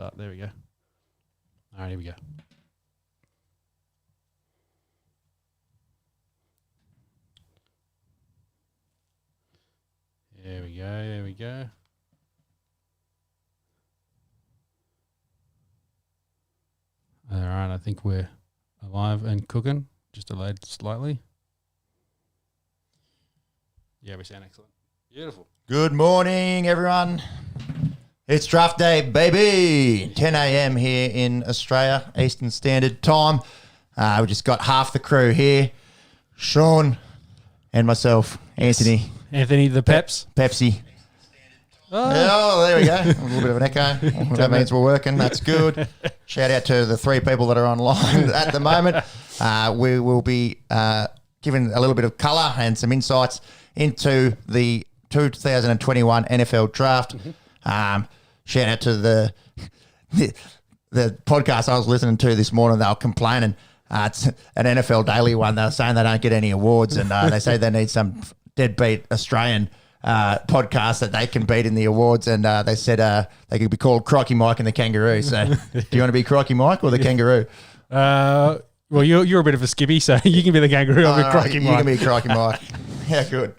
But there we go. All right, here we go. There we go. There we go. All right, I think we're alive and cooking. Just delayed slightly. Yeah, we sound excellent. Beautiful. Good morning, everyone. It's draft day, baby. 10 a.m. here in Australia, Eastern Standard Time. We just got half the crew here. Sean and myself, Anthony. Anthony the Peps. Pepsi. Oh, there we go. A little bit of an echo. That means we're working. That's good. Shout out to the 3 people that are online at the moment. We will be giving a little bit of colour and some insights into the 2021 NFL Draft. Shout out to the podcast I was listening to this morning. They were complaining. It's an NFL Daily one. They were saying they don't get any awards, and they say they need some deadbeat Australian podcast that they can beat in the awards, and they said they could be called Crocky Mike and the Kangaroo. So do you want to be Crocky Mike or the Kangaroo? Well, you're a bit of a skivvy, so you can be the Kangaroo. I'll be Crocky Mike. You can be Crocky Mike. Yeah, good.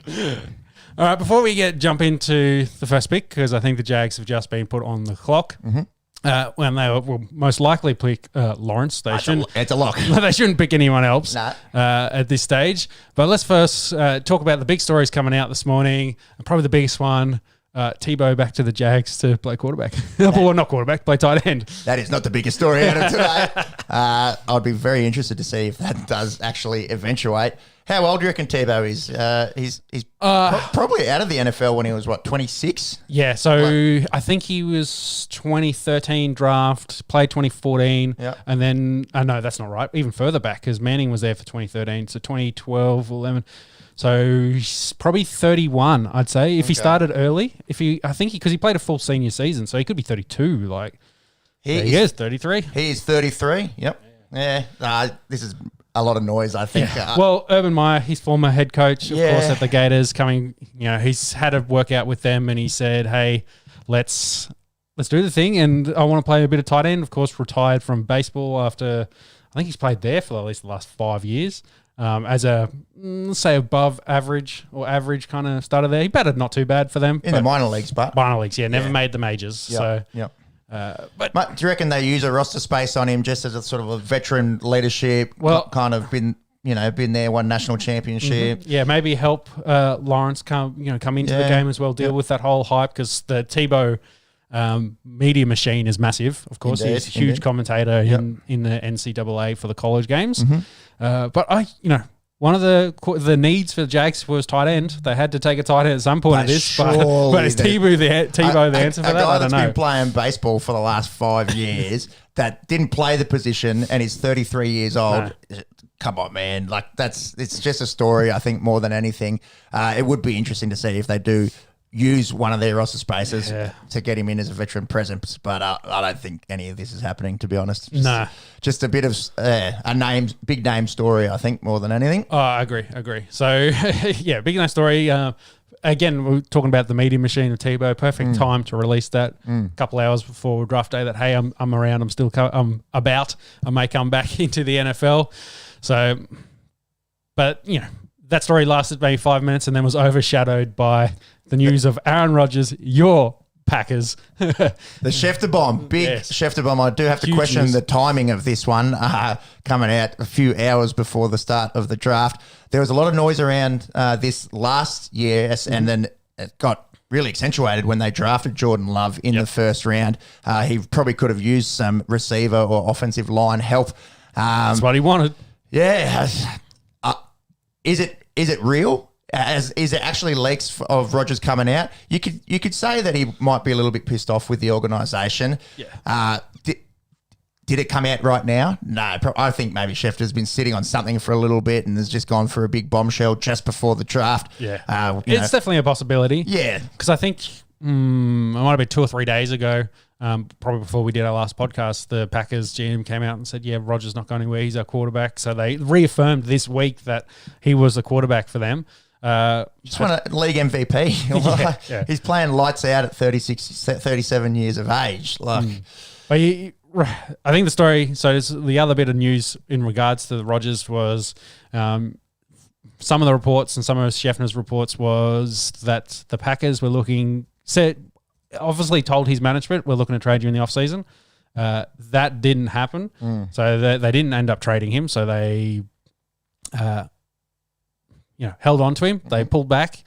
All right, before we jump into the first pick, because I think the Jags have just been put on the clock. When they will most likely pick Lawrence. It's a lock. They shouldn't pick anyone else Nah. at this stage. But let's first talk about the big stories coming out this morning. Probably the biggest one, Tebow back to the Jags to play quarterback. Well, not quarterback, play tight end. That is not the biggest story out of today. I'd be very interested to see if that does actually eventuate. How old do you reckon Tebow is? He's probably out of the NFL when he was, 26? Yeah, so I think he was 2013 draft, played 2014, and then, no, that's not right, even further back, because Manning was there for 2013, so 2012, 11. So he's probably 31, I'd say, if he started early. Because he played a full senior season, so he could be 32. He is 33. He is 33, yep. Yeah, this is a lot of noise, I think. Well, Urban Meyer, his former head coach, of course, at the Gators, he's had a workout with them, and he said, hey, let's do the thing, and I want to play a bit of tight end. Of course, retired from baseball after, I think he's played there for at least the last 5 years. As a, say, above average or average kind of starter there. He batted not too bad for them. In the minor leagues, but... Minor leagues, never made the majors. Yep. But do you reckon they use a roster space on him just as a sort of a veteran leadership? Well, kind of been there, won national championship. Yeah, maybe help Lawrence come into the game as well, deal with that whole hype, because the Tebow media machine is massive. Of course, he's a huge commentator in the NCAA for the college games. But one of the needs for the Jags was tight end. They had to take a tight end at some point of this. But is Tebow the answer for that? I don't know. A guy that's been playing baseball for the last 5 years that didn't play the position and is 33 years old. No. Come on, man. It's just a story, I think, more than anything. It would be interesting to see if they do use one of their roster spaces to get him in as a veteran presence, but I don't think any of this is happening, to be honest. Just a bit of a big name story, I think, more than anything. Oh, I agree. So, big name story. Again, we're talking about the media machine of Tebow. Perfect time to release that a couple hours before draft day that, hey, I'm around, I'm about, I may come back into the NFL. So, but, that story lasted maybe 5 minutes and then was overshadowed by the news of Aaron Rodgers, your Packers. The Schefter bomb, Schefter bomb. I do have to question the timing of this one coming out a few hours before the start of the draft. There was a lot of noise around this last year, and then it got really accentuated when they drafted Jordan Love in the first round. He probably could have used some receiver or offensive line help. That's what he wanted. Yeah. Is it real? Is it actually leaks of Rodgers coming out? You could say that he might be a little bit pissed off with the organisation. Yeah. Did it come out right now? No. I think maybe Schefter's been sitting on something for a little bit and has just gone for a big bombshell just before the draft. Yeah. It's definitely a possibility. Yeah. Because I think it might have been 2 or 3 days ago, probably before we did our last podcast, the Packers GM came out and said, Rodgers not going anywhere. He's our quarterback. So they reaffirmed this week that he was the quarterback for them. Just won a league MVP. He's playing lights out at 37 years of age. But I think the story, so the other bit of news in regards to the Rodgers was some of the reports and some of Scheffner's reports was that the Packers were obviously told his management, we're looking to trade you in the offseason. That didn't happen. So they didn't end up trading him. So they held on to him. They pulled back.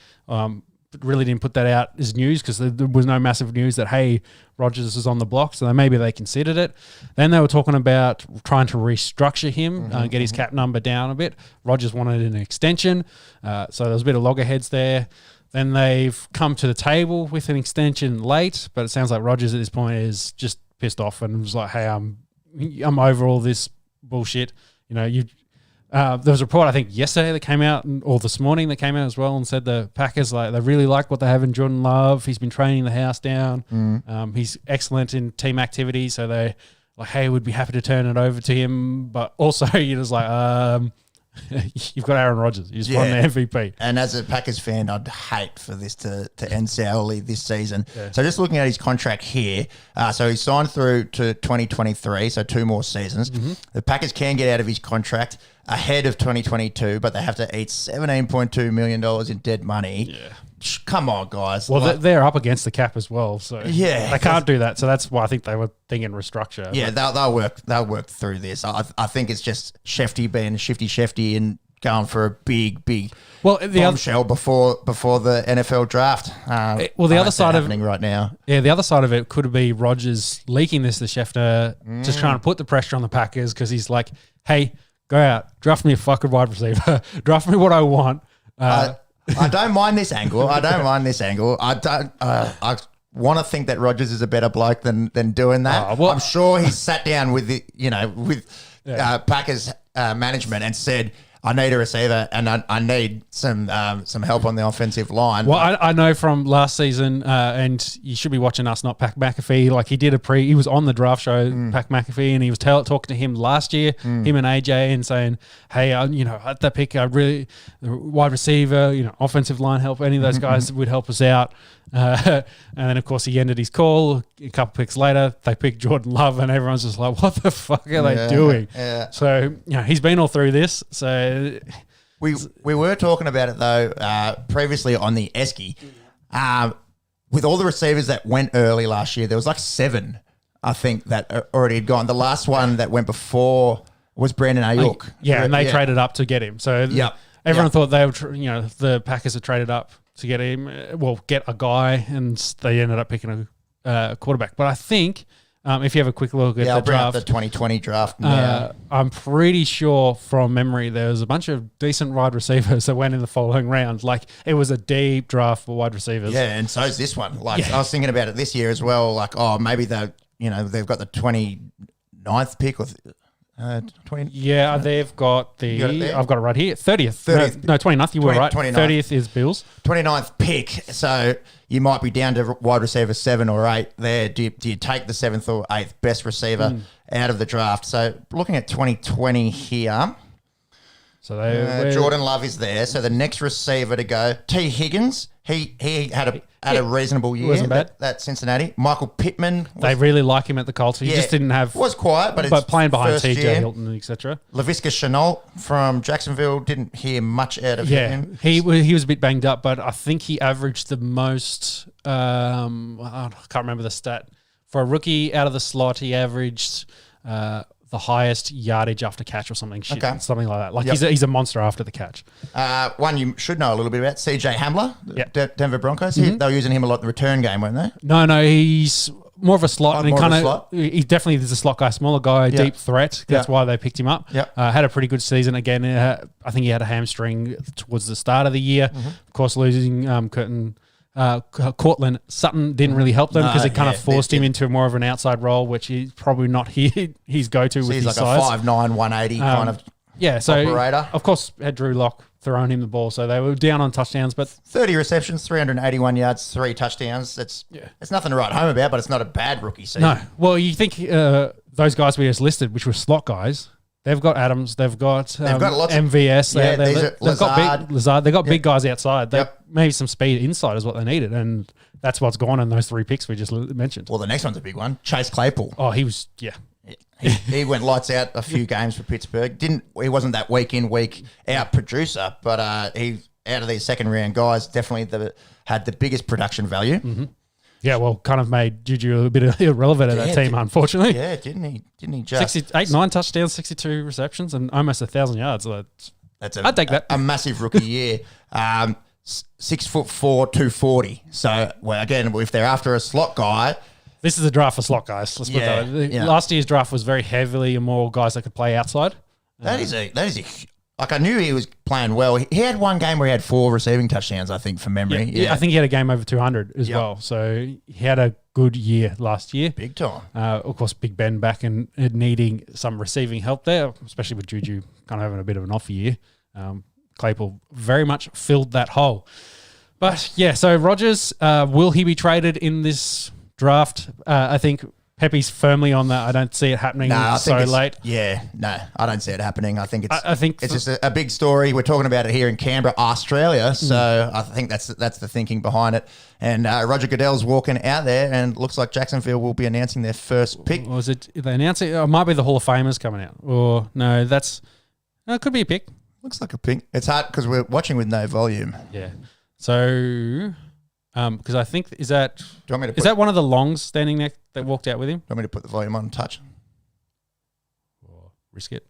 Really didn't put that out as news because there was no massive news that, hey, Rodgers is on the block, so maybe they considered it. Then they were talking about trying to restructure him, get his cap number down a bit. Rodgers wanted an extension, so there was a bit of loggerheads there. Then they've come to the table with an extension late, but it sounds like Rodgers at this point is just pissed off and was like, hey, I'm over all this bullshit. There was a report, I think, yesterday that came out, or this morning that came out as well, and said the Packers, they really like what they have in Jordan Love. He's been training the house down. He's excellent in team activities, so they like, hey, we'd be happy to turn it over to him. But also, you're just like, you've got Aaron Rodgers. You just won the MVP. And as a Packers fan, I'd hate for this to end sourly this season. Yeah. So just looking at his contract here, so he's signed through to 2023, so 2 more seasons. The Packers can get out of his contract ahead of 2022, but they have to eat $17.2 million in dead money. Yeah. Come on, guys. Well, they're up against the cap as well, so they can't do that. So that's why I think they were thinking restructure. Yeah, they'll work through this. I think it's just Shefty being shifty and going for a big bombshell before the NFL draft. The other side of happening right now. Yeah, the other side of it could be Rodgers leaking this to Schefter, just trying to put the pressure on the Packers because he's like, hey, go out, draft me a fucking wide receiver, draft me what I want. I don't mind this angle. I want to think that Rodgers is a better bloke than doing that. I'm sure he sat down with Packers management and said, I need a receiver and I need some help on the offensive line. Well, I know from last season, and you should be watching us, not Pat McAfee. Like he was on the draft show, Pat McAfee, and he was talking to him last year, him and AJ, and saying, "Hey, at that pick, the wide receiver, offensive line help, any of those guys would help us out." And then, of course, he ended his call. A couple picks later, they picked Jordan Love, and everyone's just like, what the fuck are they doing? Yeah. So, he's been all through this. So we were talking about it, though, previously on the Esky. With all the receivers that went early last year, there was like 7, I think, that already had gone. The last one that went before was Brandon Ayuk. And they traded up to get him. So everyone thought they would, the Packers had traded up to get him, get a guy, and they ended up picking a quarterback. But I think if you have a quick look at the draft, the 2020 draft now. I'm pretty sure from memory there was a bunch of decent wide receivers that went in the following round. Like, it was a deep draft for wide receivers. Yeah, and so's this one. Like, I was thinking about it this year as well. Like, maybe they've got the 29th pick or 20. Yeah, they've got I've got it right here. 30th. No, 29th. You were right. 29th. 30th is Bills. 29th pick. So you might be down to wide receiver 7 or 8 there. Do you take the 7th or 8th best receiver out of the draft? So looking at 2020 here. So Jordan Love is there. So the next receiver to go, T. Higgins. He had a reasonable year. Wasn't bad. At Cincinnati. Michael Pittman. They really like him at the Colts. He just didn't have. Was quiet, but playing behind T.J. Hilton, etc. Laviska Shenault from Jacksonville, didn't hear much out of him. He was a bit banged up, but I think he averaged the most. I can't remember the stat for a rookie out of the slot. He averaged the highest yardage after catch or something. Something like that. Like he's a monster after the catch. One you should know a little bit about, CJ Hambler, Denver Broncos. They were using him a lot in the return game, weren't they? No, he's more of a slot. He definitely is a slot guy, smaller guy, deep threat. That's why they picked him up. Had a pretty good season. Again, I think he had a hamstring towards the start of the year. Of course, losing Cortland Sutton didn't really help them because it kind of forced him into more of an outside role, which is probably not his go-to with his like size. He's like a 5'9", 180 kind of operator. Of course, had Drew Lock throwing him the ball, so they were down on touchdowns. But 30 receptions, 381 yards, 3 touchdowns. It's nothing to write home about, but it's not a bad rookie season. No. Well, you think those guys we just listed, which were slot guys, They've got Adams. They've got lots of MVS. they've got Lazard. They've got big guys outside. Yep. Maybe some speed inside is what they needed, and that's what's gone in those 3 picks we just mentioned. Well, the next one's a big one. Chase Claypool. Oh, he was He went lights out a few games for Pittsburgh. He wasn't that week in, week out producer, but he out of these second round guys definitely had the biggest production value. Mm-hmm. Yeah, well, kind of made Juju a bit irrelevant at that team, unfortunately. Yeah, didn't he just 9 touchdowns, 62 receptions, and almost 1,000 yards. I'd take that. A massive rookie year. 6'4", 240. So, well, again, if they're after a slot guy, this is a draft for slot guys. Let's put that way. Last year's draft was very heavily and more guys that could play outside. That is a like I knew he was playing well. He had one game where he had 4 receiving touchdowns, I think, from memory. Yeah. I think he had a game over 200 as well. So he had a good year last year. Big time. Of course, Big Ben back and needing some receiving help there, especially with Juju kind of having a bit of an off year. Claypool very much filled that hole. But yeah, so Rodgers, will he be traded in this draft? I think Pepe's firmly on that. I don't see it happening late. Yeah, no, I don't see it happening. I think it's just a big story. We're talking about it here in Canberra, Australia. So I think that's the thinking behind it. And Roger Goodell's walking out there, and looks like Jacksonville will be announcing their first pick. Or is it they announce it? It might be the Hall of Famers coming out. Or no, it could be a pick. Looks like a pick. It's hard because we're watching with no volume. Yeah. So. Because I think is that one of the longs standing there that walked out with him? Do you want me to put the volume on touch? Or risk it.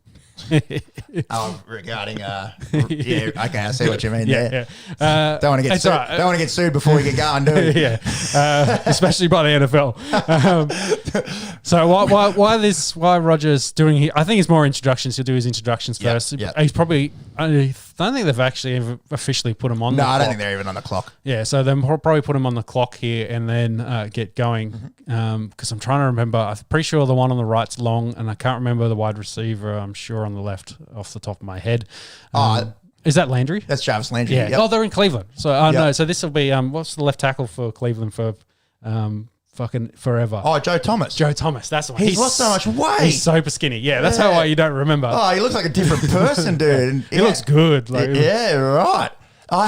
Regarding okay, I see what you mean. Yeah. Don't want to get sued. Don't want to get sued before we get going, do we? Yeah, especially by the NFL. So why Rodgers doing? I think it's more introductions. He'll do his introductions first. Yep. He's probably. I don't think they've actually ever officially put him on. No, I don't think they're even on the clock. Yeah, so they'll probably put him on the clock here and then get going. Because I'm trying to remember. I'm pretty sure the one on the right's long, and I can't remember the wide receiver. I'm sure on the left off the top of my head. Is that Landry? That's Jarvis Landry. Yeah. Yep. Oh, they're in Cleveland. So no. So this will be what's the left tackle for Cleveland for fucking forever? Oh, Joe Thomas. Joe Thomas. That's what he's lost so much weight. He's super skinny. Yeah, that's how you don't remember. Oh, he looks like a different person, dude. He looks good. Yeah, right. I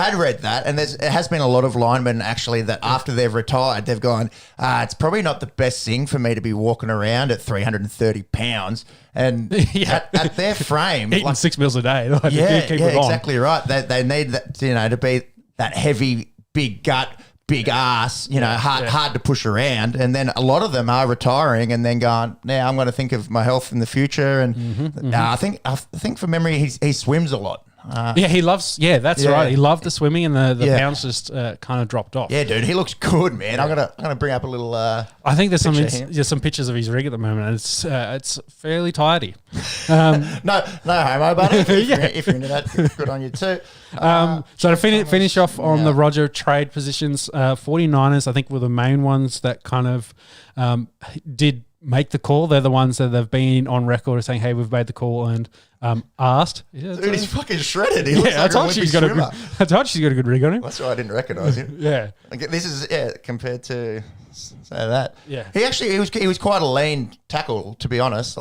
had read that, and it has been a lot of linemen actually that after they've retired, they've gone, it's probably not the best thing for me to be walking around at 330 pounds. And at their frame, eating 6 meals a day. Exactly right. They need that, to be that heavy, big gut, big ass, hard to push around. And then a lot of them are retiring and then going, now I'm going to think of my health in the future. And I think from memory, he swims a lot. He loves. Yeah, that's right. He loved the swimming, and the pounds just kind of dropped off. Yeah, dude, he looks good, man. I'm gonna bring up a little. I think there's some pictures of his rig at the moment. It's fairly tidy. No homo, buddy. If you're into that, good on you too. So to finish off on the Roger trade positions, 49ers I think were the main ones that kind of did make the call. They're the ones that they've been on record as saying, "Hey, we've made the call," and asked. Dude, he's fucking shredded. He looks like I told you he's got a good rig on him. That's why I didn't recognise him. Yeah. This is compared to say that. Yeah. He was quite a lean tackle, to be honest.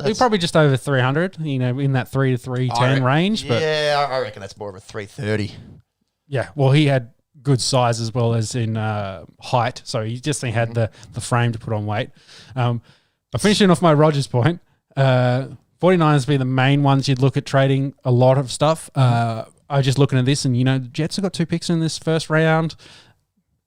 He's probably just over 300, in that 3 to 310 range. But I reckon that's more of a 330. Yeah. Well, he had good size as well as in height, so he just had the frame to put on weight. But finishing off my Rodgers point, 49ers be the main ones you'd look at trading a lot of stuff. I just looking at this, and the Jets have got 2 picks in this first round.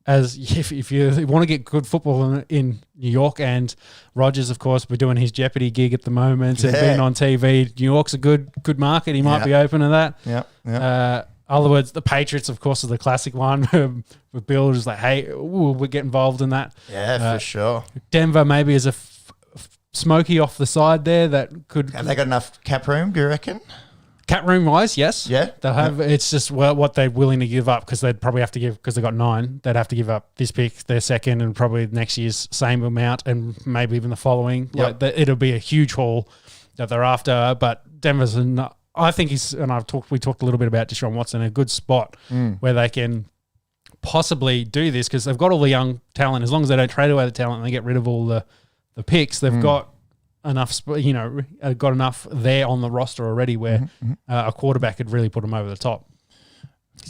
As if you want to get good football in New York, and Rodgers, of course, we're doing his Jeopardy gig at the moment and being on TV. New York's a good market. He might be open to that. Yeah. Other words, the Patriots, of course, are the classic one. With Bill, just like, hey, we get involved in that. Yeah, for sure. Denver maybe is a smoky off the side there that could. Have they got enough cap room? Do you reckon? Cap room wise, yes. Yeah, they'll have. It's just what they're willing to give up, because they'd probably have to give, because they got 9. They'd have to give up this pick, their second, and probably next year's same amount, and maybe even the following. Yep. It'll be a huge haul that they're after. But Denver's not. I think we talked a little bit about Deshaun Watson, a good spot where they can possibly do this, because they've got all the young talent. As long as they don't trade away the talent and they get rid of all the picks, they've got got enough there on the roster already where a quarterback could really put him over the top.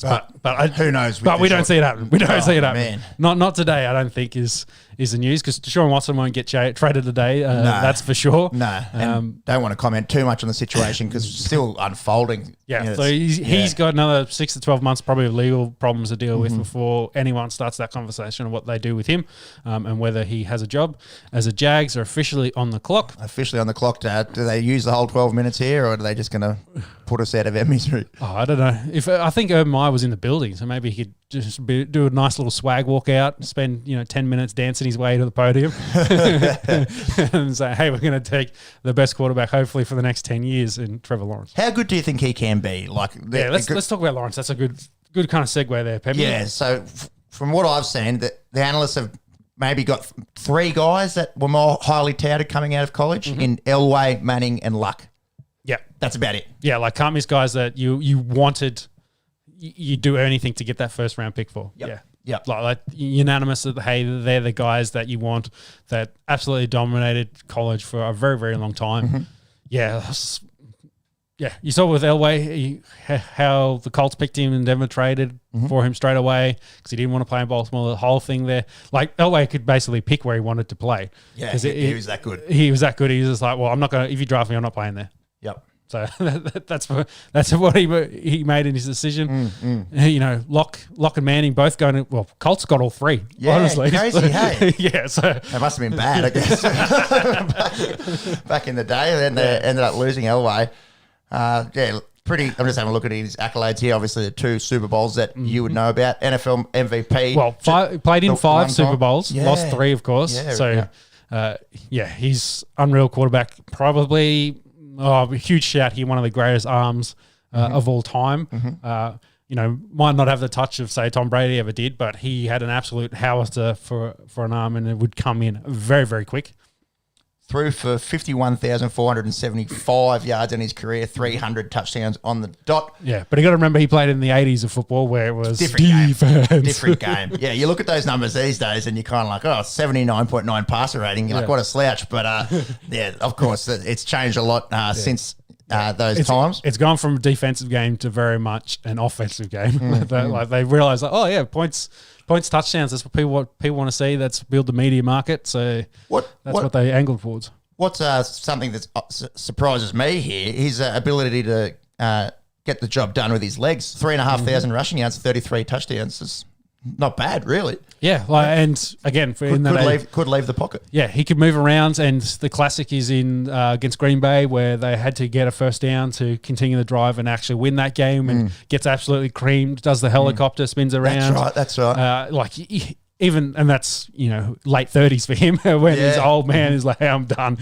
But who knows? But we don't see it happen. We don't see it happen. Man. Not today. I don't think is the news because Deshaun Watson won't get traded today. That's for sure. No, and don't want to comment too much on the situation because it's still unfolding. Yeah, so he's got another 6 to 12 months probably of legal problems to deal with before anyone starts that conversation of what they do with him and whether he has a job. As the Jags are officially on the clock. Officially on the clock, Dad. Do they use the whole 12 minutes here or are they just going to put us out of our misery? Oh, I don't know. I think Urban Meyer was in the building, so maybe he could just do a nice little swag walk out, spend 10 minutes dancing his way to the podium and say, hey, we're going to take the best quarterback hopefully for the next 10 years in Trevor Lawrence. How good do you think he can be? Let's talk about Lawrence. That's a good kind of segue there, Pep. Yeah, so from what I've seen, the analysts have maybe got 3 guys that were more highly touted coming out of college in Elway, Manning and Luck. Yeah. That's about it. Yeah, like can't miss guys that you wanted, you do anything to get that first round pick for. Yep. Yeah. Yeah, like unanimous that, hey, they're the guys that you want that absolutely dominated college for a very, very long time. Yeah, you saw with Elway how the Colts picked him and Denver traded for him straight away because he didn't want to play in Baltimore. The whole thing there, like Elway could basically pick where he wanted to play. Yeah, he was that good. He was that good. He was just like, well, I'm not going to, if you draft me, I'm not playing there. Yep. So that's what he made in his decision. Lock and Manning both going to, well, Colts got all 3. Yeah, honestly. crazy, hey? Yeah, so it must have been bad, I guess. back in the day, and then they ended up losing Elway. I'm just having a look at his accolades here. Obviously, the 2 Super Bowls that you would know about. NFL MVP. Well, played in 5 Super Bowls, lost 3, of course. He's unreal quarterback. Probably a huge shout here, one of the greatest arms of all time. Might not have the touch of, say, Tom Brady ever did, but he had an absolute howitzer for an arm and it would come in very, very quick. Threw for 51,475 yards in his career, 300 touchdowns on the dot. Yeah, but you got to remember he played in the 80s of football where it was different game. Yeah, you look at those numbers these days and you're kind of like, 79.9 passer rating. You're like, what a slouch. But, of course, it's changed a lot since those times. It's gone from a defensive game to very much an offensive game. Like they realize, points, touchdowns. That's what people want to see. That's build the media market. So that's what they angled towards. What's something that surprises me here? His ability to get the job done with his legs. 3,500 rushing yards, 33 touchdowns. Is not bad, really. Yeah, and again, could leave the pocket. Yeah, he could move around, and the classic is in against Green Bay where they had to get a first down to continue the drive and actually win that game, and gets absolutely creamed. Does the helicopter, spins around. That's right. And that's late 30s for him when his old man is like, hey, I'm done.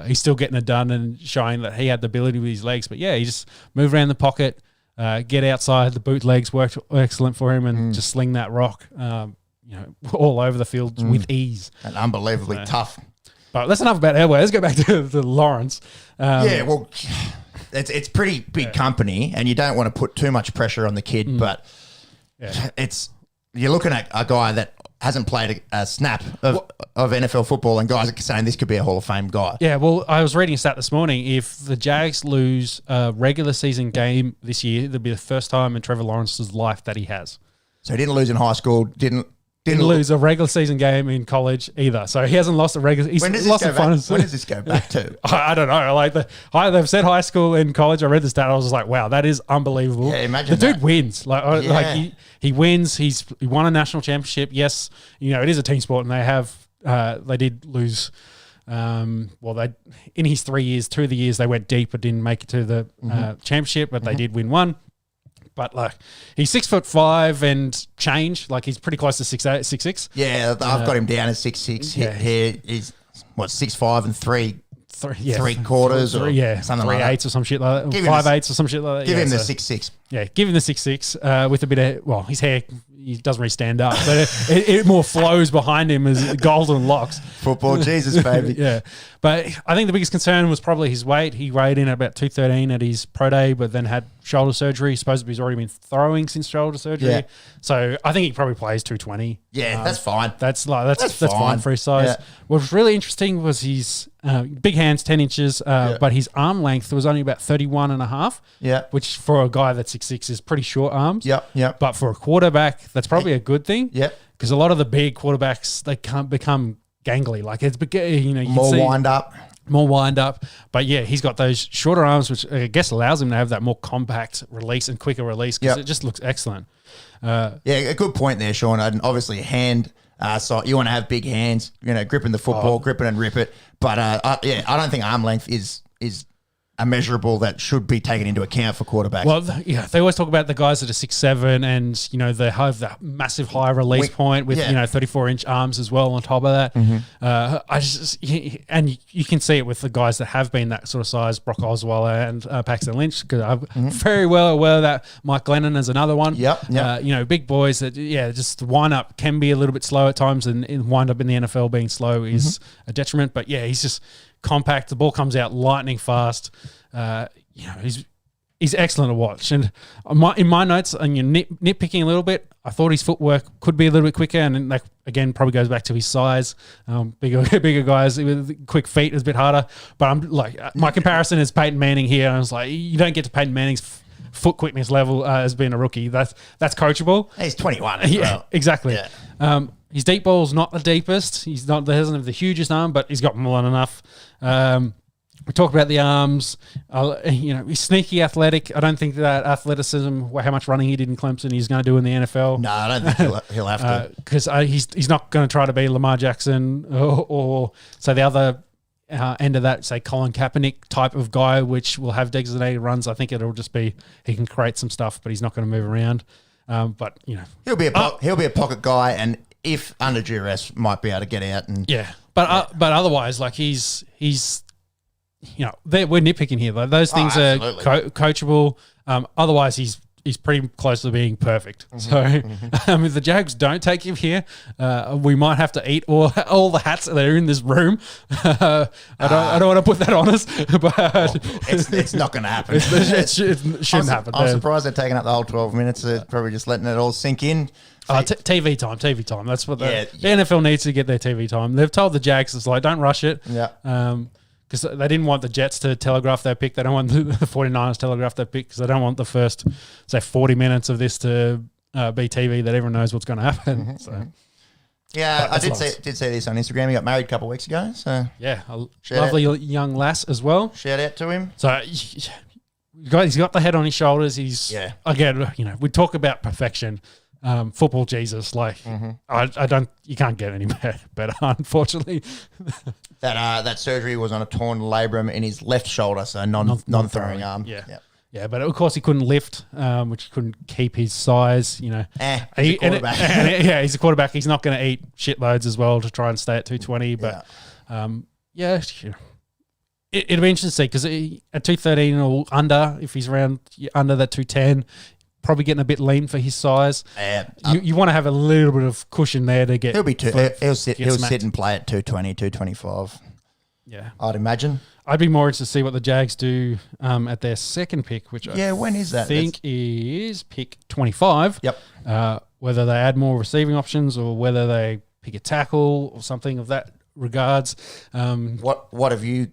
He's still getting it done and showing that he had the ability with his legs. But he just moved around the pocket. Get outside, the bootlegs worked excellent for him, and just sling that rock, all over the field with ease. And unbelievably tough. But that's enough about Elway. Let's go back to Lawrence. It's pretty big company, and you don't want to put too much pressure on the kid, but you're looking at a guy that hasn't played a snap of NFL football, and guys are saying this could be a Hall of Fame guy. Yeah, well, I was reading a stat this morning. If the Jags lose a regular season game this year, it'll be the first time in Trevor Lawrence's life that he has. So he didn't lose in high school, didn't lose a regular season game in college either. So he hasn't lost a regular. When does this go back to? I don't know. They've said high school and college. I read the stat. I was just like, wow, that is unbelievable. Yeah, imagine the dude wins. He wins. He won a national championship. Yes, it is a team sport, and they have. They did lose. In his 3 years, 2 of the years they went deep but didn't make it to the championship, but they did win one. But he's 6'5" and change. He's pretty close to 6'8", 6'6". Yeah, I've got him down as 6'6". Here he's 6'5" and three quarters or something like that. 3/8 or some shit like that. 5/8 or some shit like that. Give him the 6'6". Yeah, give him the 6'6", with a bit of, his hair, he doesn't really stand up, but it more flows behind him as golden locks. Football Jesus, baby. Yeah. But I think the biggest concern was probably his weight. He weighed in at about 213 at his pro day, but then had shoulder surgery. Supposedly he's already been throwing since shoulder surgery. Yeah. So I think he probably plays 220. Yeah, that's fine. That's fine for his size. Yeah. What was really interesting was his big hands, 10 inches, but his arm length was only about 31 and a half. Yeah. Which for a guy that's 6'6" is pretty short arms. Yep. But for a quarterback, that's probably a good thing. Yep. Because a lot of the big quarterbacks, they can't become gangly. Like it's, more wind up. But yeah, he's got those shorter arms, which I guess allows him to have that more compact release and quicker release because it just looks excellent. A good point there, Sean. And obviously hand, so you want to have big hands, gripping the football, grip it and rip it. But I don't think arm length is a measurable that should be taken into account for quarterbacks. Well, they always talk about the guys that are 6'7", and they have that massive high release point with 34-inch arms as well on top of that. Mm-hmm. And you can see it with the guys that have been that sort of size, Brock Osweiler and Paxton Lynch, because I'm very well aware that Mike Glennon is another one. Yep. Big boys that just the wind up can be a little bit slow at times, and wind up in the NFL being slow is a detriment. But he's just compact. The ball comes out lightning fast. He's excellent to watch. And in my notes, and nitpicking a little bit, I thought his footwork could be a little bit quicker, and that again probably goes back to his size. Bigger guys with quick feet is a bit harder. But I'm like, my comparison is Peyton Manning here. I was like, you don't get to Peyton Manning's foot quickness level as being a rookie. That's coachable. He's 21 as well. Exactly. Yeah. His deep ball's not the deepest. He doesn't have the hugest arm, but he's got more than enough. We talked about the arms. He's sneaky athletic. I don't think that athleticism, how much running he did in Clemson, he's going to do in the NFL. No, I don't think he'll have to. Because he's not going to try to be Lamar Jackson or say the other end of that, say Colin Kaepernick type of guy, which will have designated runs. I think it'll just be he can create some stuff, but he's not going to move around. But he'll be a pocket guy, and if under duress, might be able to get out and But otherwise, like he's we're nitpicking here. Like those things are coachable. Otherwise, he's pretty close to being perfect. So if the Jags don't take him here, we might have to eat all the hats that are in this room. I don't want to put that on us, but it's not going to happen. It shouldn't happen. I'm surprised they're taking up the whole 12 minutes. They're probably just letting it all sink in. TV time. That's what the NFL needs to get their TV time. They've told the Jags, it's like, don't rush it. Yeah. Because they didn't want the Jets to telegraph their pick. They don't want the 49ers to telegraph their pick because they don't want the first, say, 40 minutes of this to be TV that everyone knows what's going to happen. So, I did see this on Instagram. He got married a couple of weeks ago. So lovely young lass as well. Shout out to him. So he's got the head on his shoulders. Again, we talk about perfection. Football Jesus, you can't get any better, unfortunately. That surgery was on a torn labrum in his left shoulder, so non-throwing arm. Yeah, but of course he couldn't lift, which couldn't keep his size. He's a quarterback. He's a quarterback. He's not going to eat shitloads as well to try and stay at 220. But it'll be interesting to see because at 213 or under, if he's around under that 210. Probably getting a bit lean for his size. You want to have a little bit of cushion there to get. He'll sit and play at 220, 225. Yeah, I'd imagine. I'd be more interested to see what the Jags do at their second pick, which when is that? I think is pick 25. Yep. Whether they add more receiving options or whether they pick a tackle or something of that regards. What have you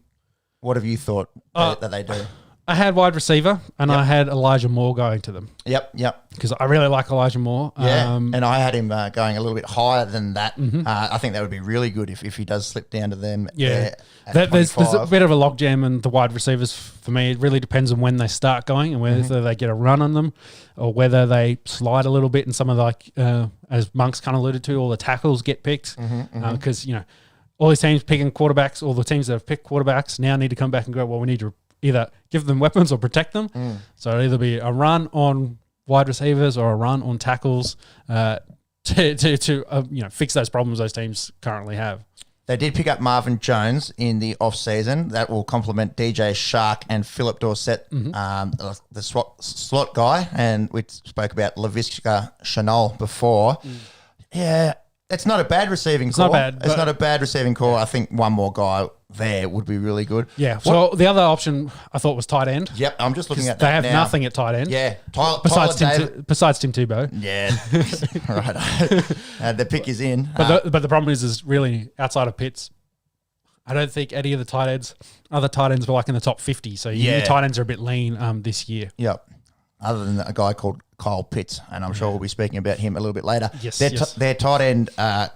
thought that they do? I had wide receiver, and I had Elijah Moore going to them. Yep. Because I really like Elijah Moore. And I had him going a little bit higher than that. I think that would be really good if he does slip down to them. Yeah. There's a bit of a logjam in the wide receivers for me. It really depends on when they start going and whether they get a run on them or whether they slide a little bit. And some of as Monk's kind of alluded to, all the tackles get picked. Because, all these teams picking quarterbacks, all the teams that have picked quarterbacks now need to come back and go, well, we need to either give them weapons or protect them. So it'll either be a run on wide receivers or a run on tackles to fix those problems those teams currently have. They did pick up Marvin Jones in the off-season. That will complement DJ Shark and Philip Dorsett, the slot guy. And we spoke about Laviska Shenault before. Yeah, it's not a bad receiving core. It's not a bad receiving core. I think one more guy there would be really good. Yeah. So the other option I thought was tight end. Yep, I'm just looking at that. They have nothing at tight end. Yeah. Besides Tim Tebow. Yeah. Right. The pick is in. But the problem is really outside of Pitts, I don't think any of the other tight ends were like in the top 50. So your tight ends are a bit lean this year. Yep. Other than a guy called Kyle Pitts, and I'm sure we'll be speaking about him a little bit later. Yes, their tight end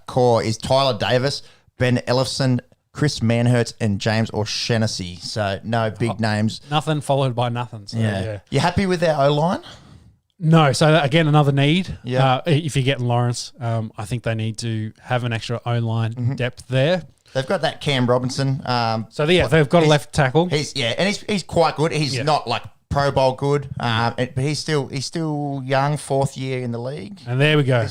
core is Tyler Davis, Ben Ellefson, Chris Manhertz, and James O'Shaughnessy. So no big names. Nothing followed by nothing. So, yeah. You happy with their O-line? No. So again, another need. Yeah. If you're getting Lawrence, I think they need to have an extra O-line depth there. They've got that Cam Robinson. They've got a left tackle. He's quite good. He's not like Pro Bowl good, but he's still young, 4th year in the league. And there we go.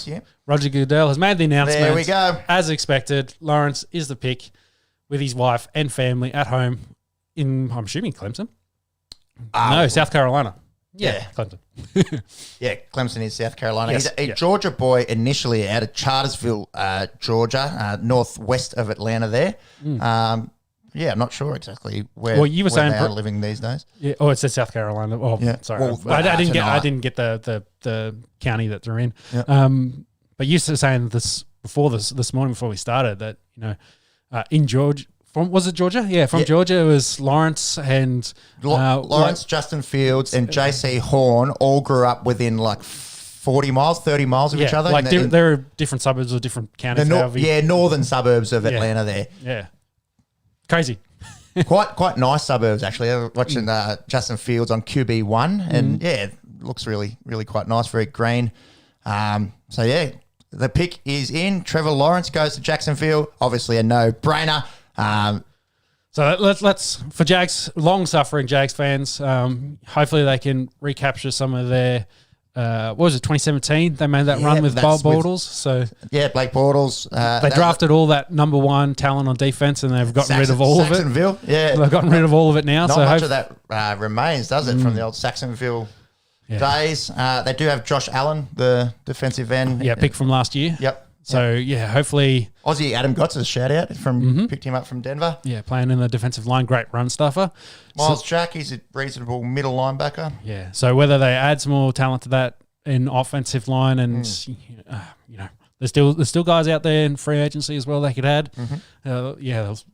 Roger Goodell has made the announcement. There we go. As expected, Lawrence is the pick with his wife and family at home in, I'm assuming, Clemson? No, South Carolina. Yeah. Clemson. Clemson is South Carolina. Yes. He's a Georgia boy initially out of Chartersville, Georgia, northwest of Atlanta there. I'm not sure exactly where, you were saying they are living these days. Yeah. Oh, it says South Carolina. Oh, sorry. Well, I didn't get the county that they're in. Yeah. But you were saying this morning before we started that, in Georgia, was it Georgia? Yeah, from Georgia, it was Lawrence and Lawrence, Justin Fields, and JC Horn all grew up within like 40 miles, 30 miles of each other. Like there are different suburbs or different counties. Northern suburbs of Atlanta there. Yeah. Crazy. quite nice suburbs, actually. I was watching Justin Fields on QB1, and looks really, really quite nice, very green. The pick is in. Trevor Lawrence goes to Jacksonville. Obviously a no-brainer. So let's for Jags, long-suffering Jags fans, hopefully they can recapture some of their, 2017? They made that run with Bob Bortles. Blake Bortles. They drafted all that number one talent on defense, and they've gotten rid of all of it. Saxonville, they've gotten rid of all of it now. Not much of that remains, does it, from the old Saxonville days? They do have Josh Allen, the defensive end. Yeah, pick from last year. Yep. So, hopefully... Aussie Adam Gotts a shout-out from picked him up from Denver. Yeah, playing in the defensive line, great run stuffer. Miles Jack, he's a reasonable middle linebacker. Yeah, so whether they add some more talent to that in offensive line and, there's still guys out there in free agency as well they could add.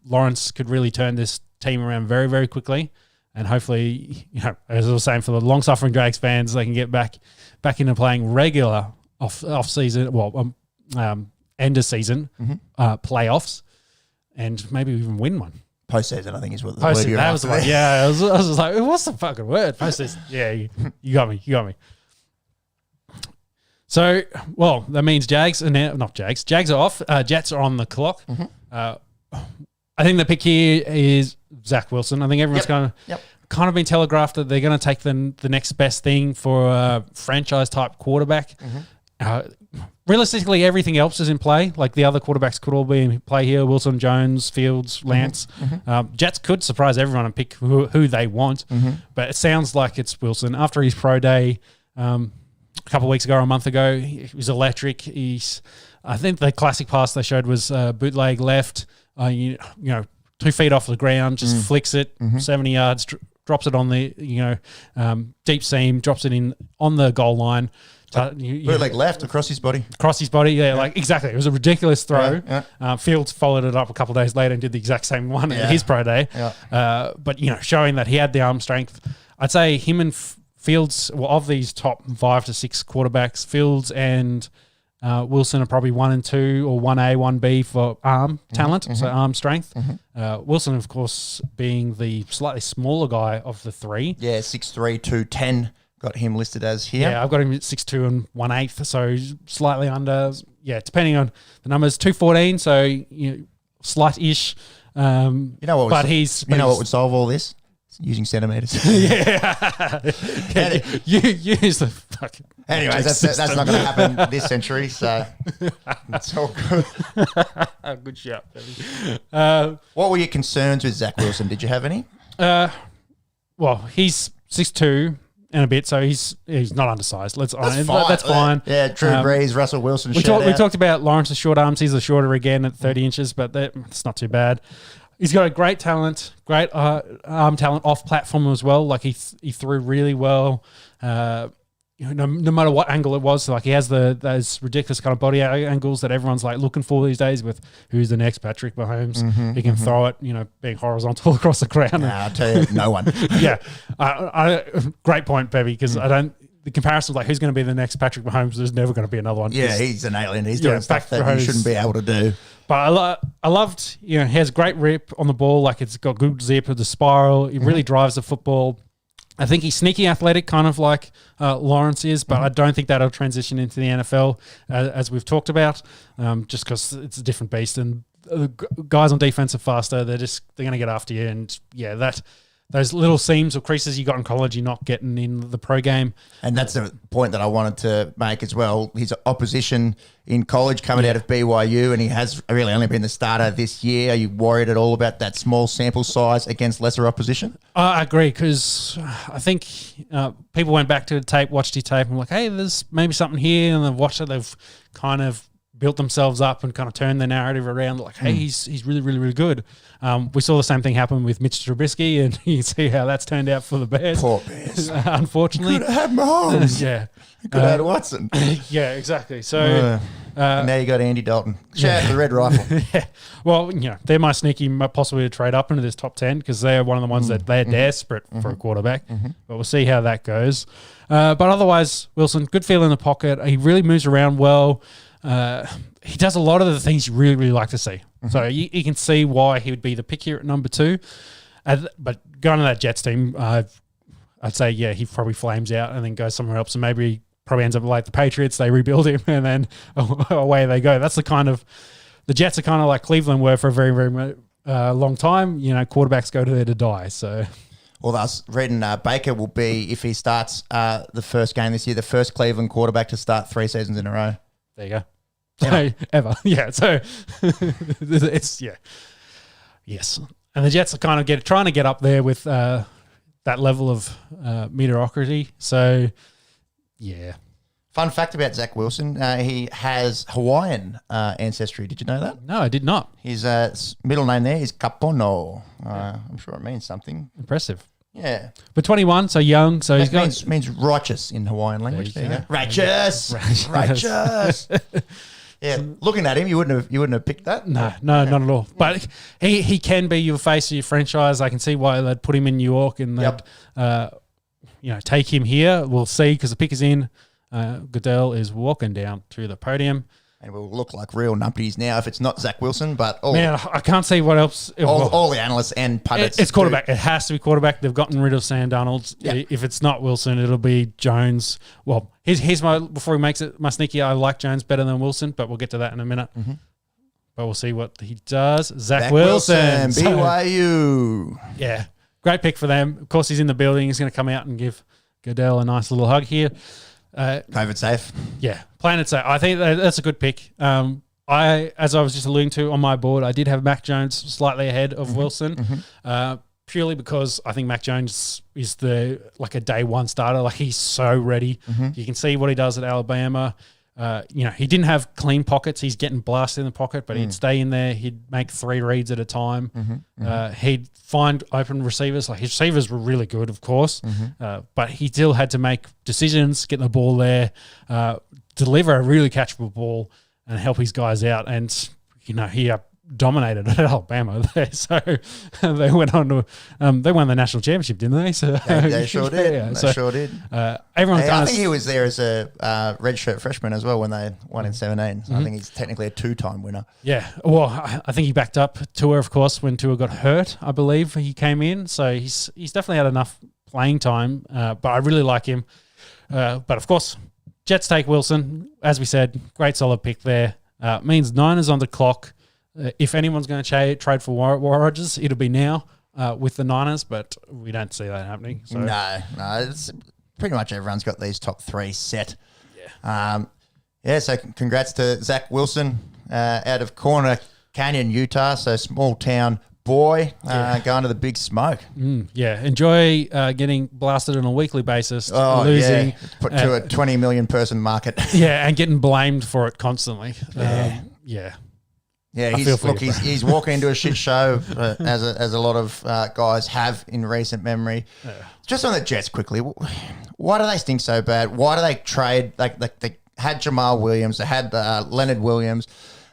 Lawrence could really turn this team around very, very quickly. And hopefully, as I was saying, for the long-suffering Drags fans, they can get back into playing regular off-season, end of season playoffs, and maybe even win one. Postseason, I think, is what the word you're after. I was just like, what's the fucking word? Postseason. Yeah, you got me. So, that means Jags are now, not Jags. Jags are off. Jets are on the clock. I think the pick here is Zach Wilson. I think everyone's kind of been telegraphed that they're going to take the next best thing for a franchise-type quarterback. Realistically, everything else is in play. Like the other quarterbacks could all be in play here. Wilson, Jones, Fields, Lance. Jets could surprise everyone and pick who they want. But it sounds like it's Wilson. After his pro day a couple of weeks ago or a month ago, he was electric. I think the classic pass they showed was bootleg left, 2 feet off the ground, just flicks it 70 yards, drops it on the deep seam, drops it in on the goal line. Bootleg left across his body. Like exactly. It was a ridiculous throw. Fields followed it up a couple of days later and did the exact same one at his pro day. But showing that he had the arm strength. I'd say him and Fields, of these top 5 to 6 quarterbacks, Fields and Wilson are probably 1 and 2 or 1A, 1B for arm talent, so arm strength. Wilson, of course, being the slightly smaller guy of the three. Yeah, 6'3", 210. Got him listed as here. Yeah, I've got him at 6'2" and 1/8, so slightly under. Yeah, depending on the numbers, 214, so slight-ish. What would solve all this? using centimeters. You use the fucking. Anyways, that's not going to happen this century, so it's all good. Good shout, baby. What were your concerns with Zach Wilson? Did you have any? Well, he's 6'2" and a bit, so he's not undersized. That's fine. Yeah, Drew Brees, Russell Wilson. We talked about Lawrence's short arms. He's a shorter again at 30 inches, but it's not too bad. He's got a great talent, great arm talent off platform as well. Like he threw really well. No matter what angle it was, like he has those ridiculous kind of body angles that everyone's like looking for these days. With who's the next Patrick Mahomes? He can throw it, being horizontal across the ground. I'll tell you, no one. Yeah, great point, Bevy. Because the comparison like who's going to be the next Patrick Mahomes? There's never going to be another one. Yeah, he's an alien. He's doing stuff that he shouldn't be able to do. But I loved, he has great rip on the ball. Like it's got good zip of the spiral. He really drives the football. I think he's sneaky athletic, kind of like Lawrence is, but I don't think that'll transition into the NFL, as we've talked about, just because it's a different beast. And the guys on defense are faster. They're going to get after you. And, yeah, those little seams or creases you got in college, you're not getting in the pro game. And that's the point that I wanted to make as well. His opposition in college coming out of BYU, and he has really only been the starter this year. Are you worried at all about that small sample size against lesser opposition? I agree, because I think people went back to the tape, watched his tape, and were like, hey, there's maybe something here, and they've watched it. They've kind of built themselves up and kind of turned their narrative around like, hey, he's really, really, really good. We saw the same thing happen with Mitch Trubisky, and you see how that's turned out for the Bears. Poor Bears. Unfortunately. Could have had Mahomes. Yeah. Could have had Watson. Yeah, exactly. So and now you got Andy Dalton. Shout out the Red Rifle. Yeah. Well, they're my sneaky possibly to trade up into this top 10 because they're one of the ones that they're desperate for a quarterback. But we'll see how that goes. But otherwise, Wilson, good feel in the pocket. He really moves around well. He does a lot of the things you really, really like to see. So you can see why he would be the pick here at number 2. But going to that Jets team, I'd say, yeah, he probably flames out and then goes somewhere else, and maybe probably ends up like the Patriots. They rebuild him and then away they go. That's the Jets are kind of like Cleveland were for a very, very long time. Quarterbacks go to there to die. So. Well, I was reading Baker will be, if he starts the first game this year, the first Cleveland quarterback to start 3 seasons in a row. There you go. Ever. Yeah. So it's, yeah. Yes. And the Jets are kind of trying to get up there with that level of mediocrity. So, yeah. Fun fact about Zach Wilson, he has Hawaiian ancestry. Did you know that? No, I did not. His middle name there is Kapono. I'm sure it means something. Impressive. Yeah. But 21, so young. So it means righteous in Hawaiian language. There you go. Righteous. Yeah, looking at him, you wouldn't have picked that. No, not at all. But he can be your face of your franchise. I can see why they'd put him in New York and they'd take him here. We'll see because the pick is in. Goodell is walking down to the podium. And we'll look like real numpties now if it's not Zach Wilson. But I can't see what else. All the analysts and pundits. It's quarterback. It has to be quarterback. They've gotten rid of Sam Darnold. Yeah. If it's not Wilson, it'll be Jones. Well, here's my, before he makes it, my sneaky, I like Jones better than Wilson, but we'll get to that in a minute. But we'll see what he does. Zach Wilson. BYU. Yeah. Great pick for them. Of course, he's in the building. He's going to come out and give Goodell a nice little hug here. COVID safe. Yeah, playing it safe. I think that's a good pick. As I was just alluding to on my board, I did have Mac Jones slightly ahead of Wilson, purely because I think Mac Jones is a day one starter. Like he's so ready. You can see what he does at Alabama. He didn't have clean pockets. He's getting blasted in the pocket, but he'd stay in there. He'd make 3 reads at a time. He'd find open receivers. Like his receivers were really good, of course, but he still had to make decisions, get the ball there, deliver a really catchable ball, and help his guys out. And he dominated at Alabama there. So they went on to they won the national championship, didn't they? So they sure did. Yeah, they sure did. I think he was there as a redshirt freshman as well when they won in 2017. So I think he's technically a 2-time winner. Yeah. Well, I think he backed up Tua, of course, when Tua got hurt. I believe he came in, so he's definitely had enough playing time. But I really like him. But of course, Jets take Wilson, as we said. Great solid pick there. Means Niners on the clock. If anyone's going to trade for Rodgers, it'll be now. with the Niners, but we don't see that happening. So. No, it's pretty much everyone's got these top three set. So congrats to Zach Wilson out of Corner Canyon, Utah. So small town boy going to the big smoke. Enjoy getting blasted on a weekly basis, losing. Yeah. Put to a 20 million person market. And getting blamed for it constantly. He's walking into a shit show as a lot of guys have in recent memory. Just on the Jets quickly, why do they stink so bad? Why do they trade? Like they had Jamar Williams, they had Leonard Williams,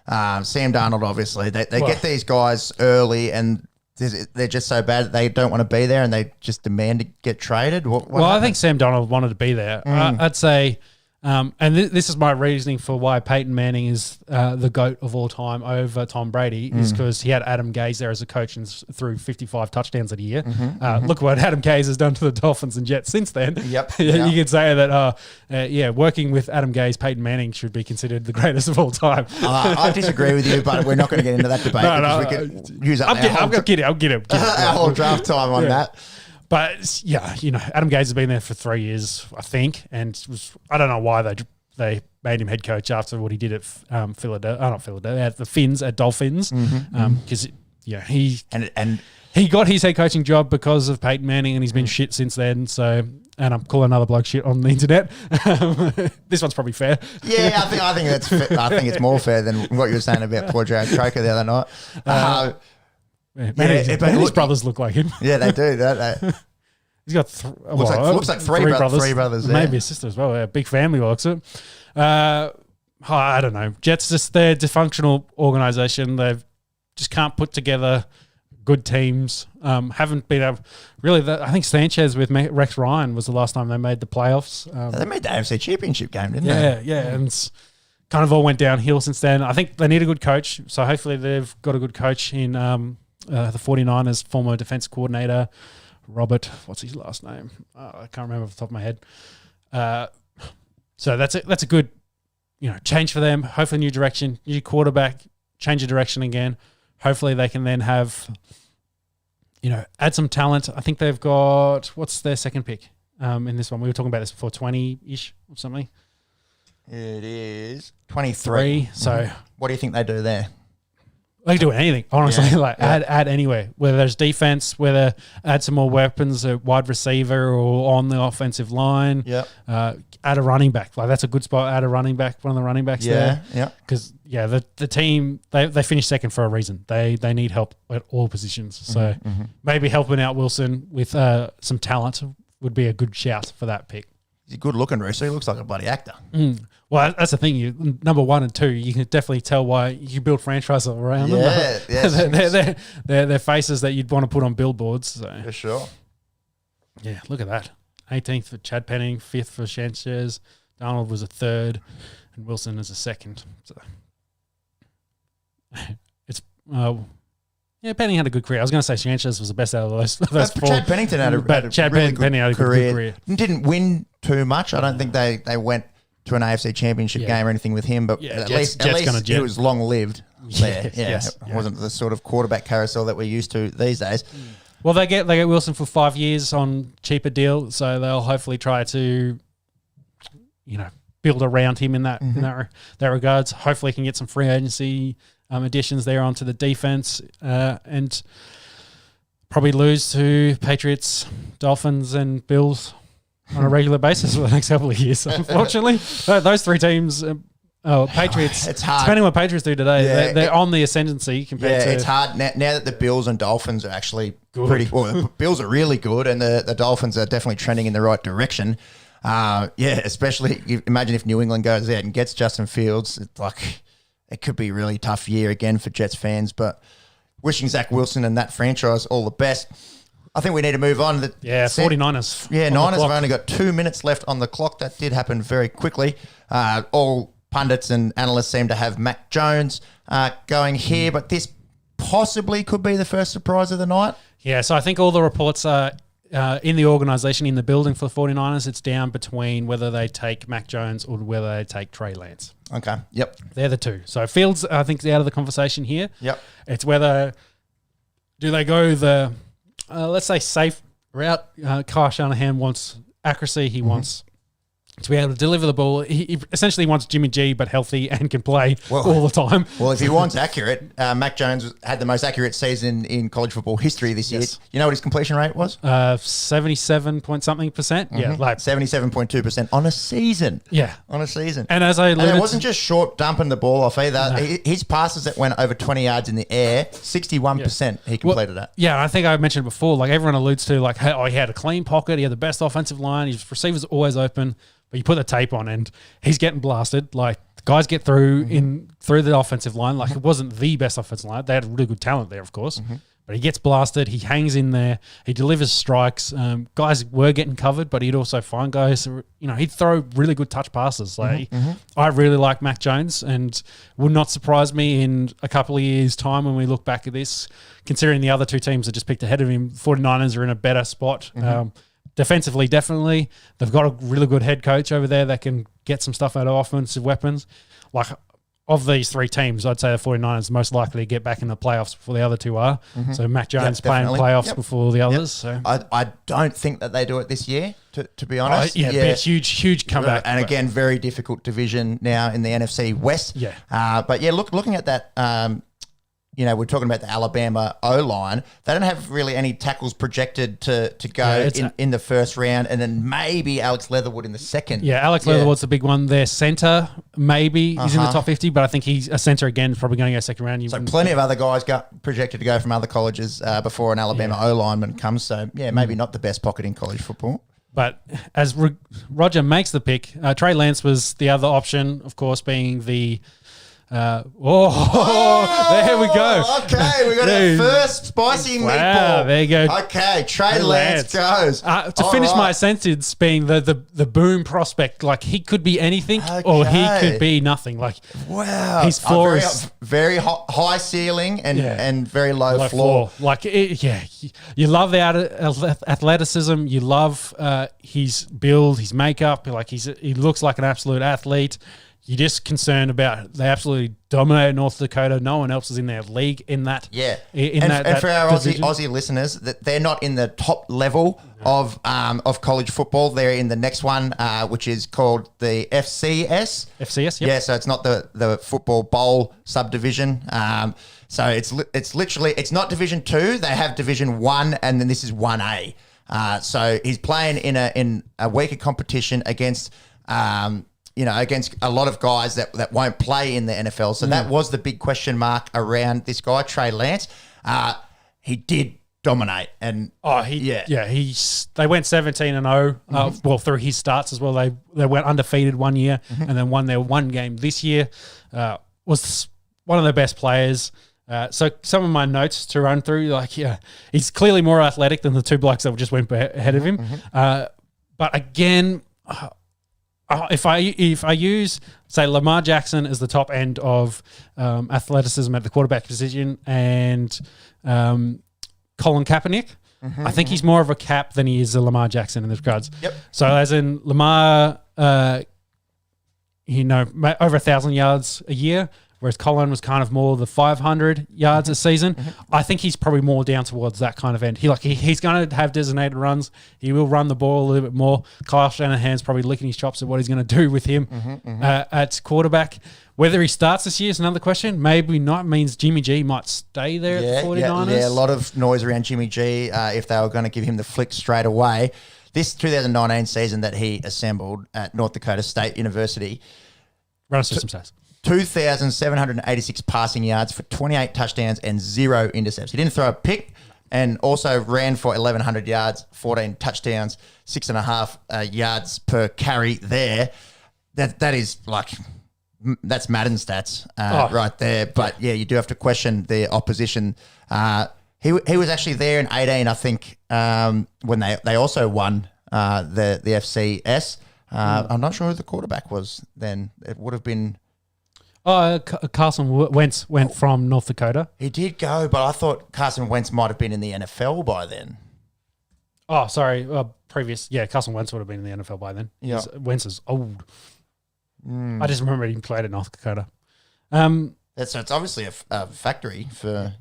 Sam Darnold. Obviously, they get these guys early and they're just so bad that they don't want to be there and they just demand to get traded. I think Sam Darnold wanted to be there. I'd say. This is my reasoning for why Peyton Manning is the GOAT of all time over Tom Brady is because he had Adam Gase there as a coach and threw 55 touchdowns a year. Look what Adam Gase has done to the Dolphins and Jets since then. Yep. You could say that, working with Adam Gase, Peyton Manning should be considered the greatest of all time. I disagree with you, but we're not going to get into that debate because we could use up our whole draft time on that. But Adam Gase has been there for 3 years, I think, and I don't know why they made him head coach after what he did at at the Finns at Dolphins, because he got his head coaching job because of Peyton Manning, and he's been shit since then. So, and I'm calling another bloke shit on the internet. This one's probably fair. Yeah, I think that's fair. I think it's more fair than what you were saying about poor Jared Croker the other night. His brothers look like him. Yeah, they do. He's got looks like three brothers. Maybe a sister as well. A big family looks it. I don't know. Jets they're a dysfunctional organisation. They just can't put together good teams. Haven't been able. Really, I think Sanchez with Rex Ryan was the last time they made the playoffs. They made the AFC Championship game, didn't they? Yeah, and it's kind of all went downhill since then. I think they need a good coach. So hopefully they've got a good coach in the 49ers, former defense coordinator, Robert, what's his last name? I can't remember off the top of my head. So that's a good, change for them. Hopefully new direction, new quarterback, change of direction again. Hopefully they can then have, add some talent. I think they've got, what's their second pick in this one? We were talking about this before, 20-ish or something. It is 23. So what do you think they do there? They can do anything, honestly. Add anywhere. Whether there's defense, whether add some more weapons, a wide receiver or on the offensive line. Yeah. Add a running back. That's a good spot. Add a running back, one of the running backs there. Yeah. Because the team they finished second for a reason. They need help at all positions. So maybe helping out Wilson with some talent would be a good shout for that pick. He's good looking, Rooster. He looks like a bloody actor. Well, that's the thing. You number 1 and 2, you can definitely tell why you build franchise around them. Yeah, they're faces that you'd want to put on billboards. So. For sure. Yeah, look at that. 18th for Chad Penning, 5th for Sanchez. Darnold was a 3rd, and Wilson is a 2nd. So it's Penning had a good career. I was going to say Sanchez was the best out of those four. Chad Pennington had a really good career. Didn't win too much. I don't think they went to an AFC Championship game or anything with him, but at least he was long-lived there. It wasn't the sort of quarterback carousel that we're used to these days. Well, they get Wilson for 5 years on cheaper deal, so they'll hopefully try to, build around him in that regards. Hopefully, can get some free agency additions there onto the defense, and probably lose to Patriots, Dolphins, and Bills on a regular basis for the next couple of years. Unfortunately, those three teams. Patriots. It's hard. Depending on what Patriots do today, they're on the ascendancy compared to. It's hard now that the Bills and Dolphins are actually pretty. Well, the Bills are really good, and the Dolphins are definitely trending in the right direction. Especially imagine if New England goes out and gets Justin Fields. It could be a really tough year again for Jets fans. But wishing Zach Wilson and that franchise all the best. I think we need to move on. 49ers. Yeah, Niners have only got 2 minutes left on the clock. That did happen very quickly. All pundits and analysts seem to have Mac Jones going here, but this possibly could be the first surprise of the night. Yeah, so I think all the reports are in the organisation, in the building for the 49ers, it's down between whether they take Mac Jones or whether they take Trey Lance. Okay, yep. They're the two. So Fields, I think, is out of the conversation here. Yep. It's whether do they go the let's say, safe route. Kyle Shanahan wants accuracy. He wants to be able to deliver the ball. He essentially wants Jimmy G, but healthy and can play all the time. Well, if he wants accurate, Mac Jones had the most accurate season in college football history this year. You know what his completion rate was? 77 point something percent. Yeah, like 77.2% on a season. Yeah, on a season. And as I alluded, it wasn't just short dumping the ball off either. No. His passes that went over 20 yards in the air, 61% he completed that. Yeah, I think I mentioned before. Like everyone alludes to, like, hey, he had a clean pocket. He had the best offensive line. His receivers always open. But you put the tape on and he's getting blasted. Like, the guys get through through the offensive line. Like, it wasn't the best offensive line. They had really good talent there, of course. But he gets blasted. He hangs in there. He delivers strikes. Guys were getting covered, but he'd also find guys. He'd throw really good touch passes. Like, I really like Mac Jones, and would not surprise me in a couple of years' time when we look back at this, considering the other two teams that just picked ahead of him. 49ers are in a better spot. Defensively, definitely. They've got a really good head coach over there that can get some stuff out of offensive weapons. Like, of these three teams, I'd say the 49ers are most likely to get back in the playoffs before the other two are. So Mac Jones playing playoffs before the others. So I don't think that they do it this year, to be honest. It'd be a huge comeback. And again, very difficult division now in the NFC West. But looking at that, we're talking about the Alabama O-line. They don't have really any tackles projected to go in the first round, and then maybe Alex Leatherwood in the second. Yeah, Alex Leatherwood's the big one. Their center, maybe he's in the top 50, but I think he's a center again, probably going to go second round. So plenty of other guys got projected to go from other colleges before an Alabama O-lineman comes. So, maybe not the best pocket in college football. But as Roger makes the pick, Trey Lance was the other option, of course, being the... there we go. Okay, we got our first spicy meatball. There you go. Okay, Trey Lance goes. To finish my sentence, being the boom prospect, like, he could be anything or he could be nothing. Like, wow, his floor is very high ceiling and very low floor. Like, you love the athleticism. You love his build, his makeup. Like, he looks like an absolute athlete. You're just concerned about they absolutely dominate North Dakota. No one else is in their league in that. Yeah. And for our Aussie listeners, that they're not in the top level of college football. They're in the next one, which is called the FCS. FCS, yep. Yeah, so it's not the football bowl subdivision. So it's literally, it's not Division 2. They have Division 1, and then this is 1A. So he's playing in a weaker competition against against a lot of guys that won't play in the NFL. So that was the big question mark around this guy, Trey Lance. He did dominate. And they went 17-0. Well, through his starts as well. They went undefeated one year and then won their one game this year. Was one of their best players. So some of my notes to run through, he's clearly more athletic than the two blokes that just went ahead of him. But again... If I use, say, Lamar Jackson as the top end of athleticism at the quarterback position and Colin Kaepernick, I think he's more of a Cap than he is a Lamar Jackson in this regards. Yep. So as in Lamar, over 1,000 yards a year, whereas Colin was kind of more the 500 yards a season. I think he's probably more down towards that kind of end. He's going to have designated runs. He will run the ball a little bit more. Kyle Shanahan's probably licking his chops at what he's going to do with him at quarterback. Whether he starts this year is another question. Maybe not. It means Jimmy G might stay there at the 49ers. Yeah, a lot of noise around Jimmy G if they were going to give him the flick straight away. This 2019 season that he assembled at North Dakota State University. Run us through some stats. 2,786 passing yards for 28 touchdowns and 0 intercepts. He didn't throw a pick and also ran for 1,100 yards, 14 touchdowns, 6.5 yards per carry there. That is that's Madden stats right there. But you do have to question the opposition. He was actually there in 18, I think, when they also won the FCS. I'm not sure who the quarterback was then. It would have been... Carson Wentz went from North Dakota. He did go, but I thought Carson Wentz might have been in the NFL by then. Oh, sorry. Previous. Yeah, Carson Wentz would have been in the NFL by then. Yeah. Wentz is old. I just remember he played at North Dakota. There It's obviously a factory for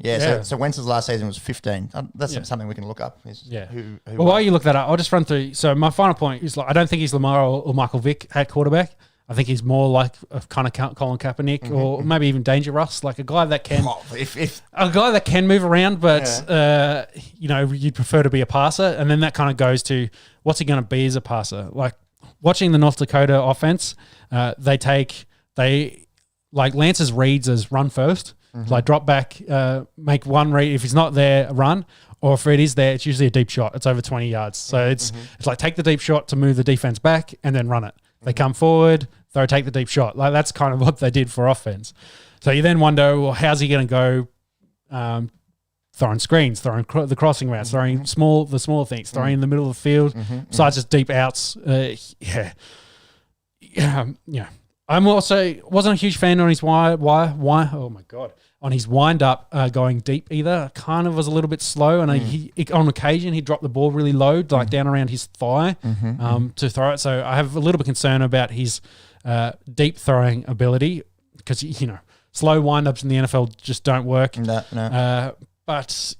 So Wentz's last season was 15. That's something we can look up. Who while you look that up, I'll just run through. So my final point is I don't think he's Lamar or Michael Vick at quarterback. I think he's more like a kind of Colin Kaepernick or maybe even Danger Russ, like a guy that can move around, but you'd prefer to be a passer, and then that kind of goes to what's he going to be as a passer. Like watching the North Dakota offense, they Lance's reads as run first, like drop back, make one read. If he's not there, run. Or if it is there, it's usually a deep shot. It's over 20 yards. So it's like take the deep shot to move the defense back and then run it. They come forward, take the deep shot. Like that's kind of what they did for offense. So you then wonder, well, how's he going to go throwing screens, throwing the crossing routes, throwing the smaller things, throwing in the middle of the field, besides just deep outs. I'm also wasn't a huge fan on his on his wind up going deep either. Kind of was a little bit slow, and on occasion he dropped the ball really low, like down around his thigh, to throw it. So I have a little bit of concern about his deep throwing ability because slow wind ups in the NFL just don't work. No. But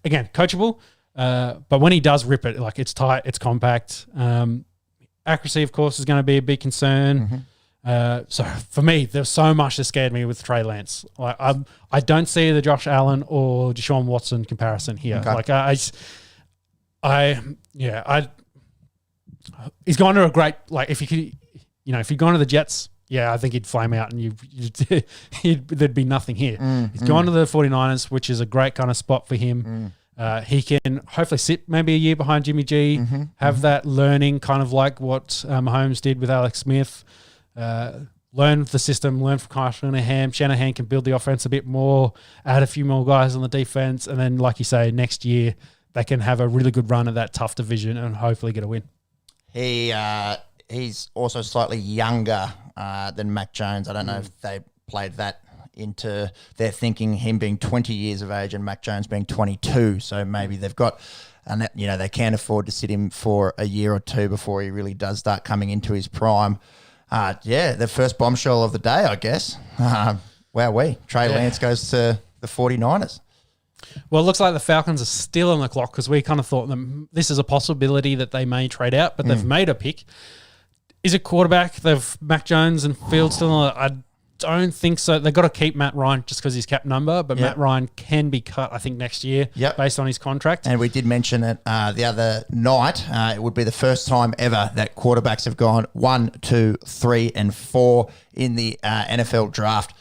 again, coachable. But when he does rip it, like it's tight, it's compact. Accuracy, of course, is going to be a big concern. So for me, there's so much that scared me with Trey Lance. Like I don't see the Josh Allen or Deshaun Watson comparison here. Okay. He's gone to a great, like if you could, if he'd gone to the Jets, I think he'd flame out and there'd be nothing here. He's gone to the 49ers, which is a great kind of spot for him. He can hopefully sit maybe a year behind Jimmy G, have that learning kind of like what Mahomes did with Alex Smith. Learn the system, learn from Kyle Shanahan. Shanahan can build the offense a bit more, add a few more guys on the defense, and then, like you say, next year they can have a really good run at that tough division and hopefully get a win. He's also slightly younger than Mac Jones. I don't know if they played that into their thinking, him being 20 years of age and Mac Jones being 22. So maybe they've got, and they can't afford to sit him for a year or two before he really does start coming into his prime. The first bombshell of the day, I guess. Trey Lance goes to the 49ers. Well, it looks like the Falcons are still on the clock because we kind of thought this is a possibility that they may trade out, but they've made a pick. Is it quarterback? They've Mac Jones and Fields still on. I don't think so. They've got to keep Matt Ryan just because he's cap number, but Matt Ryan can be cut, I think, next year based on his contract. And we did mention it the other night. It would be the first time ever that quarterbacks have gone 1, 2, 3, and 4 in the NFL draft.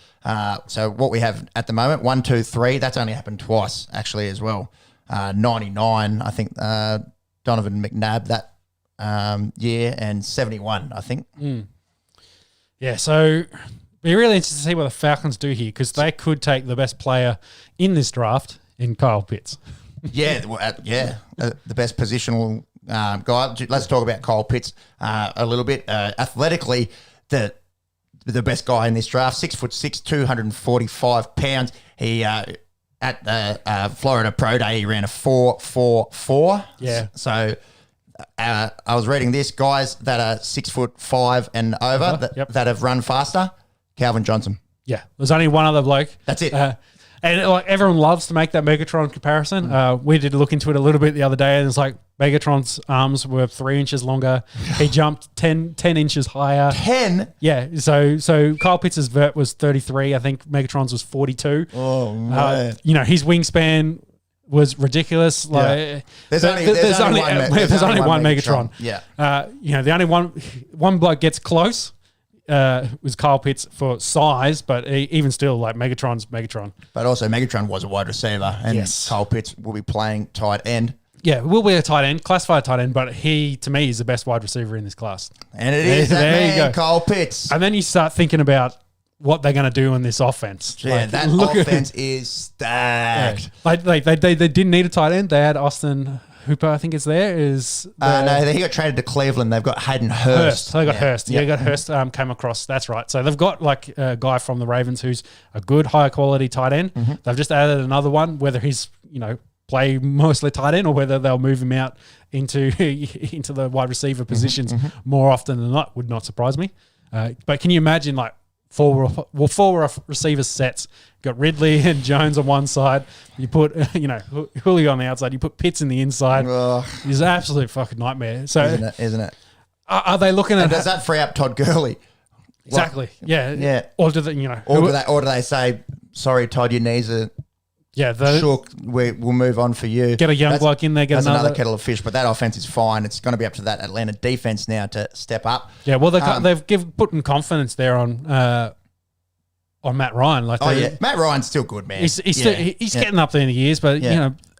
So what we have at the moment, 1, 2, 3, that's only happened twice actually as well. 99, I think, Donovan McNabb that year, and 71, I think. Yeah, so be really interested to see what the Falcons do here because they could take the best player in this draft in Kyle Pitts. The best positional guy. Let's talk about Kyle Pitts a little bit. Athletically, the best guy in this draft, 6'6", 245 pounds. He at the Florida Pro Day, he ran a 4.44. Yeah. So I was reading this, guys that are 6'5" and over that have run faster. Calvin Johnson. Yeah, there's only one other bloke. That's it. And like everyone loves to make that Megatron comparison. We did look into it a little bit the other day, and it's like Megatron's arms were 3 inches longer. He jumped 10 inches higher. 10? Yeah. So Kyle Pitts' vert was 33. I think Megatron's was 42. Oh, man. His wingspan was ridiculous. Like there's only one Megatron. Yeah. The only one bloke gets close. Was Kyle Pitts for size, but even still, like Megatron's Megatron. But also Megatron was a wide receiver, and Kyle Pitts will be playing tight end. Yeah, will be a tight end, classified tight end, but he, to me, is the best wide receiver in this class. And it is that man, Kyle Pitts. And then you start thinking about what they're going to do in this offense. Yeah, that offense is stacked. Yeah. They didn't need a tight end. They had Austin Hooper, I think it's there. No, he got traded to Cleveland. They've got Hayden Hurst. They got Hurst. Yeah, got Hurst came across. That's right. So they've got like a guy from the Ravens who's a good, high quality tight end. They've just added another one, whether he's, play mostly tight end or whether they'll move him out into the wide receiver positions more often than not would not surprise me. But can you imagine like four receivers sets. Got Ridley and Jones on one side. You put, Julio on the outside. You put Pitts in the inside. It's an absolute fucking nightmare. So Isn't it? Are they looking at? Does that free up Todd Gurley? Exactly. Yeah. Or do they, or do they say, sorry, Todd, your knees are shook. We'll move on for you. Get a young bloke in there. Get another kettle of fish. But that offense is fine. It's going to be up to that Atlanta defense now to step up. Yeah. Well, they've putting confidence there on Matt Ryan. Matt Ryan's still good, man. He's getting up there in the years, but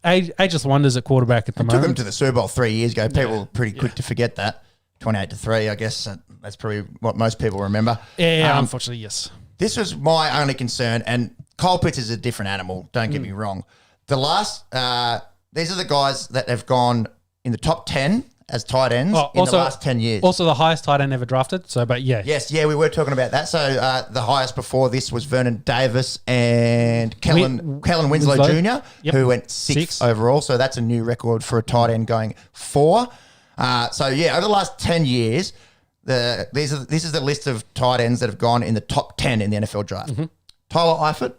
age just wonders at quarterback at the moment. Took him to the Super Bowl 3 years ago. People were pretty quick to forget that. 28-3, I guess. That's probably what most people remember. Yeah, unfortunately, yes. This was my only concern, and Kyle Pitts is a different animal, don't get me wrong. These are the guys that have gone in the top 10 as tight ends in the last 10 years. Also the highest tight end ever drafted, Yes, we were talking about that. So the highest before this was Vernon Davis and Kellen Winslow Jr., who went sixth overall. So that's a new record for a tight end going 4. Over the last 10 years, this is the list of tight ends that have gone in the top 10 in the NFL draft. Mm-hmm. Tyler Eifert,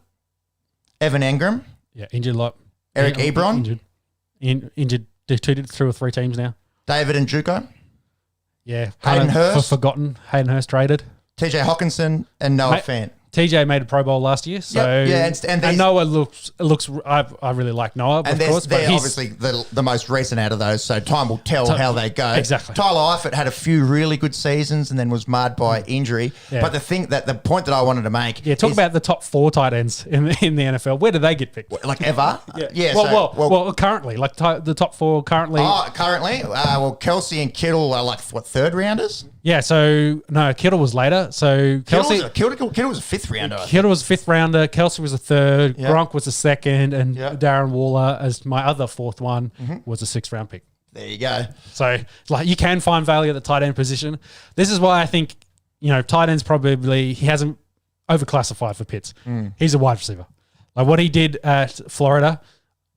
Evan Engram. Yeah, injured lot. Eric Ebron. Injured 2 or 3 teams now. David Njoku. Yeah. Hayden Hurst. Forgotten. Hayden Hurst traded. TJ Hawkinson and Noah Fant. TJ made a Pro Bowl last year, so and Noah looks. I really like Noah, of course. They're obviously the most recent out of those, so time will tell how they go. Exactly. Tyler Eifert had a few really good seasons and then was marred by injury. Yeah. But the point that I wanted to make, talk about the top 4 tight ends in the NFL. Where do they get picked? Like ever? Yeah. Well, currently, like the top 4 currently. Currently, Kelsey and Kittle are like third rounders. Yeah, so no, Kittle was later. So Kittle was a 5th rounder. Kittle was a 5th rounder. Kelsey was a 3rd. Yep. Gronk was a 2nd, and Darren Waller as my other 4th one was a 6th round pick. There you go. So you can find value at the tight end position. This is why I think tight ends probably he hasn't overclassified for Pitts. He's a wide receiver. Like what he did at Florida.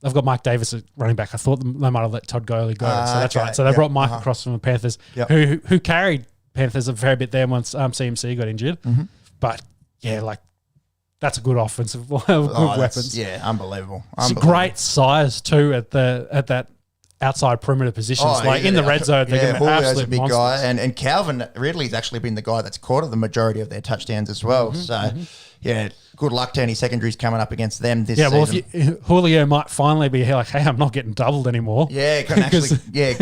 They've got Mike Davis at running back. I thought they might have let Todd Gurley go. So that's right. So they brought Mike across from the Panthers, who carried Panthers a fair bit there once CMC got injured. Mm-hmm. But that's a good offensive weapons. Yeah, unbelievable. It's great size too at that outside perimeter positions. In the red zone, they're going to absolute a big monsters. guy, and Calvin Ridley's actually been the guy that's caught the majority of their touchdowns as well. Good luck to any secondaries coming up against them this season. Well, Julio might finally be like, hey, I'm not getting doubled anymore. Yeah, can actually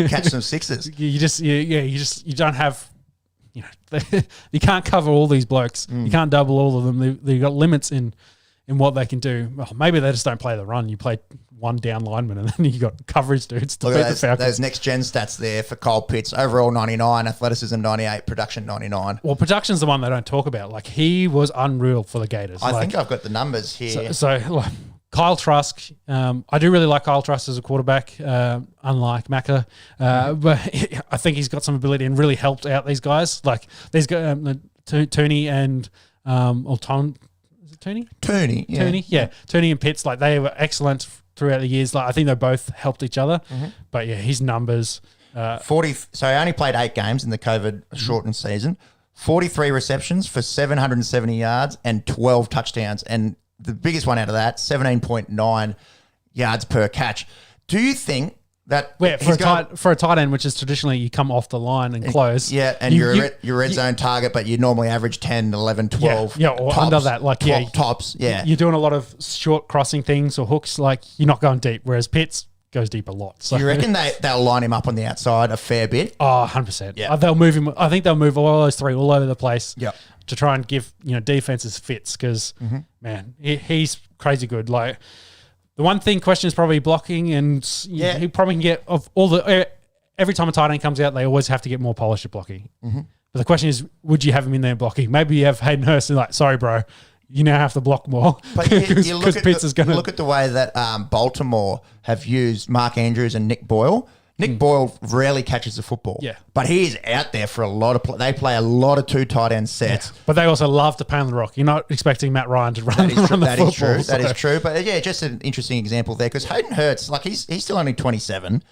catch some sixes. You don't have. You can't cover all these blokes. You can't double all of them. They've got limits in what they can do. Well, maybe they just don't play the run. You play one down lineman and then you got coverage dudes to beat the Falcons. Those next gen stats there for Kyle Pitts. Overall 99, athleticism 98, production 99. Well, production's the one they don't talk about. Like he was unreal for the Gators. I think I've got the numbers here. So Kyle Trask, I do really like Kyle Trask as a quarterback, unlike Macca. But I think he's got some ability and really helped out these guys. Like these guys, Tooney and Tom. Is it Tooney? Tooney, yeah. Tooney and Pitts, like they were excellent throughout the years. Like I think they both helped each other. Mm-hmm. But his numbers. 40. So he only played 8 games in the COVID shortened season. 43 receptions for 770 yards and 12 touchdowns. And the biggest one out of that, 17.9 yards per catch. Do you think that for a tight end, which is traditionally you come off the line and close. Yeah, and you're a red zone target, but you normally average 10, 11, 12. Yeah, or tops, under that. Tops, yeah. You're doing a lot of short crossing things or hooks, you're not going deep, whereas Pitts goes deep a lot. So. Do you reckon they'll line him up on the outside a fair bit? Oh, 100%. Yeah. They'll move him. I think they'll move all those 3 all over the place. Yeah. To try and give defenses fits because man, he's crazy good. Like the one question is probably blocking, and he probably can get of all the every time a tight end comes out, they always have to get more polished at blocking. Mm-hmm. But the question is, would you have him in there blocking? Maybe you have Hayden Hurst and sorry, bro, you now have to block more. But because Pitts is going to look at the way that Baltimore have used Mark Andrews and Nick Boyle. Nick Boyle rarely catches the football. Yeah. But he is out there for a lot of they play a lot of 2 tight end sets. Yeah. But they also love to pound the rock. You're not expecting Matt Ryan to run the football. That is true. But just an interesting example there because Hayden Hurst, he's still only 27.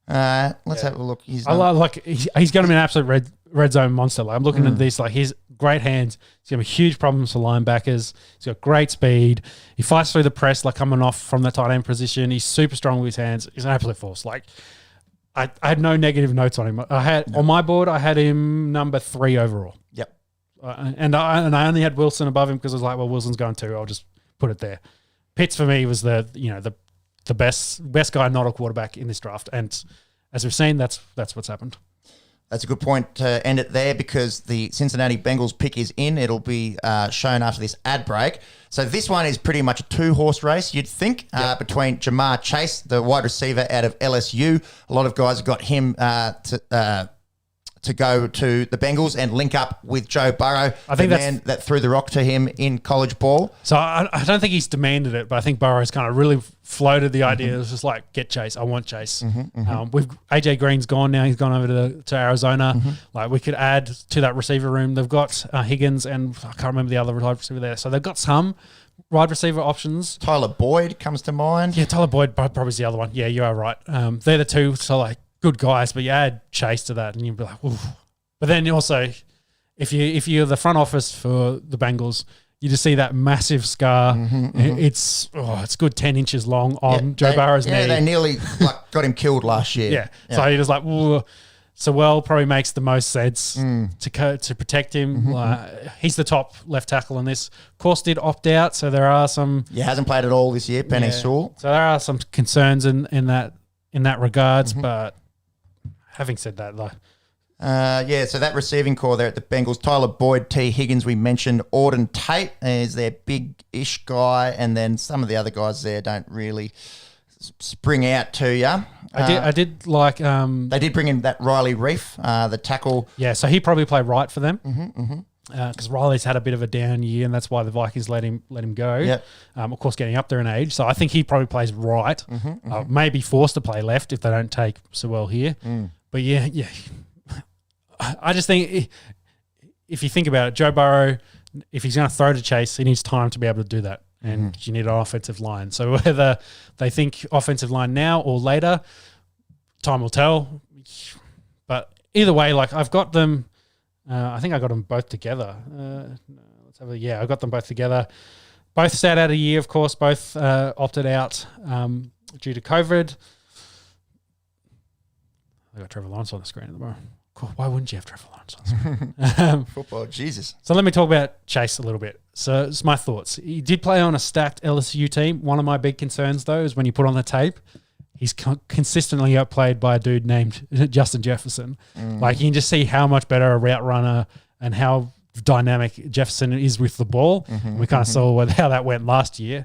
Let's have a look. He's going to be an absolute red zone monster. Like I'm looking at this, like his great hands. He's gonna be huge problems for linebackers. He's got great speed. He fights through the press, like coming off from the tight end position. He's super strong with his hands. He's an absolute force. Like I had no negative notes on him. On my board, I had him number 3 overall. Yep. And I only had Wilson above him because I was like, well, Wilson's going 2. I'll just put it there. Pitts for me was the best guy, not a quarterback in this draft. And as we've seen, that's what's happened. That's a good point to end it there because the Cincinnati Bengals pick is in. It'll be shown after this ad break. So this one is pretty much a 2-horse race, you'd think, between Jamar Chase, the wide receiver out of LSU. A lot of guys have got him to go to the Bengals and link up with Joe Burrow, the man that threw the rock to him in college ball. So I don't think he's demanded it, but I think Burrow's kind of really floated the idea. It was just like, get Chase. I want Chase. With AJ Green's gone now. He's gone over to Arizona. Like we could add to that receiver room. They've got Higgins and I can't remember the other wide receiver there. So they've got some wide receiver options. Tyler Boyd comes to mind. Yeah, Tyler Boyd probably is the other one. Yeah, you are right. They're the two. So like, good guys, but you add Chase to that and you'd be like, oof. But then also, if you're the front office for the Bengals, you just see that massive scar. It's good 10 inches long on Joe Burrow's knee. Yeah, they nearly got him killed last year. Yeah. So you're just like, ooh. So probably makes the most sense to protect him. He's the top left tackle in this. Of course, did opt out, so there are some. Yeah, hasn't played at all this year. Penny Sewell. So there are some concerns in that regards, but having said that, so that receiving core there at the Bengals, Tyler Boyd, T. Higgins, we mentioned. Auden Tate is their big-ish guy, and then some of the other guys there don't really spring out to you. I did like... they did bring in that Riley Reef, the tackle. Yeah, so he probably played right for them. Because Riley's had a bit of a down year, and that's why the Vikings let him go. Yep. Of course, getting up there in age, so I think he probably plays right. May be forced to play left if they don't take Sewell here. But yeah, I just think if you think about it, Joe Burrow, if he's going to throw to Chase, he needs time to be able to do that, and you need an offensive line. So whether they think offensive line now or later, time will tell. But either way, like I've got them. I think I got them both together. I got them both together. Both sat out a year, of course. Both opted out due to COVID. I got Trevor Lawrence on the screen at the moment. Cool. Why wouldn't you have Trevor Lawrence on the screen? Football, Jesus. So let me talk about Chase a little bit. So it's my thoughts. He did play on a stacked LSU team. One of my big concerns, though, is when you put on the tape, he's consistently outplayed by a dude named Justin Jefferson. Like, you can just see how much better a route runner and how dynamic Jefferson is with the ball. We kind of saw how that went last year.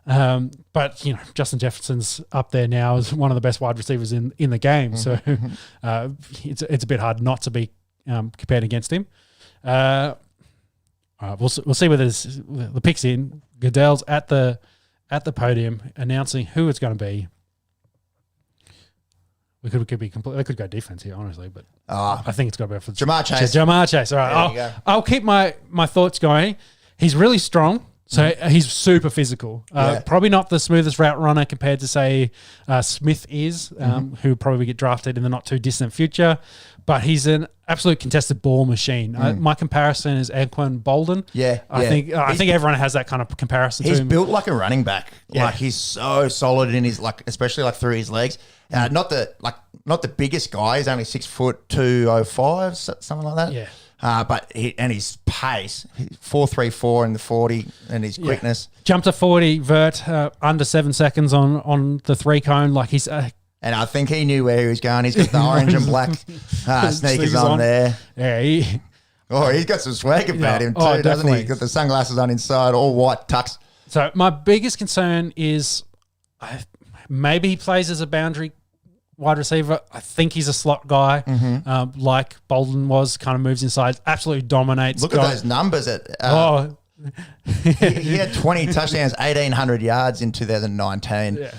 But, Justin Jefferson's up there now as one of the best wide receivers in the game. So it's a bit hard not to be compared against him. All right, we'll see whether the pick's in. Goodell's at the podium announcing who it's going to be. We could be complete. They could go defense here, honestly, but I think it's got to be for Jamar Chase. Jamar Chase. All right, I'll keep my thoughts going. He's really strong, so he's super physical. Probably not the smoothest route runner compared to say Smith is, who probably get drafted in the not too distant future. But he's an absolute contested ball machine. My comparison is Anquan Bolden. I think everyone has that kind of comparison. He's to him. built like a running back. Yeah. Like he's so solid in his especially through his legs. Not the biggest guy. He's only 6 foot 205, something like that. Yeah. But his pace, 4.34 in the 40, and his quickness. Jumped to 40 vert under 7 seconds on the 3-cone. Like he's. And I think he knew where he was going. He's got the orange and black sneakers on there. Yeah. He's got some swag about him too, doesn't he? He's got the sunglasses on inside, all white tux. So my biggest concern is maybe he plays as a boundary wide receiver. I think he's a slot guy, like Bolden was, kind of moves inside, absolutely dominates. Look at those numbers. He had 20 touchdowns, 1,800 yards in 2019. Yeah.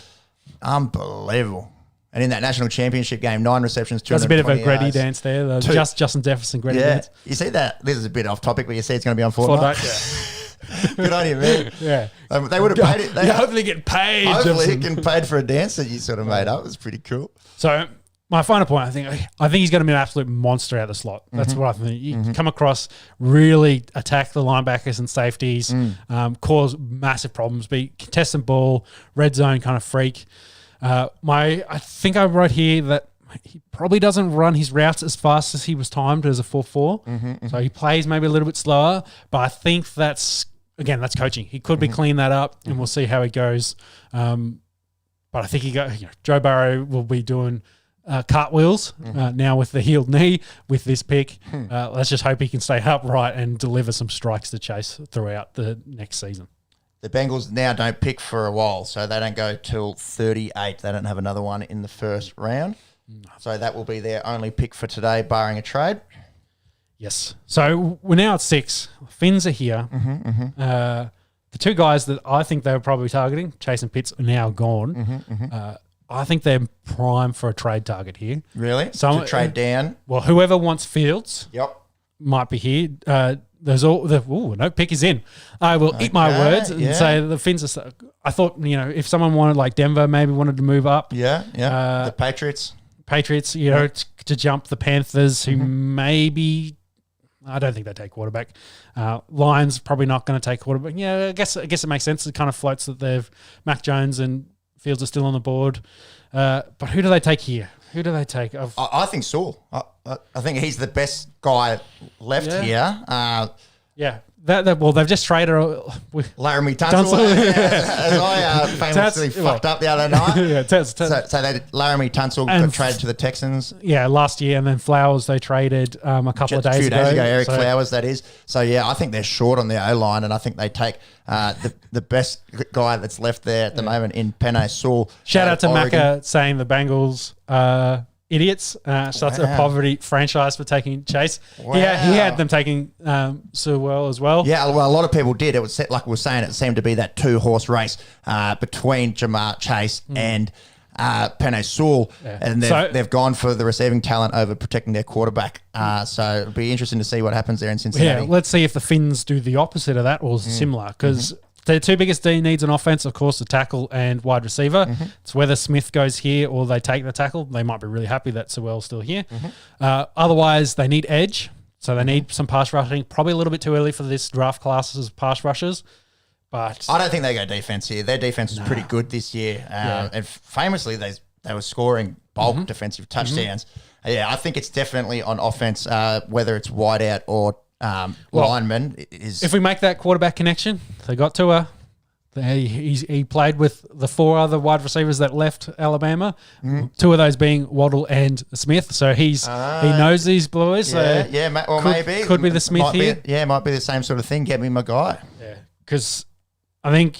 Unbelievable. And in that national championship game, 9 receptions, 220 yards. That's a bit of a Greddy yards. dance there. Justin Jefferson Greddy dance. You see that? This is a bit off topic, but you see it's going to be on Fortnite. Good on you, man. Yeah. They would have paid it. Hopefully get paid. Hopefully getting paid for a dance that you sort of made up. It was pretty cool. So my final point, I think he's going to be an absolute monster out of the slot. That's what I think. You come across, really attack the linebackers and safeties, cause massive problems, be contestant ball, red zone kind of freak. I think I wrote here that he probably doesn't run his routes as fast as he was timed as a 4-4. So he plays maybe a little bit slower, but I think that's coaching. He could be cleaning that up, and we'll see how he goes. But I think Joe Burrow will be doing cartwheels now with the healed knee with this pick. Let's just hope he can stay upright and deliver some strikes to Chase throughout the next season. The Bengals now don't pick for a while, so they don't go till 38. They don't have another one in the first round. So that will be their only pick for today, barring a trade. Yes. So we're now at 6. Finns are here. The two guys that I think they were probably targeting, Chase and Pitts, are now gone. I think they're prime for a trade target here. Really? To trade down? Well, whoever wants Fields might be here. No pick is in. I will eat my words and say the Finns are. I thought, if someone wanted, like Denver maybe wanted to move up. The Patriots. To jump the Panthers, who maybe, I don't think they take quarterback. Lions probably not going to take quarterback. Yeah, I guess it makes sense. It kind of floats that they've Mac Jones and Fields are still on the board. But who do they take here? Who do they take? I think Saul. I think he's the best guy left here. They've just traded Laramie Tunsil, as I famously fucked up the other night. So Laramie Tunsil got traded to the Texans. Yeah, last year, and then Flowers they traded a couple of days ago. A few days ago, Eric Flowers, that is. So, I think they're short on their O-line, and I think they take the best guy that's left there at the moment in Penei Sewell. Shout out to Macca saying the Bengals idiots. Such a poverty franchise for taking Chase. Wow. He had them taking Sewell as well. Yeah, well, a lot of people did. It was like we were saying, it seemed to be that 2-horse race between Jamar Chase and Penei Sewell, and they've gone for the receiving talent over protecting their quarterback. So it'll be interesting to see what happens there in Cincinnati. Yeah, let's see if the Finns do the opposite of that or similar, because their two biggest needs on offense, of course, the tackle and wide receiver. It's whether Smith goes here or they take the tackle. They might be really happy that Sewell's still here. Otherwise, they need edge, so they need some pass rushing. Probably a little bit too early for this draft class as pass rushers. But I don't think they go defense here. Their defense is pretty good this year. And famously, they were scoring bulk defensive touchdowns. I think it's definitely on offense, whether it's wideout or lineman. If we make that quarterback connection, they got to he played with the 4 other wide receivers that left Alabama, 2 of those being Waddle and Smith. So he knows these boys. Maybe. Could be the Smith here. Might be the same sort of thing. Get me my guy. Yeah, because I think,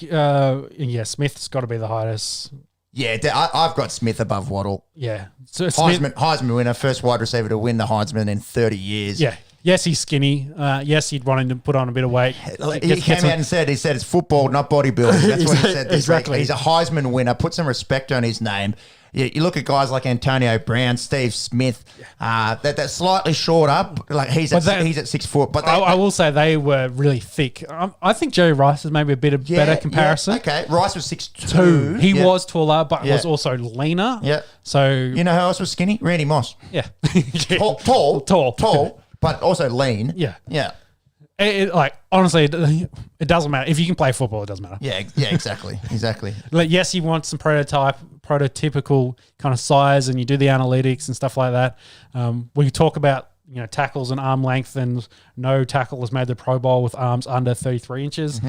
Smith's got to be the highest. Yeah, I've got Smith above Waddle. Yeah. So Heisman winner, first wide receiver to win the Heisman in 30 years. Yeah. Yes, he's skinny. Yes, he'd want him to put on a bit of weight. He came out and said it's football, not bodybuilding. That's what he said this week. He's a Heisman winner. Put some respect on his name. You look at guys like Antonio Brown, Steve Smith, they're slightly shorter. Like he's at 6 foot. But I will say they were really thick. I think Jerry Rice is maybe a bit of better comparison. Okay, Rice was 6'2". He was taller, but was also leaner. Yeah. So you know who else was skinny? Randy Moss. Yeah. Tall, but also lean. Yeah. Yeah. Honestly, it doesn't matter. If you can play football, it doesn't matter. Yeah, exactly. Yes, you want some prototypical kind of size, and you do the analytics and stuff like that. We talk about tackles and arm length, and no tackle has made the Pro Bowl with arms under 33 inches.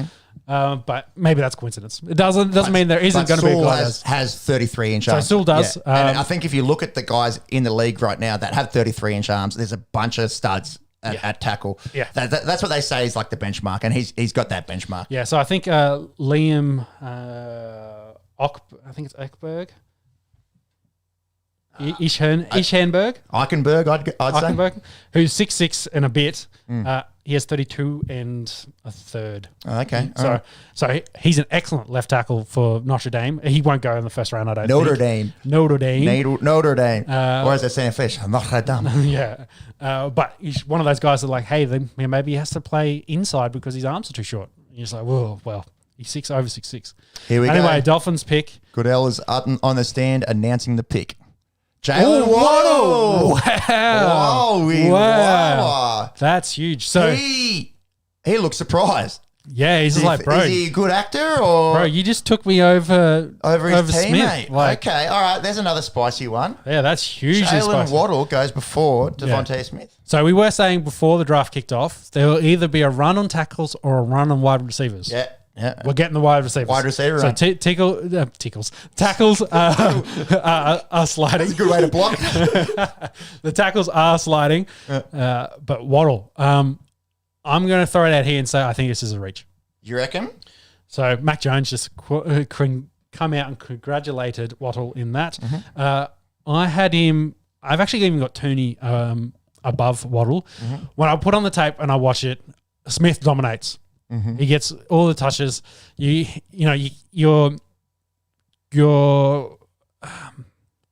But maybe that's coincidence. It doesn't mean there isn't going to be a guy that has 33-inch arms. So Sewell does. Yeah. And I think if you look at the guys in the league right now that have 33-inch arms, there's a bunch of studs at tackle. Yeah. That's what they say is like the benchmark, and he's got that benchmark. Yeah, so I think Liam I think it's Eckberg. Eichenberg? I'd say. Who's 6'6" and a bit. He has 32 and a third. Okay. So he's an excellent left tackle for Notre Dame. He won't go in the first round, I don't think. Notre Dame. Or as they say in Fish, Notre Dame. Yeah. But he's one of those guys that are like, hey, then maybe he has to play inside because his arms are too short. And you're just like, whoa, well, he's over 6'6". Here we go. Anyway, Dolphins pick. Goodell is on the stand announcing the pick. Jalen Waddle. Wow. Wow. That's huge. So he looks surprised. Yeah, he's just like, bro. Is he a good actor or? Bro, you just took me over his Smith. teammate. Okay, all right. There's another spicy one. Yeah, that's hugely Jalen spicy. Waddle goes before Devontae Smith. So we were saying before the draft kicked off, there will either be a run on tackles or a run on wide receivers. Yeah. We're getting the wide receivers. Wide receiver So run. tackles are sliding. That's a good way to block. The tackles are sliding, but Waddle. I'm going to throw it out here and say I think this is a reach. You reckon? So Mac Jones just come out and congratulated Waddle in that. I had him. I've actually even got Tooney above Waddle. When I put on the tape and I watch it, Smith dominates. He gets all the touches. You're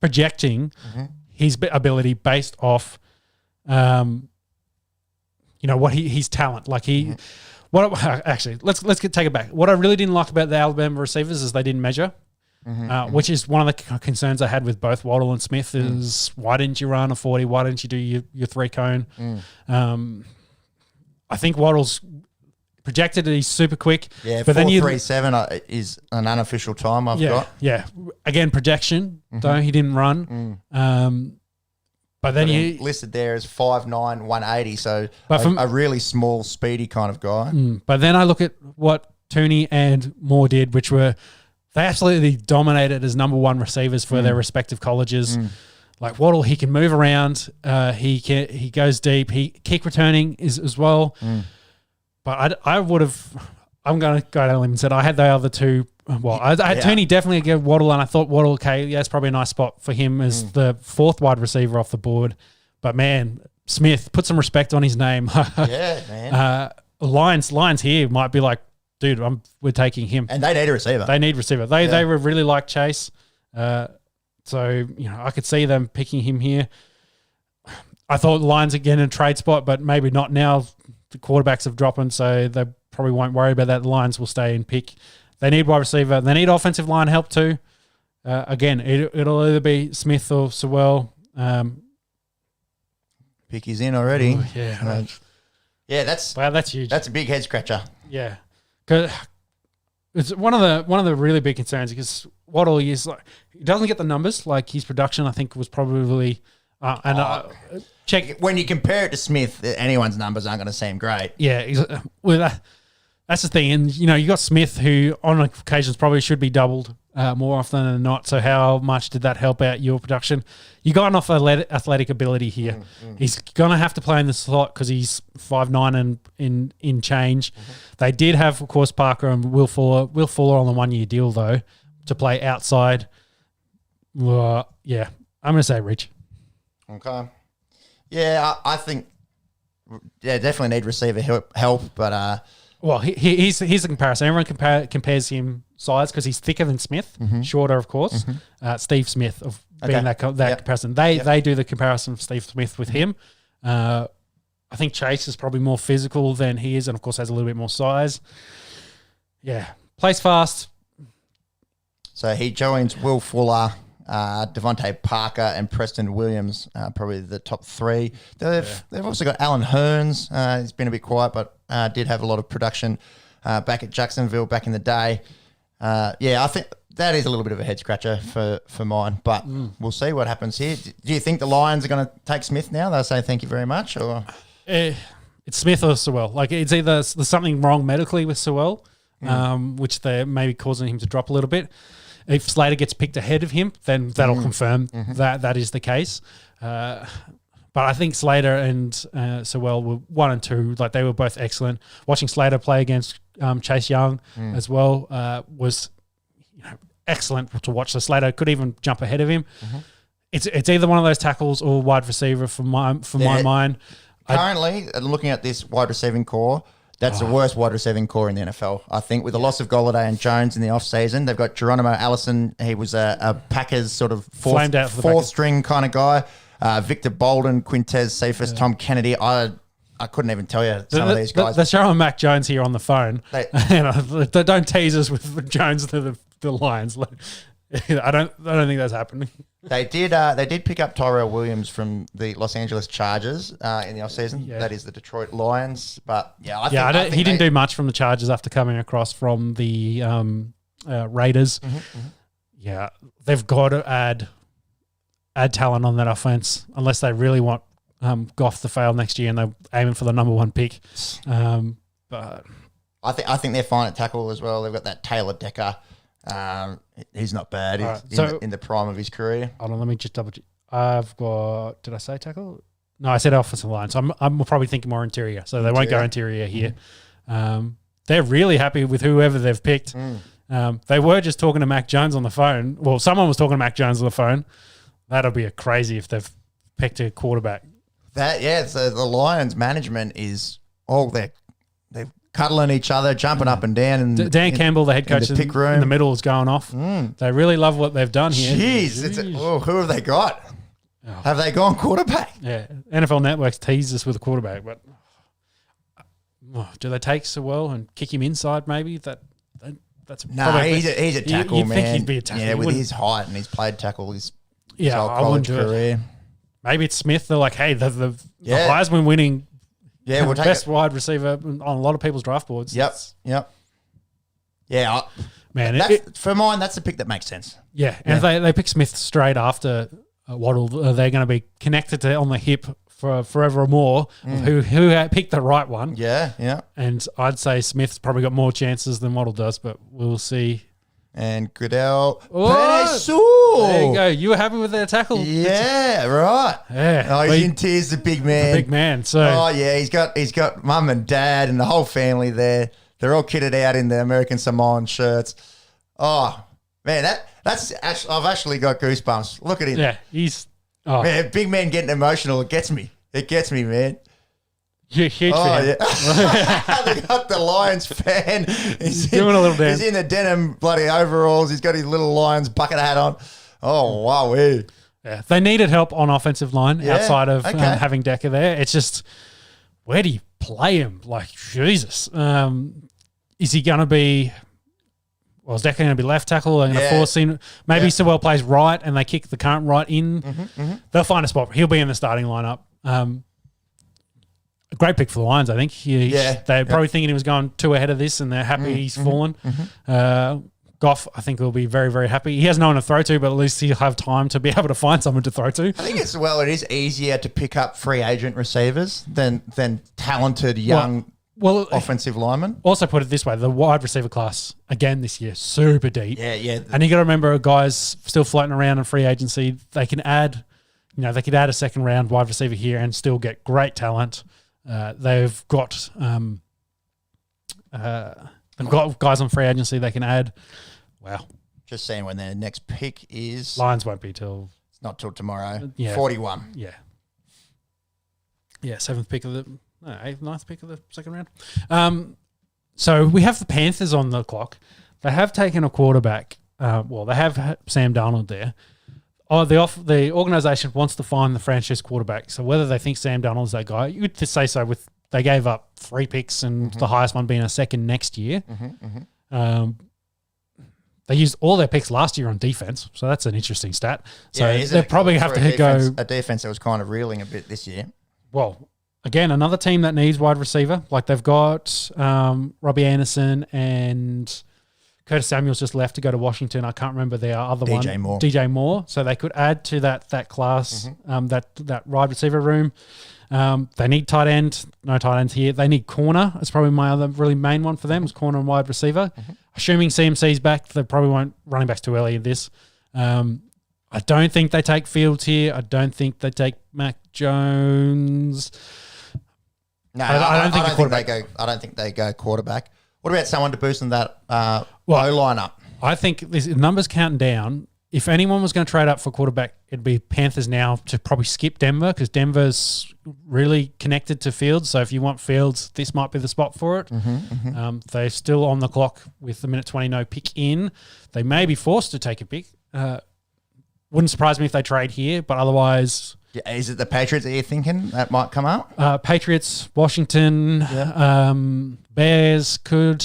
projecting his ability based off, what his talent. Like he, actually let's take it back. What I really didn't like about the Alabama receivers is they didn't measure, which is one of the concerns I had with both Waddle and Smith. Is why didn't you run a 40? Why didn't you do your 3-cone? I think Waddle's projected he's super quick. Yeah, but 4.37 is an unofficial time I've got. Yeah, again, projection, though he didn't run. But then he listed there as 5'9", 180, so a really small, speedy kind of guy. But then I look at what Tooney and Moore did, which were they absolutely dominated as number one receivers for their respective colleges. Like Waddle, he can move around. He goes deep. He kick returning is as well. But I would have. I'm going to go down a limb and said I had the other two. Well, I had Tooney definitely get Waddle, and I thought Waddle, okay, yeah, it's probably a nice spot for him as the fourth wide receiver off the board. But man, Smith, put some respect on his name. Yeah, man. Lions here might be like, dude, we're taking him, and they need a receiver. They need receiver. They were really like Chase, so I could see them picking him here. I thought the Lions again in a trade spot, but maybe not now. The quarterbacks have dropped, so they probably won't worry about that. The Lions will stay and pick. They need wide receiver. They need offensive line help too. Again, it'll either be Smith or Sewell. Pick is in already. Ooh, yeah, that's huge. That's a big head scratcher. Yeah, because it's one of the really big concerns because Waddle is like he doesn't get the numbers. Like his production, I think, was probably check when you compare it to Smith. Anyone's numbers aren't going to seem great. Yeah, that's the thing, and you got Smith, who on occasions probably should be doubled more often than not. So how much did that help out your production? You got enough athletic ability here. He's gonna have to play in the slot because he's 5'9" and in change. They did have, of course, Parker and Will Fuller on the 1-year deal though to play outside. I'm gonna say Rich. Okay. Yeah, I think definitely need receiver help, but. Well, here's the comparison. Everyone compares him size because he's thicker than Smith, shorter, of course. Steve Smith of being that comparison. They do the comparison of Steve Smith with him. I think Chase is probably more physical than he is, and of course has a little bit more size. Yeah, plays fast. So he joins Will Fuller, Devontae Parker, and Preston Williams, probably the top three. They've also got Alan Hearns. He's been a bit quiet, but did have a lot of production back at Jacksonville back in the day. I think that is a little bit of a head scratcher for mine, but we'll see what happens here. Do you think the Lions are going to take Smith now? They'll say thank you very much, or it's Smith or Sewell. Like it's either there's something wrong medically with Sewell, which they're maybe causing him to drop a little bit. If Slater gets picked ahead of him, then that'll confirm that is the case. But I think Slater and Sewell were 1 and 2. Like they were both excellent. Watching Slater play against Chase Young as well was excellent to watch. So Slater could even jump ahead of him. It's either one of those tackles or wide receiver for my mind. Currently, looking at this wide receiving core, that's the worst wide receiving core in the NFL. I think with the loss of Golladay and Jones in the offseason, they've got Geronimo Allison. He was a Packers sort of fourth string kind of guy. Victor Bolden, Quintez Cephas, Tom Kennedy. I couldn't even tell you some of these guys. They're showing Mac Jones here on the phone. Don't tease us with Jones to the Lions. I don't think that's happening. They did pick up Tyrell Williams from the Los Angeles Chargers in the offseason. Yeah. That is the Detroit Lions. But I think he didn't do much from the Chargers after coming across from the Raiders. Yeah, they've got to add talent on that offense unless they really want Goff to fail next year and they're aiming for the number 1 pick. But I think they're fine at tackle as well. They've got that Taylor Decker. He's not bad. He's in the prime of his career. Hold on, let me just double check. I've got. Did I say tackle? No, I said offensive line. So I'm probably thinking more interior. So they won't go interior here. They're really happy with whoever they've picked. They were just talking to Mac Jones on the phone. Well, someone was talking to Mac Jones on the phone. That'll be crazy if they've picked a quarterback. So the Lions management is they're cuddling each other, jumping up and down. And Dan Campbell, the head coach in the middle, is going off. They really love what they've done here. Jeez. Who have they got? Oh. Have they gone quarterback? Yeah. NFL Network's teased us with a quarterback, but do they take Sewell and kick him inside maybe? That's he's a tackle, you man. Think he'd be a tackle. Yeah, with his height and he's played tackle his I wouldn't do career. It. Maybe it's Smith. They're like, hey, the Heisman winning we'll take best wide receiver on a lot of people's draft boards. Yep. Yeah, man. For mine, that's the pick that makes sense. Yeah, and if they pick Smith straight after Waddle, they're going to be connected on the hip for forevermore of who picked the right one. Yeah. And I'd say Smith's probably got more chances than Waddle does, but we'll see. And Goodell. There you go. You were happy with their tackle. Yeah, right. Yeah. He's in tears, the big man. The big man. So. He's got mum and dad and the whole family there. They're all kitted out in the American Samoan shirts. Oh, man, that's actually, I've actually got goosebumps. Look at him. Yeah, he's... Oh. Man, big man getting emotional. It gets me, man. You're huge fan. Yeah. They got the Lions fan. He's doing a little dance. He's in the denim bloody overalls. He's got his little Lions bucket hat on. Oh, wow. Yeah, they needed help on offensive line outside of having Decker there. It's just, where do you play him? Like, Jesus. Is he going to be... Well, is Decker going to be left tackle? They're going to force him. Maybe Sewell plays right and they kick the current right in. They'll find a spot. He'll be in the starting lineup. A great pick for the Lions, I think. They're probably thinking he was going 2 ahead of this and they're happy he's fallen. Goff, I think, will be very, very happy. He has no one to throw to, but at least he'll have time to be able to find someone to throw to. I think it is easier to pick up free agent receivers than talented young offensive linemen. Also put it this way, the wide receiver class, again this year, super deep. Yeah. And you got to remember, guys still floating around in free agency, they can add, they could add a second round wide receiver here and still get great talent. They've got guys on free agency they can add. Wow. Just seeing when their next pick is. Lions won't be till. It's not till tomorrow. 41. Yeah. Yeah, 7th pick of the. No, 8th, 9th pick of the second round. So we have the Panthers on the clock. They have taken a quarterback. They have Sam Darnold there. The organisation wants to find the franchise quarterback. So whether they think Sam Darnold's that guy, you would say so. They gave up 3 picks and the highest one being a second next year. They used all their picks last year on defense, so that's an interesting stat. So they probably have to go a defense that was kind of reeling a bit this year. Well, again, another team that needs wide receiver. Like they've got Robbie Anderson and Curtis Samuel's just left to go to Washington. I can't remember their other one. DJ Moore. So they could add to that class, that wide receiver room. They need tight end. No tight ends here. They need corner. That's probably my other really main one for them is corner and wide receiver. Assuming CMC's back, they probably won't. Running back's too early in this. I don't think they take Fields here. I don't think they take Mac Jones. No, I don't think they go quarterback. What about someone to boost in that lineup? I think this numbers counting down. If anyone was going to trade up for quarterback, it'd be Panthers now to probably skip Denver because Denver's really connected to Fields. So if you want Fields, this might be the spot for it. They're still on the clock with the minute 20 no pick in. They may be forced to take a pick. Wouldn't surprise me if they trade here, but otherwise... Yeah, is it the Patriots that you're thinking that might come out? Patriots, Washington, Bears could.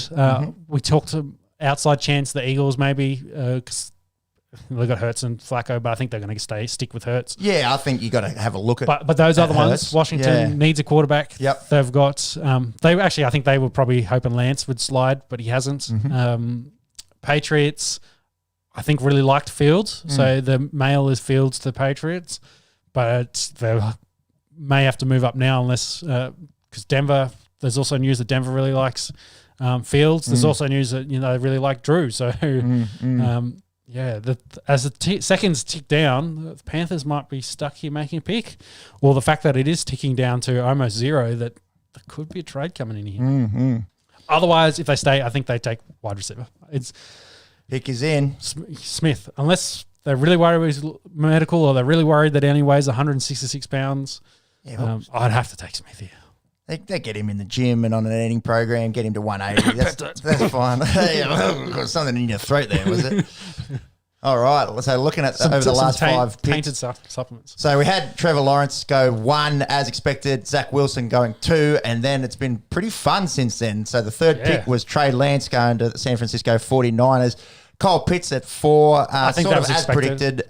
We talked to outside chance the Eagles maybe because they've got Hurts and Flacco, but I think they're going to stick with Hurts. Yeah, I think you got to have a look at. But those other ones, Washington needs a quarterback. Yep. They've got. I think they were probably hoping Lance would slide, but he hasn't. Mm-hmm. Patriots, I think really liked Fields, so the mail is Fields to the Patriots, but they may have to move up now unless because Denver. There's also news that Denver really likes Fields. There's also news that they really like Drew. So as the seconds tick down, the Panthers might be stuck here making a pick, or the fact that it is ticking down to almost zero, that there could be a trade coming in here. Mm-hmm. Otherwise, if they stay, I think they take wide receiver. Pick is in Smith, unless they're really worried with his medical, or they're really worried that he only weighs 166 pounds. Yeah, I'd have to take Smith here. They get him in the gym and on an eating program, get him to 180. That's fine. Got something in your throat there, was it? All right. So looking at over the last 5 picks. Tainted supplements. So we had Trevor Lawrence go 1 as expected, Zach Wilson going 2, and then it's been pretty fun since then. So the third pick was Trey Lance going to the San Francisco 49ers. Cole Pitts at 4, I think sort that of was as predicted,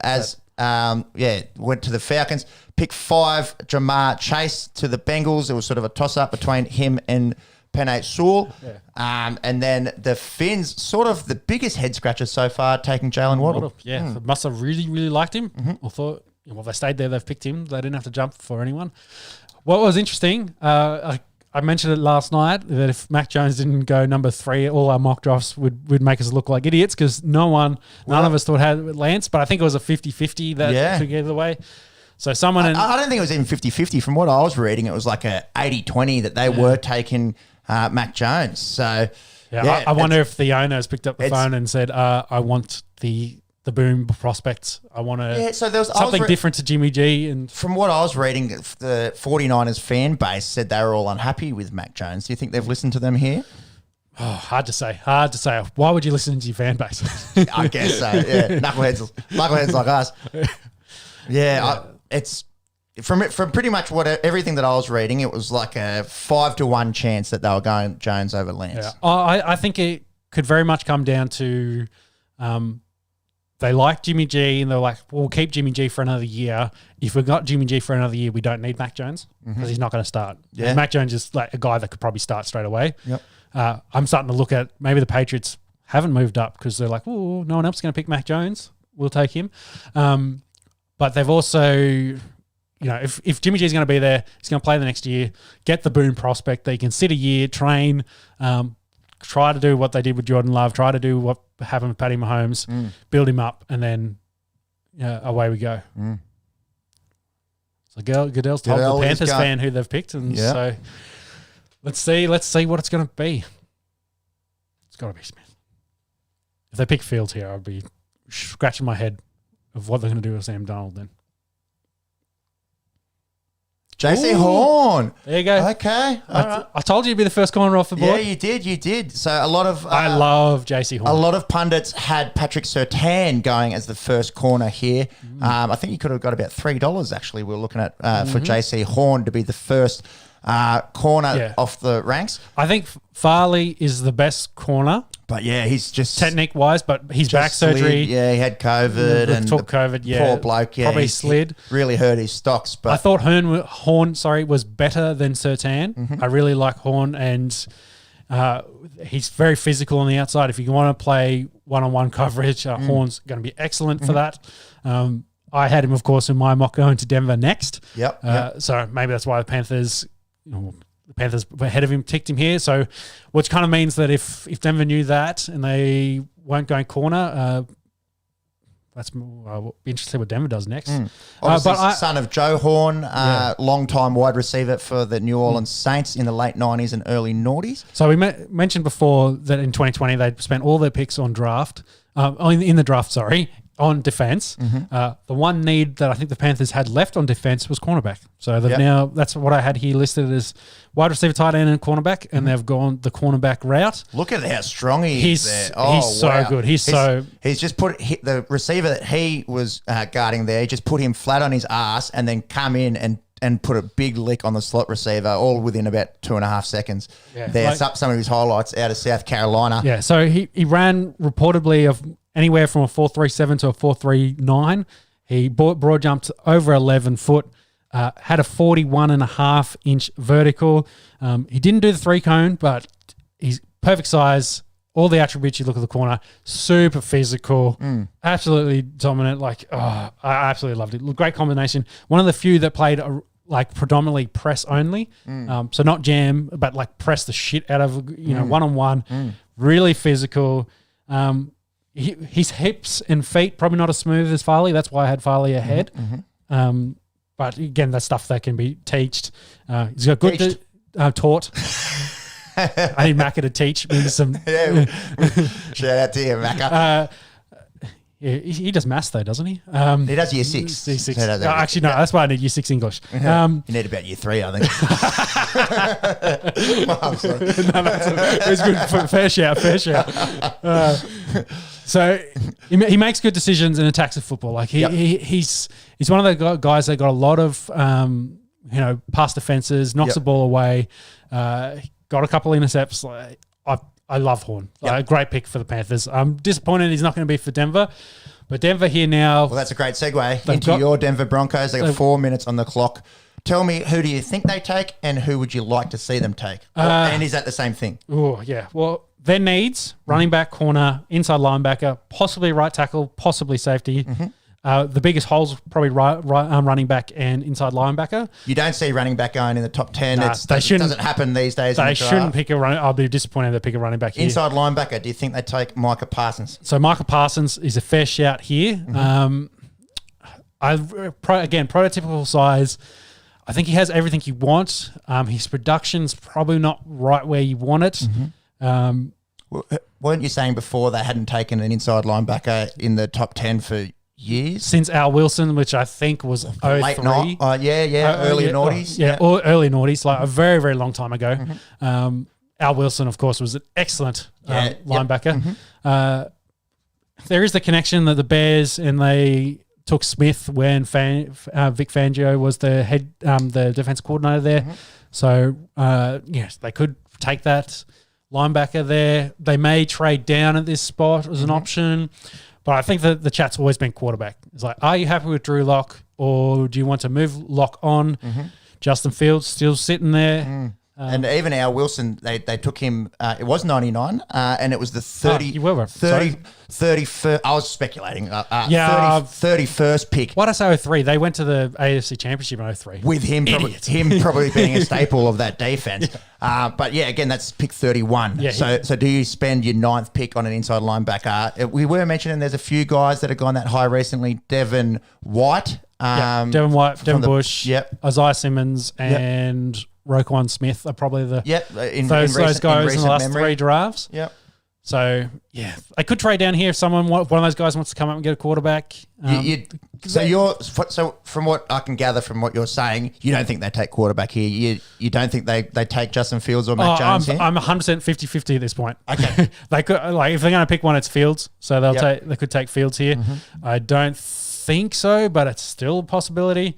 went to the Falcons. Pick 5, Jamar Chase to the Bengals. It was sort of a toss-up between him and Penei Sewell. Yeah. And then the Finns, sort of the biggest head-scratcher so far, taking Jalen Waddle. Yeah, must have really, really liked him. I thought, they stayed there, they've picked him. They didn't have to jump for anyone. What was interesting, I mentioned it last night, that if Mac Jones didn't go number 3, all our mock drafts would make us look like idiots because none of us thought had Lance, but I think it was a 50-50 that took either way. So I don't think it was even 50-50. From what I was reading, it was like a 80-20 that they were taking Mac Jones. So I wonder if the owner has picked up the phone and said, I want the boom prospects. I want so there was something different to Jimmy G. And from what I was reading, the 49ers fan base said they were all unhappy with Mac Jones. Do you think they've listened to them here? Oh, hard to say. Why would you listen to your fan base? I guess so. Yeah, knuckleheads like us. It's from pretty much everything that I was reading. It was like a 5-1 chance that they were going Jones over Lance. Yeah. I think it could very much come down to they like Jimmy G and they're like, we'll keep Jimmy G for another year. If we've got Jimmy G for another year, we don't need Mac Jones because he's not going to start. Yeah. Mac Jones is like a guy that could probably start straight away. Yep. I'm starting to look at maybe the Patriots haven't moved up because they're like, oh, no one else is going to pick Mac Jones. We'll take him. But they've also, if Jimmy G is going to be there, he's going to play the next year, get the boom prospect. They can sit a year, train, try to do what they did with Jordan Love, try to do what happened with Patty Mahomes, build him up, and then away we go. So Goodell's told the Panthers fan who they've picked, and so let's see what it's going to be. It's got to be Smith. If they pick Fields here, I'd be scratching my head of what they're going to do with Sam Darnold then. JC Horn. There you go. Okay. I told you to be the first corner off the board. Yeah, you did. So a lot of... I love JC Horn. A lot of pundits had Patrick Surtain going as the first corner here. I think you could have got about $3 actually. We were looking at for JC Horn to be the first corner off the ranks. I think Farley is the best corner. But he's just... Technique-wise, but his back surgery... Yeah, he had COVID. And took COVID, poor bloke, probably slid. He really hurt his stocks. But I thought Horn was better than Surtain. I really like Horn, and he's very physical on the outside. If you want to play one-on-one coverage, Horn's going to be excellent for that. I had him, of course, in my mock going to Denver next. Yep. So maybe that's why the Panthers... The Panthers ahead of him ticked him here, so which kind of means that if Denver knew that and they weren't going corner, that's I'll be interested to see what Denver does next. Obviously, son of Joe Horn, long-time wide receiver for the New Orleans Saints in the late 90s and early noughties. So we mentioned before that in 2020 they'd spent all their picks on draft, in the draft, on defense. The one need that I think the Panthers had left on defense was cornerback. So they've now, that's what I had here listed as wide receiver, tight end, and cornerback, and they've gone the cornerback route. Look at how strong he is there. He's so good. He's just the receiver that he was guarding there, he just put him flat on his ass and then come in and put a big lick on the slot receiver all within about 2.5 seconds. Yeah, there's some of his highlights out of South Carolina. Yeah, so he ran reportedly of anywhere from a 4.37 to a 4.39. He broad jumped over 11 foot, had a 41.5-inch vertical. He didn't do the 3-cone, but he's perfect size. All the attributes you look at the corner, super physical, absolutely dominant. I absolutely loved it. Great combination. One of the few that played predominantly press only. So not jam, but press the shit out of, one-on-one. Really physical. His hips and feet, probably not as smooth as Farley. That's why I had Farley ahead. But again, that's stuff that can be taught. He's got good taught. I need Macca to teach me some. Shout out to you, Macca. He does maths though, doesn't he? He does year 6. Year 6. No, actually, no. That's why I need year 6 English. You need about year 3, I think. It was good. Fair shout. So he makes good decisions and attacks the football. He's one of the guys that got a lot of pass defenses, knocks the ball away, got a couple of intercepts. I love Horn. A great pick for the Panthers. I'm disappointed he's not going to be for Denver. But Denver here now. Well, that's a great segue into your Denver Broncos. They got 4 minutes on the clock. Tell me, who do you think they take and who would you like to see them take? And is that the same thing? Oh, yeah. Well, their needs, running back, corner, inside linebacker, possibly right tackle, possibly safety. The biggest holes probably running back and inside linebacker. You don't see running back going in the top 10. Nah, it doesn't happen these days. They shouldn't pick a running. I'll be disappointed if they pick a running back here. Inside linebacker, do you think they take Micah Parsons? So Micah Parsons is a fair shout here. Prototypical size. I think he has everything you want. His production's probably not right where you want it. Weren't you saying before they hadn't taken an inside linebacker in the top 10 for years? Since Al Wilson, which I think was 03. Late night. Early noughties. Or early noughties, like a very, very long time ago. Al Wilson, of course, was an excellent linebacker. There is the connection that the Bears and they took Smith when Vic Fangio was the defense coordinator there. So, yes, they could take that linebacker there. They may trade down at this spot as an option. But I think that the chat's always been quarterback. It's like, are you happy with Drew Lock or do you want to move Lock on? Justin Fields still sitting there. And even Al Wilson, they took him, it was 99, and it was the 31st, I was speculating, 31st pick. Why'd I say 03? They went to the AFC Championship in 03. With him probably being a staple of that defense. But yeah, again, that's pick 31. So do you spend your 9th pick on an inside linebacker? We were mentioning there's a few guys that have gone that high recently. Devin White. Devin White, Devin Bush, Isaiah Simmons, and Roquan Smith are probably the those guys in the last memory. 3 drafts. So yeah, I could trade down here if one of those guys wants to come up and get a quarterback. So from what I can gather from what you're saying, you don't think they take quarterback here. You don't think they take Justin Fields or Mac Jones here? I'm 100% 50-50 at this point. Okay, they could if they're going to pick one, it's Fields. So they could take Fields here. I don't think so, but it's still a possibility.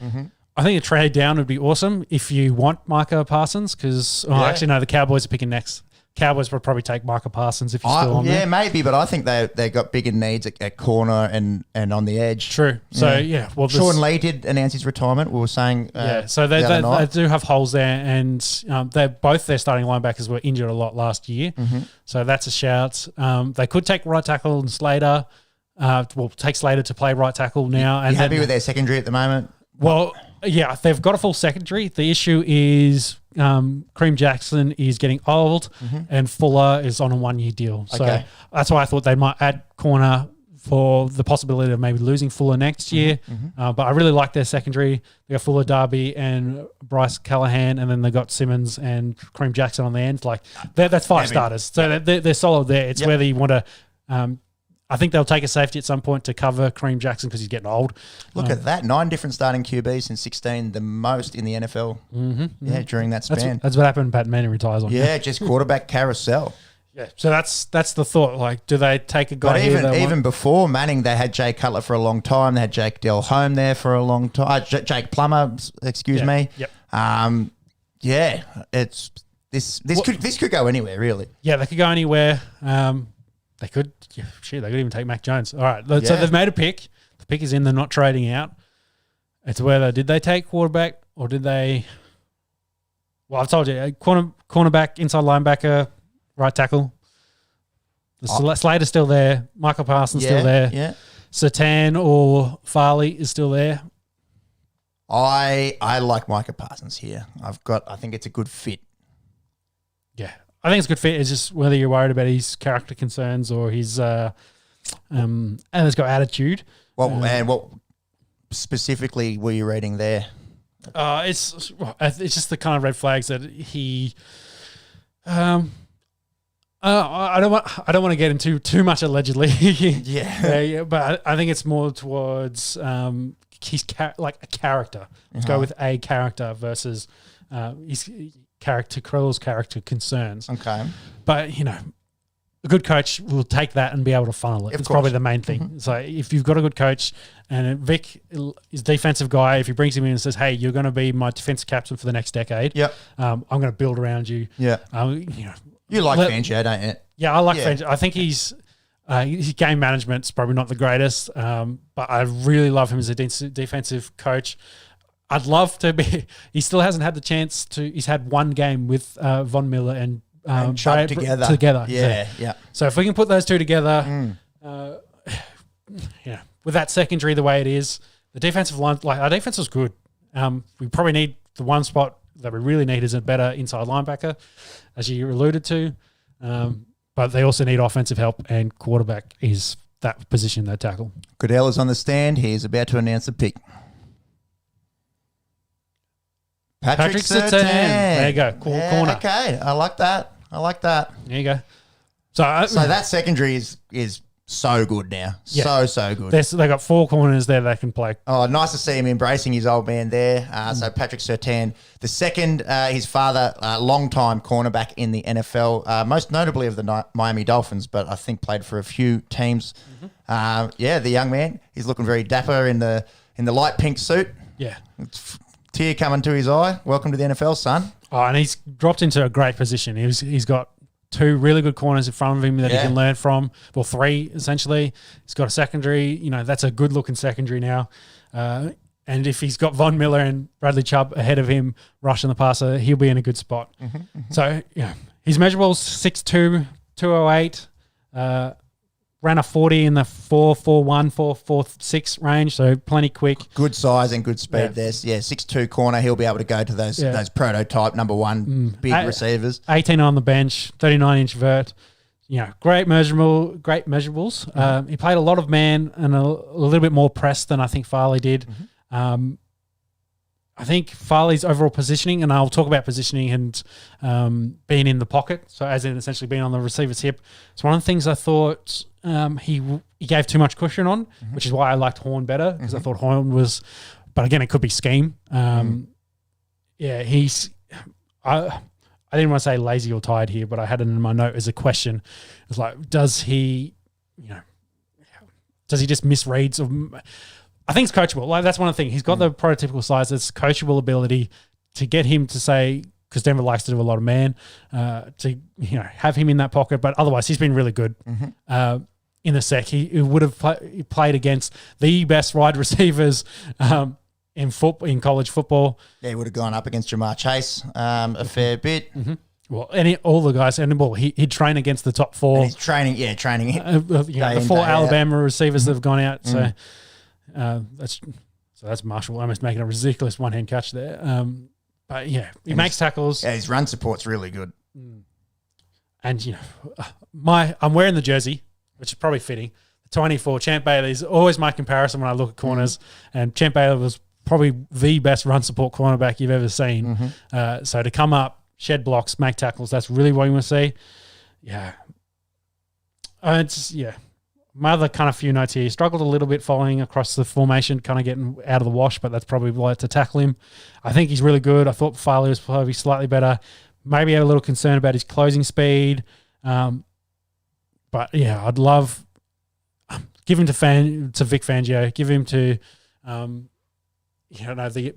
I think a trade down would be awesome if you want Micah Parsons because actually no, the Cowboys are picking next. Cowboys would probably take Micah Parsons if you're still on there. Yeah, maybe, but I think they got bigger needs at corner and on the edge. True. So well, Sean Lee did announce his retirement. We were saying so they do have holes there, and both their starting linebackers were injured a lot last year. So that's a shout. They could take right tackle and Slater. Take Slater to play right tackle now. You happy with their secondary at the moment? Well, yeah, they've got a full secondary. The issue is Kareem Jackson is getting old and Fuller is on a 1-year deal. So that's why I thought they might add corner for the possibility of maybe losing Fuller next year. But I really like their secondary. They got Fuller, Darby, and Bryce Callahan, and then they got Simmons and Kareem Jackson on the end. That's 5 starters. So they're solid there. It's whether you want to I think they'll take a safety at some point to cover Kareem Jackson because he's getting old. Look at that. 9 different starting QBs since 16, the most in the NFL. During that span. That's what happened when Pat Manning retires on. Yeah, just quarterback carousel. Yeah, so that's the thought. Do they take a guy even before Manning, they had Jay Cutler for a long time. They had Jake Delhomme there for a long time. Jake Plummer, excuse me. It's this could go anywhere, really. Yeah, they could go anywhere. They could even take Mac Jones. All right, so they've made a pick. The pick is in. They're not trading out. It's whether did they take quarterback or did they? Well, I've told you, cornerback, inside linebacker, right tackle. Slater's still there. Michael Parsons still there. Yeah. Surtain or Farley is still there. I like Micah Parsons here. I think it's a good fit. Yeah, I think it's a good fit. It's just whether you're worried about his character concerns or his and it's got attitude. And what specifically were you reading there? It's just the kind of red flags that he. I don't want to get into too much allegedly. yeah, but I think it's more towards his like a character. Let's go with a character versus his Krill's character concerns. Okay, but a good coach will take that and be able to funnel it. It's probably the main thing. So if you've got a good coach and Vic is a defensive guy, if he brings him in and says, hey, you're going to be my defensive captain for the next decade. Yep. I'm going to build around you. Yeah. You like Fangio, don't you? Yeah, I like Fangio. I think his game management's probably not the greatest, but I really love him as a defensive coach. I'd love to be – he still hasn't had the chance to – he's had one game with Von Miller and Chubb together. Yeah. So if we can put those two together, with that secondary the way it is, the defensive line, like our defense was good. We probably need the one spot that we really need is a better inside linebacker, as you alluded to. But they also need offensive help, and quarterback is that position they tackle. Goodell is on the stand. He's about to announce the pick. Patrick Surtain. There you go. Corner. Okay, I like that. There you go. So that secondary is so good now. Yeah. So good. They got 4 corners there they can play. Oh, nice to see him embracing his old man there. So Patrick Surtain, the second, his father, long-time cornerback in the NFL, most notably of the Miami Dolphins, but I think played for a few teams. The young man, he's looking very dapper in the light pink suit. Yeah. Tear coming to his eye. Welcome to the NFL, son. Oh, and he's dropped into a great position. He's got 2 really good corners in front of him that he can learn from. Well, 3 essentially. He's got a secondary. That's a good looking secondary now. And if he's got Von Miller and Bradley Chubb ahead of him rushing the passer, he'll be in a good spot. So his measurables 6'2", 208. Ran a 40 in the 4.41, 4.46 range, so plenty quick. Good size and good speed there. Yeah, 6'2" corner. He'll be able to go to those prototype number 1 big receivers. 18 on the bench, 39-inch vert. Great measurables. He played a lot of man and a little bit more press than I think Farley did. I think Farley's overall positioning, and I'll talk about positioning and being in the pocket, so as in essentially being on the receiver's hip. It's one of the things I thought he gave too much cushion on, which is why I liked Horn better, because I thought Horn was, but again, it could be scheme. I didn't want to say lazy or tired here, but I had it in my note as a question. It's like, does he just misreads or... I think it's coachable. Like that's one of the things. He's got the prototypical size. It's coachable ability to get him to say, because Denver likes to do a lot of man, to have him in that pocket. But otherwise, he's been really good in the sec. He would have played against the best wide receivers in college football. Yeah, he would have gone up against Jamar Chase a fair bit. Well, all the guys, and he'd train against the top 4. And he's training. The 4 Alabama receivers that have gone out. So. That's Marshall almost making a ridiculous one-hand catch there. But he makes tackles. Yeah, his run support's really good. And I'm wearing the jersey, which is probably fitting. The 24, Champ Bailey is always my comparison when I look at corners, and Champ Bailey was probably the best run support cornerback you've ever seen. So to come up, shed blocks, make tackles, that's really what you want to see. My other kind of few notes here, he struggled a little bit following across the formation, kind of getting out of the wash, but that's probably why to tackle him. I think he's really good. I thought Farley was probably slightly better. Maybe had a little concern about his closing speed. I'd love give him to Vic Fangio, give him to the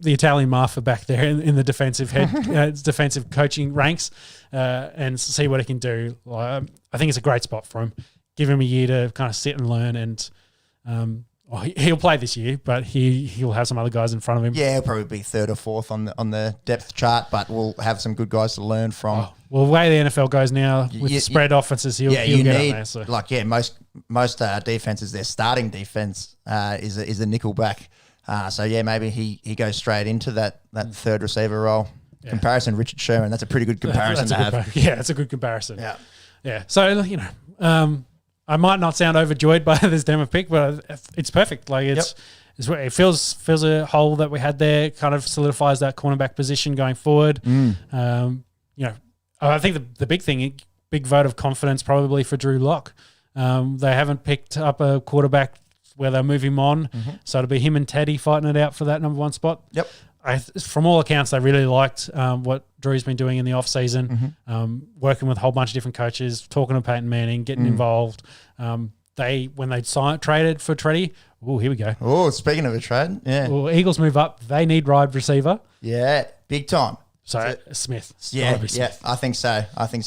Italian mafia back there in the defensive defensive coaching ranks, and see what he can do. I think it's a great spot for him. give him a year to kind of sit and learn. And he'll play this year, but he'll have some other guys in front of him. Yeah, he'll probably be third or fourth on the depth chart, but we'll have some good guys to learn from. Well, the way the NFL goes now with the spread offenses, he'll get up there. So. Most defenses, their starting defense is a nickel back. So maybe he goes straight into that third receiver role. Yeah. Comparison, Richard Sherman. That's a pretty good comparison to have. Yeah, it's a good comparison. Yeah. So I might not sound overjoyed by this demo pick, but it's perfect. Like it fills a hole that we had there. Kind of solidifies that cornerback position going forward. I think the big vote of confidence probably for Drew Lock. They haven't picked up a quarterback where they'll move him on, so it'll be him and Teddy fighting it out for that number one spot. Yep. From all accounts, they really liked what Drew's been doing in the off-season, working with a whole bunch of different coaches, talking to Peyton Manning, getting involved. When they traded for Teddy, here we go. Oh, speaking of a trade, Eagles move up. They need wide receiver. Yeah, big time. So Smith. Smith. I think so.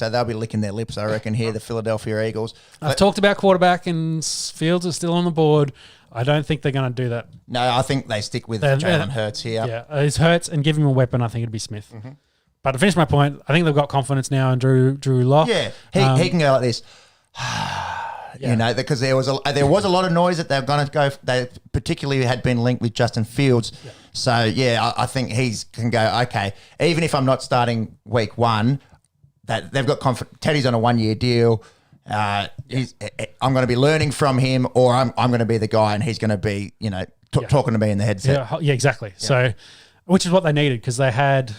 They'll be licking their lips, I reckon, here, the Philadelphia Eagles. I've talked about quarterback and Fields are still on the board. I don't think they're going to do that. No, I think they stick with Jalen Hurts here. Yeah, it's Hurts, and give him a weapon. I think it'd be Smith. But to finish my point, I think they've got confidence now in Drew Lock. Yeah, he can go like this. Because there was a lot of noise that they're going to go. They particularly had been linked with Justin Fields. Yeah. So I think can go. Okay, even if I'm not starting week one, that they've got confidence. Teddy's on a 1-year deal. I'm going to be learning from him, or I'm going to be the guy, and he's going to be talking to me in the headset. Yeah, exactly. Yeah. So, which is what they needed because they had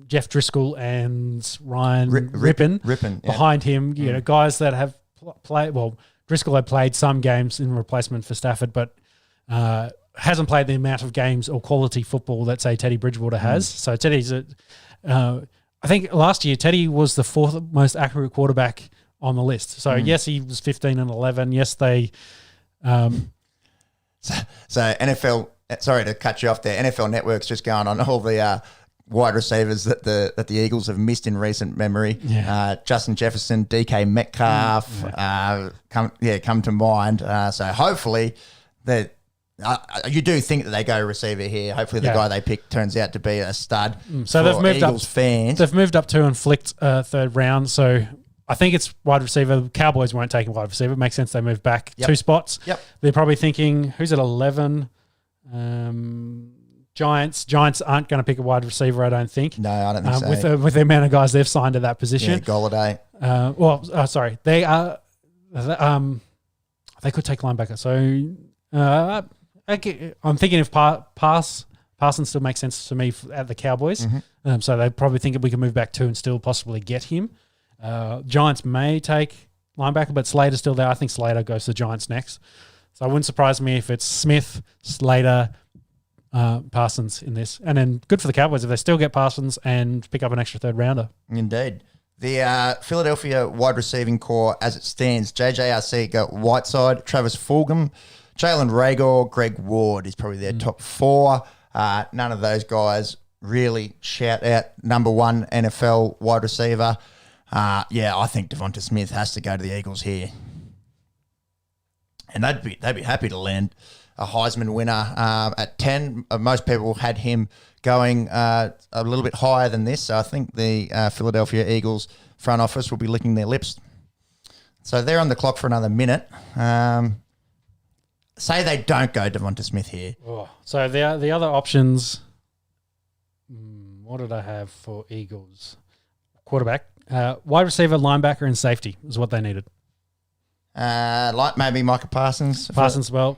Jeff Driscoll and Ryan Rippon behind him. Guys that have played. Well, Driscoll had played some games in replacement for Stafford, but hasn't played the amount of games or quality football that say Teddy Bridgewater has. So Teddy's I think last year Teddy was the fourth most accurate quarterback on the list. So yes, he was 15 and 11. Yes, they. So NFL. Sorry to cut you off there. NFL Network's just going on all the wide receivers that the Eagles have missed in recent memory. Yeah. Justin Jefferson, DK Metcalf, come to mind. So hopefully that. You do think that they go receiver here. Hopefully the guy they pick turns out to be a stud. So they've moved Eagles fans. They've moved up to and flicked third round. So I think it's wide receiver. Cowboys won't take a wide receiver. It makes sense they move back 2 spots. Yep. They're probably thinking, who's at 11? Giants. Giants aren't going to pick a wide receiver, I don't think. No, I don't think so. With the amount of guys they've signed at that position. Yeah, Golladay. Sorry. They are. They could take linebacker. So I'm thinking if Parsons still makes sense to me at the Cowboys. So they probably think we can move back 2 and still possibly get him. Giants may take linebacker, but Slater's still there. I think Slater goes to the Giants next. So it wouldn't surprise me if it's Smith, Slater, Parsons in this. And then good for the Cowboys if they still get Parsons and pick up an extra third rounder. Indeed. The Philadelphia wide receiving core as it stands, JJ Arcega, Whiteside, Travis Fulgham, Jalen Reagor, Greg Ward is probably their top 4. None of those guys really shout out number 1 NFL wide receiver. I think Devonta Smith has to go to the Eagles here. And they'd be happy to land a Heisman winner at 10. Most people had him going a little bit higher than this. So I think the Philadelphia Eagles front office will be licking their lips. So they're on the clock for another minute. Say they don't go Devonta Smith here. So the other options, what did I have for Eagles? Quarterback, wide receiver, linebacker, and safety is what they needed. Like maybe Micah Parsons.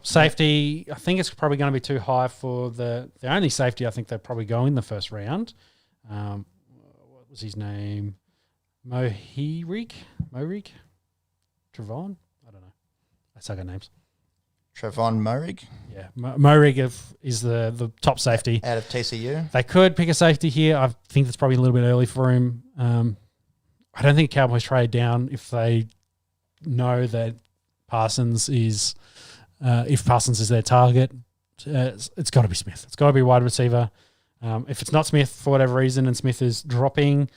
Safety, I think it's probably going to be too high for the only safety I think they'd probably go in the first round. What was his name? Mohirik? Trevon? I don't know. I suck at names. Trevon Moehrig? Yeah, Moehrig is the top safety. Out of TCU? They could pick a safety here. I think that's probably a little bit early for him. I don't think Cowboys trade down if they know that Parsons is if Parsons is their target. It's got to be Smith. It's got to be wide receiver. If it's not Smith for whatever reason and Smith is dropping,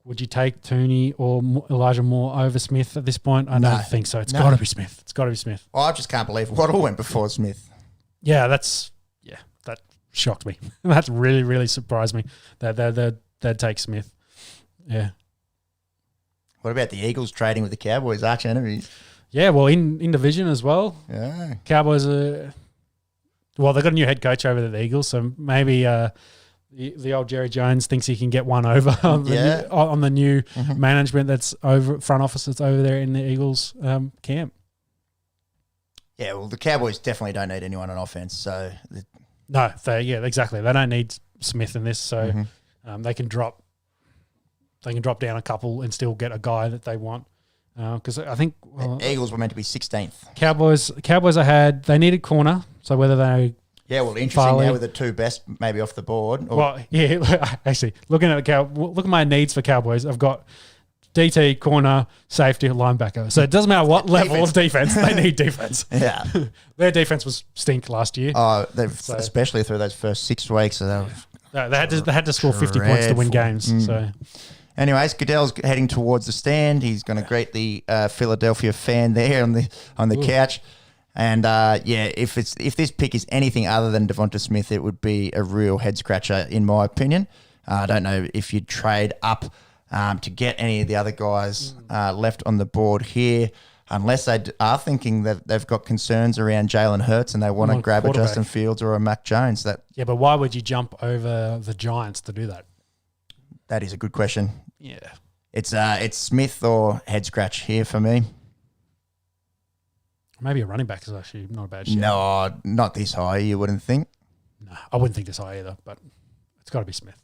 would you take Tooney or Elijah Moore over Smith at this point? I don't think so. It's got to be Smith. It's got to be Smith. Well, I just can't believe Waddle went before Smith. Yeah, that shocked me. That really, really surprised me that they'd take Smith. Yeah. What about the Eagles trading with the Cowboys, arch enemies? Yeah, well, in division as well. Yeah. Cowboys are... Well, they've got a new head coach over at the Eagles, so maybe the old Jerry Jones thinks he can get one over on the new management that's over, front office that's over there in the Eagles camp. Yeah, well, the Cowboys definitely don't need anyone on offense, so... No, exactly. They don't need Smith in this, so they can drop down a couple and still get a guy that they want. Because I think Eagles were meant to be 16th. Cowboys they needed corner, so whether they interesting Farley. now with the two best maybe off the board. Actually, looking at look at my needs for Cowboys. I've got DT, corner, safety, linebacker. So it doesn't matter what level of defense, they need defense. Yeah. Their defense was stink last year. Especially through those first 6 weeks. So they had to score 50 points to win games. So. Anyways, Goodell's heading towards the stand. He's going to greet the Philadelphia fan there on the couch. And if this pick is anything other than Devonta Smith, it would be a real head scratcher in my opinion. I don't know if you'd trade up to get any of the other guys left on the board here, unless they are thinking that they've got concerns around Jalen Hurts and they want to grab a Justin Fields or a Mac Jones. Yeah, but why would you jump over the Giants to do that? That is a good question. Yeah. It's Smith or head scratch here for me. Maybe a running back is actually not a bad shot. No, not this high, you wouldn't think. No, I wouldn't think this high either, but it's got to be Smith.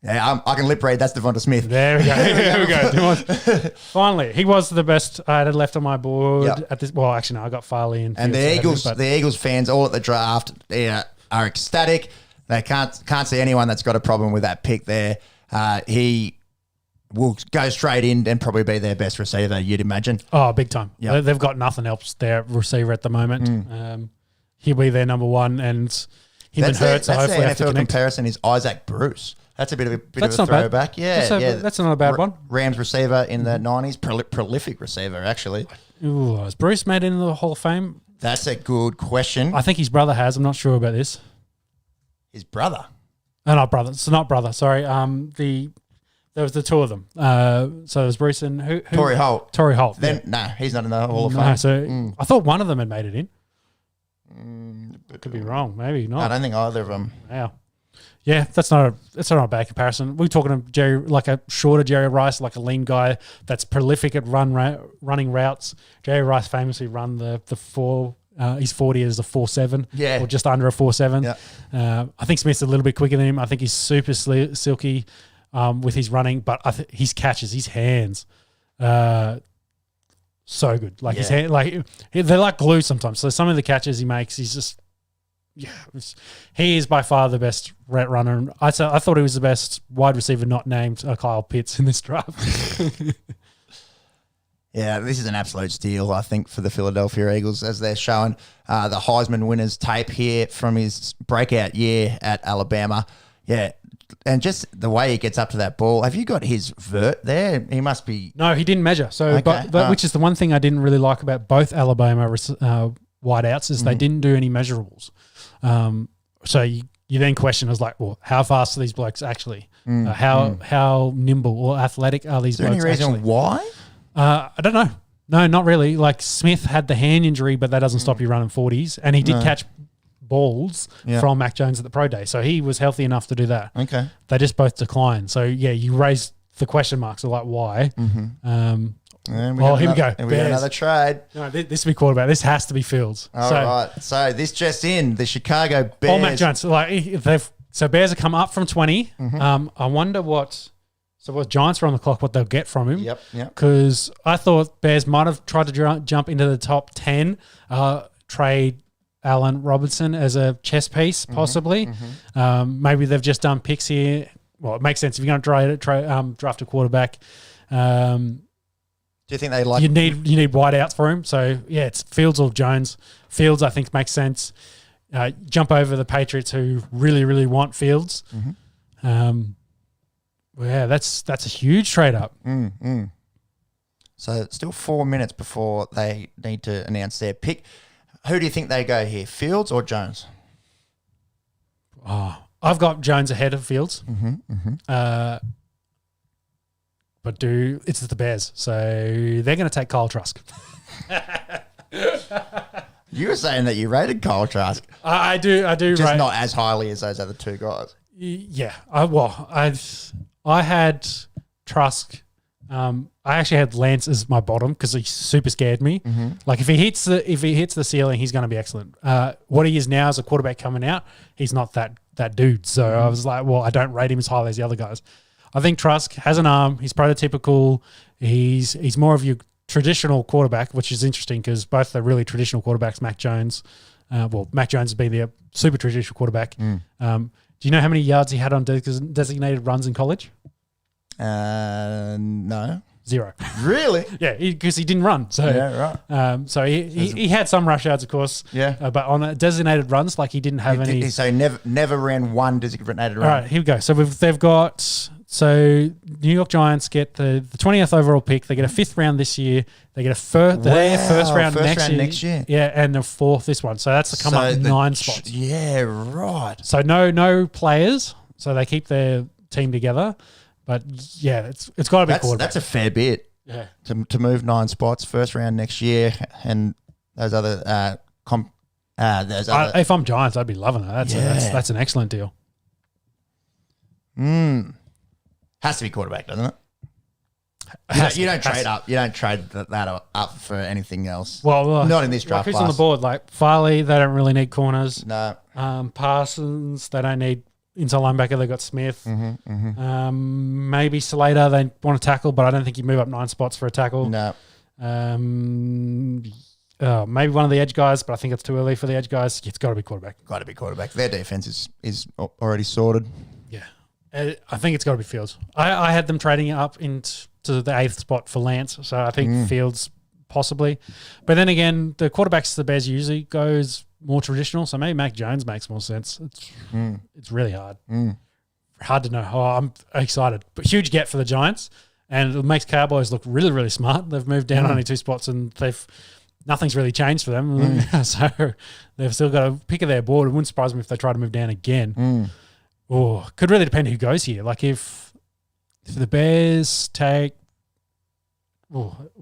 Yeah, I can lip read. That's Devonta Smith. There we go. There we go. Finally, he was the best I had left on my board at this. Well, actually, no, I got Farley and the Eagles fans all at the draft are ecstatic. They can't see anyone that's got a problem with that pick there. He will go straight in and probably be their best receiver, you'd imagine. Oh, big time. Yep. They've got nothing else there receiver at the moment. He'll be their number one, and him and Hurts hopefully have to connect. Comparison is Isaac Bruce. That's a bit of a throwback. Bad. That's not a bad one. Rams receiver in the 90s, prolific receiver actually. Ooh, has Bruce made it into the Hall of Fame? That's a good question. I think his brother has. I'm not sure about this. His brother? Oh, not brother. It's not brother. Sorry. There was the two of them. So it was Bruce and who? Torrey Holt. Torrey Holt. He's not in the Hall of Fame. So I thought one of them had made it in. Could be wrong. Maybe not. I don't think either of them. Wow. Yeah, that's not a bad comparison. We're talking to Jerry, like a shorter Jerry Rice, like a lean guy that's prolific at running routes. Jerry Rice famously run the 4. He's 40 as a 4.7, or just under a 4.7. Yeah. I think Smith's a little bit quicker than him. I think he's super silky with his running, but his catches, his hands, so good. Like his hand, they're like glue sometimes. So some of the catches he makes, he's just. Yeah, he is by far the best route runner. I thought he was the best wide receiver not named Kyle Pitts in this draft. Yeah, this is an absolute steal, I think, for the Philadelphia Eagles as they're showing the Heisman winner's tape here from his breakout year at Alabama. Yeah, and just the way he gets up to that ball. Have you got his vert there? He must be... No, he didn't measure. So, okay. but which is the one thing I didn't really like about both Alabama wideouts is they didn't do any measurables. So you then question, I was like, well, how fast are these blokes actually? How nimble or athletic are these blokes actually? Is there any reason why? I don't know. No, not really. Like Smith had the hand injury, but that doesn't stop you running 40s. And he did catch balls from Mac Jones at the pro day. So he was healthy enough to do that. Okay. They just both declined. So, yeah, you raised the question marks of like why. Here we go. And we got another trade. No, this will be quarterback. This has to be Fields. All right. So this just in, the Chicago Bears. All Mac Jones. So Bears have come up from 20. I wonder what Giants are on the clock, what they'll get from him. Yep. Because I thought Bears might have tried to jump into the top 10, trade Allen Robinson as a chess piece, possibly. Maybe they've just done picks here. Well, it makes sense if you're going to draft a quarterback. Do you think they like... You need wideouts for him. So, yeah, it's Fields or Jones. Fields, I think, makes sense. Jump over the Patriots who really, really want Fields. Yeah, that's a huge trade up. So still 4 minutes before they need to announce their pick. Who do you think they go here, Fields or Jones? Oh, I've got Jones ahead of Fields. But it's the Bears, so they're going to take Kyle Trask. You were saying that you rated Kyle Trask. I do. Just not as highly as those other two guys. Yeah. I had Trask. I actually had Lance as my bottom because he super scared me. Like if he hits the ceiling, he's going to be excellent. What he is now as a quarterback coming out, he's not that dude. So I was like, well, I don't rate him as highly as the other guys. I think Trask has an arm. He's prototypical. He's more of your traditional quarterback, which is interesting because both are really traditional quarterbacks. Mac Jones, Mac Jones has been the super traditional quarterback. Do you know how many yards he had on designated runs in college? No. 0. Really? Yeah, because he didn't run. So yeah, right. So he had some rush yards, of course. Yeah. But on designated runs, like he didn't have any. So he never ran one designated run. All right, here we go. So they've got. So New York Giants get the 20th overall pick. They get a 5th round this year. They get a first round next year. Yeah, and a 4th this one. So that's to come up 9 spots. Yeah, right. So no players. So they keep their team together. But yeah, it's got to be quarterback. That's a fair bit. Yeah. To move 9 spots, first round next year, and those other if I'm Giants, I'd be loving it. That's an excellent deal. Has to be quarterback, doesn't it? You don't trade up. You don't trade that up for anything else. Well, not in this draft. Who's on the board? Like Farley, they don't really need corners. No. Parsons, they don't need inside linebacker. They got Smith. Maybe Slater, they want to tackle, but I don't think you move up 9 spots for a tackle. No. Maybe one of the edge guys, but I think it's too early for the edge guys. It's got to be quarterback. Got to be quarterback. Their defense is already sorted. Yeah. I think it's got to be Fields. I had them trading up into the 8th spot for Lance, so I think Fields possibly. But then again, the quarterbacks the Bears usually goes more traditional, so maybe Mac Jones makes more sense. It's really hard. Hard to know. Oh, I'm excited. But huge get for the Giants, and it makes Cowboys look really, really smart. They've moved down only 2 spots, and nothing's really changed for them. So they've still got a pick of their board. It wouldn't surprise me if they try to move down again. Oh, could really depend who goes here. Like if the Bears take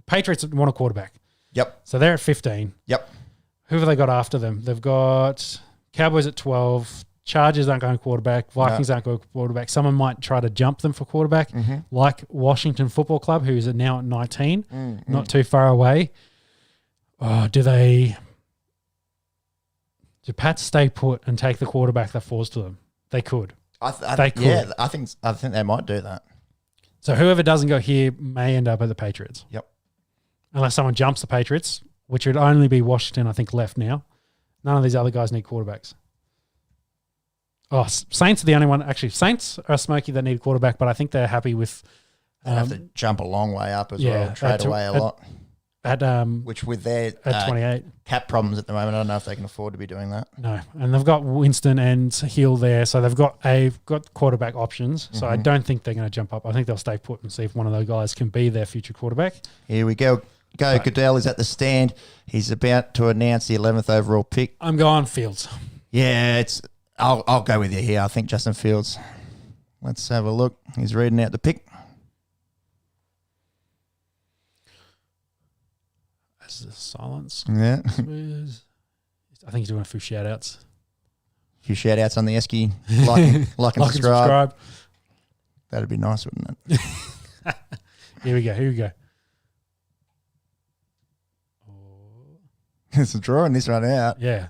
Patriots want a quarterback. Yep. So they're at 15. Yep. Who have they got after them? They've got Cowboys at 12. Chargers aren't going quarterback. Vikings aren't going quarterback. Someone might try to jump them for quarterback, like Washington Football Club, who's now at 19, not too far away. Do Pats stay put and take the quarterback that falls to them? They could. They could. Yeah, I think they might do that. So whoever doesn't go here may end up at the Patriots. Yep. Unless someone jumps the Patriots, which would only be Washington, I think, left now. None of these other guys need quarterbacks. Oh, Saints are the only one. Actually, Saints are smoky that need a quarterback, but I think they're happy with. They have to jump a long way up as well, trade away a lot. Which with their at 28 cap problems at the moment, I don't know if they can afford to be doing that. No, and they've got Winston and Hill there, so they've got quarterback options. So I don't think they're going to jump up. I think they'll stay put and see if one of those guys can be their future quarterback. Here we go. Goodell is at the stand. He's about to announce the 11th overall pick. I'm going Fields. Yeah, I'll go with you here. I think Justin Fields. Let's have a look. He's reading out the pick. As the silence. Yeah. I think he's doing a few shout-outs. A few shout-outs on the Esky. Like and subscribe. That'd be nice, wouldn't it? Here we go. It's a drawing this one out. Yeah.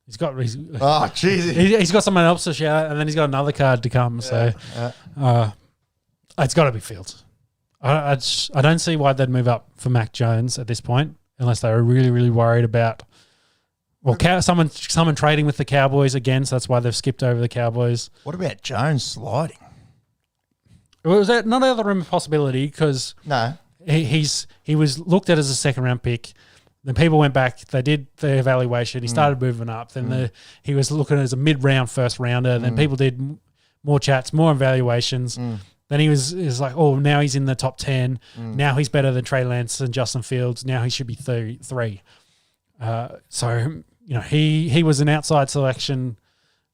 He's got someone else to shout out, and then he's got another card to come. So it's got to be Fields. I don't see why they'd move up for Mac Jones at this point, unless they were really, really worried about someone trading with the Cowboys again. So that's why they've skipped over the Cowboys. What about Jones sliding? Was that not another room of possibility? Because no, he was looked at as a 2nd round pick. Then people went back. They did the evaluation. He started moving up. Then he was looking as a mid-round first rounder. Then people did more chats, more evaluations. Then he was like, oh, now he's in the top 10. Now he's better than Trey Lance and Justin Fields. Now he should be 3. So, he was an outside selection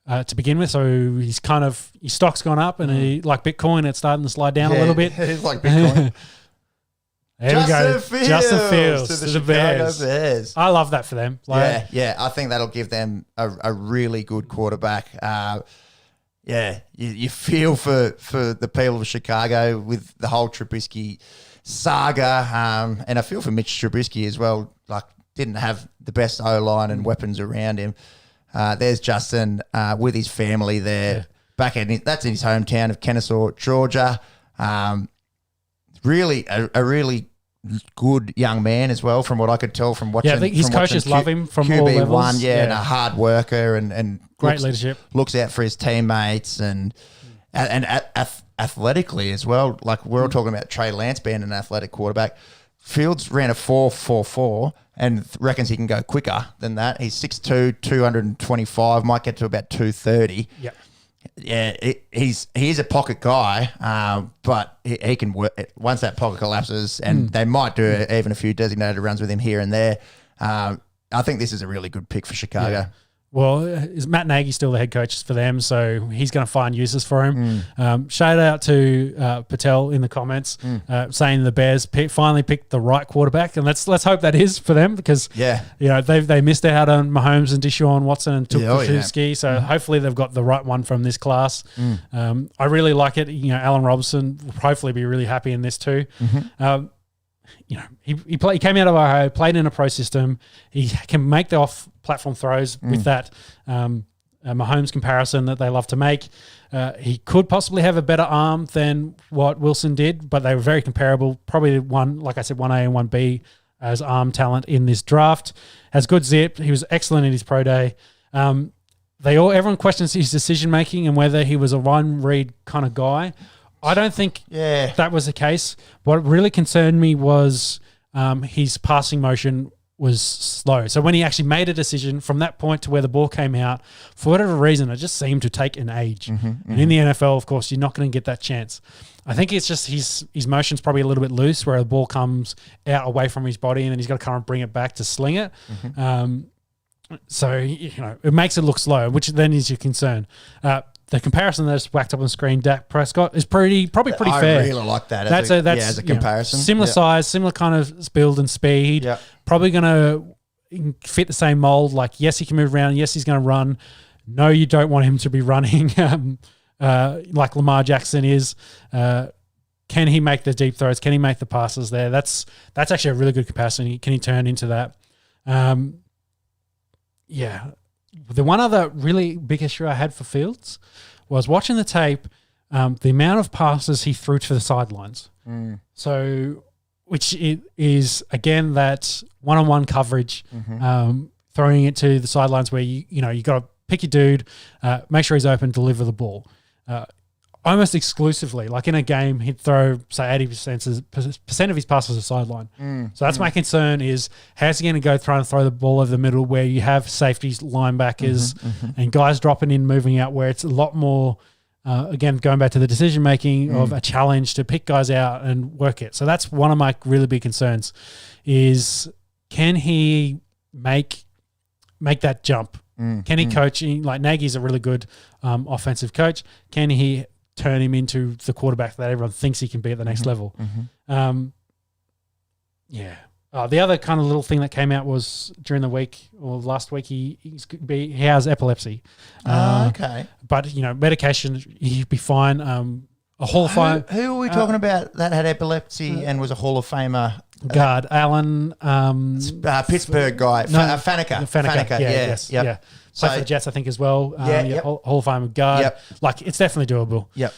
to begin with. So his stock's gone up, and he, like Bitcoin, it's starting to slide down a little bit. It's like Bitcoin. There we go. Justin Fields to the Bears. I love that for them. I think that'll give them a really good quarterback. You feel for the people of Chicago with the whole Trubisky saga, and I feel for Mitch Trubisky as well. Like, didn't have the best O-line and weapons around him. There's Justin with his family there. That's in his hometown of Kennesaw, Georgia. Really, a really good young man as well, from what I could tell from watching. Yeah, I think his coaches love him from all levels. QB1, and a hard worker and great leadership. Looks out for his teammates and athletically as well. Like, we're all talking about Trey Lance being an athletic quarterback. Fields ran a 4.44 and reckons he can go quicker than that. He's 6'2", 225, might get to about 230. Yeah. Yeah, he is a pocket guy, but he can work once that pocket collapses, and they might do even a few designated runs with him here and there. I think this is a really good pick for Chicago. Yeah. Well, is Matt Nagy still the head coach for them? So he's going to find uses for him. Shout out to Patel in the comments saying the Bears finally picked the right quarterback, and let's hope that is for them, because they missed out on Mahomes and Deshaun Watson and took Trubisky. So hopefully they've got the right one from this class. I really like it. Allen Robinson will hopefully be really happy in this too. He came out of Ohio, played in a pro system. He can make the off-platform throws with that Mahomes comparison that they love to make. He could possibly have a better arm than what Wilson did, but they were very comparable. Probably like I said, 1A and 1B as arm talent in this draft. Has good zip. He was excellent in his pro day. Everyone questions his decision-making and whether he was a Ryan Reed kind of guy. I don't think that was the case. What really concerned me was his passing motion was slow. So when he actually made a decision from that point to where the ball came out, for whatever reason, it just seemed to take an age. And in the NFL, of course, you're not going to get that chance. I think it's just his motion's probably a little bit loose, where the ball comes out away from his body and then he's got to kind of bring it back to sling it. So, it makes it look slow, which then is your concern. The comparison that's whacked up on the screen, Dak Prescott, is probably pretty fair. I really like that as a comparison. Similar size, similar kind of build and speed. Yep. Probably going to fit the same mold. Like, yes, he can move around. Yes, he's going to run. No, you don't want him to be running like Lamar Jackson is. Can he make the deep throws? Can he make the passes there? That's actually a really good comparison. Can he turn into that? The one other really big issue I had for Fields was watching the tape, the amount of passes he threw to the sidelines. So, which is, again, that one-on-one coverage, throwing it to the sidelines where you got to pick your dude, make sure he's open, deliver the ball. Almost exclusively, like in a game, he'd throw, say, 80% of his passes to the sideline. So that's my concern is, how's he going to go try and throw the ball over the middle where you have safeties, linebackers, and guys dropping in, moving out, where it's a lot more, again, going back to the decision-making of a challenge to pick guys out and work it. So that's one of my really big concerns is, can he make that jump? Can he coach? Like, Nagy's a really good offensive coach. Can he turn him into the quarterback that everyone thinks he can be at the next level? The other kind of little thing that came out was during the week or last week, he has epilepsy. Okay. But, medication, he'd be fine. A Hall of Fame. Who are we talking about that had epilepsy and was a Hall of Famer? Guard, Allen. Pittsburgh guy. Faneca. Yes. Played for the Jets, I think, as well. Hall of Fame guard. Yep. Like, it's definitely doable. Yep.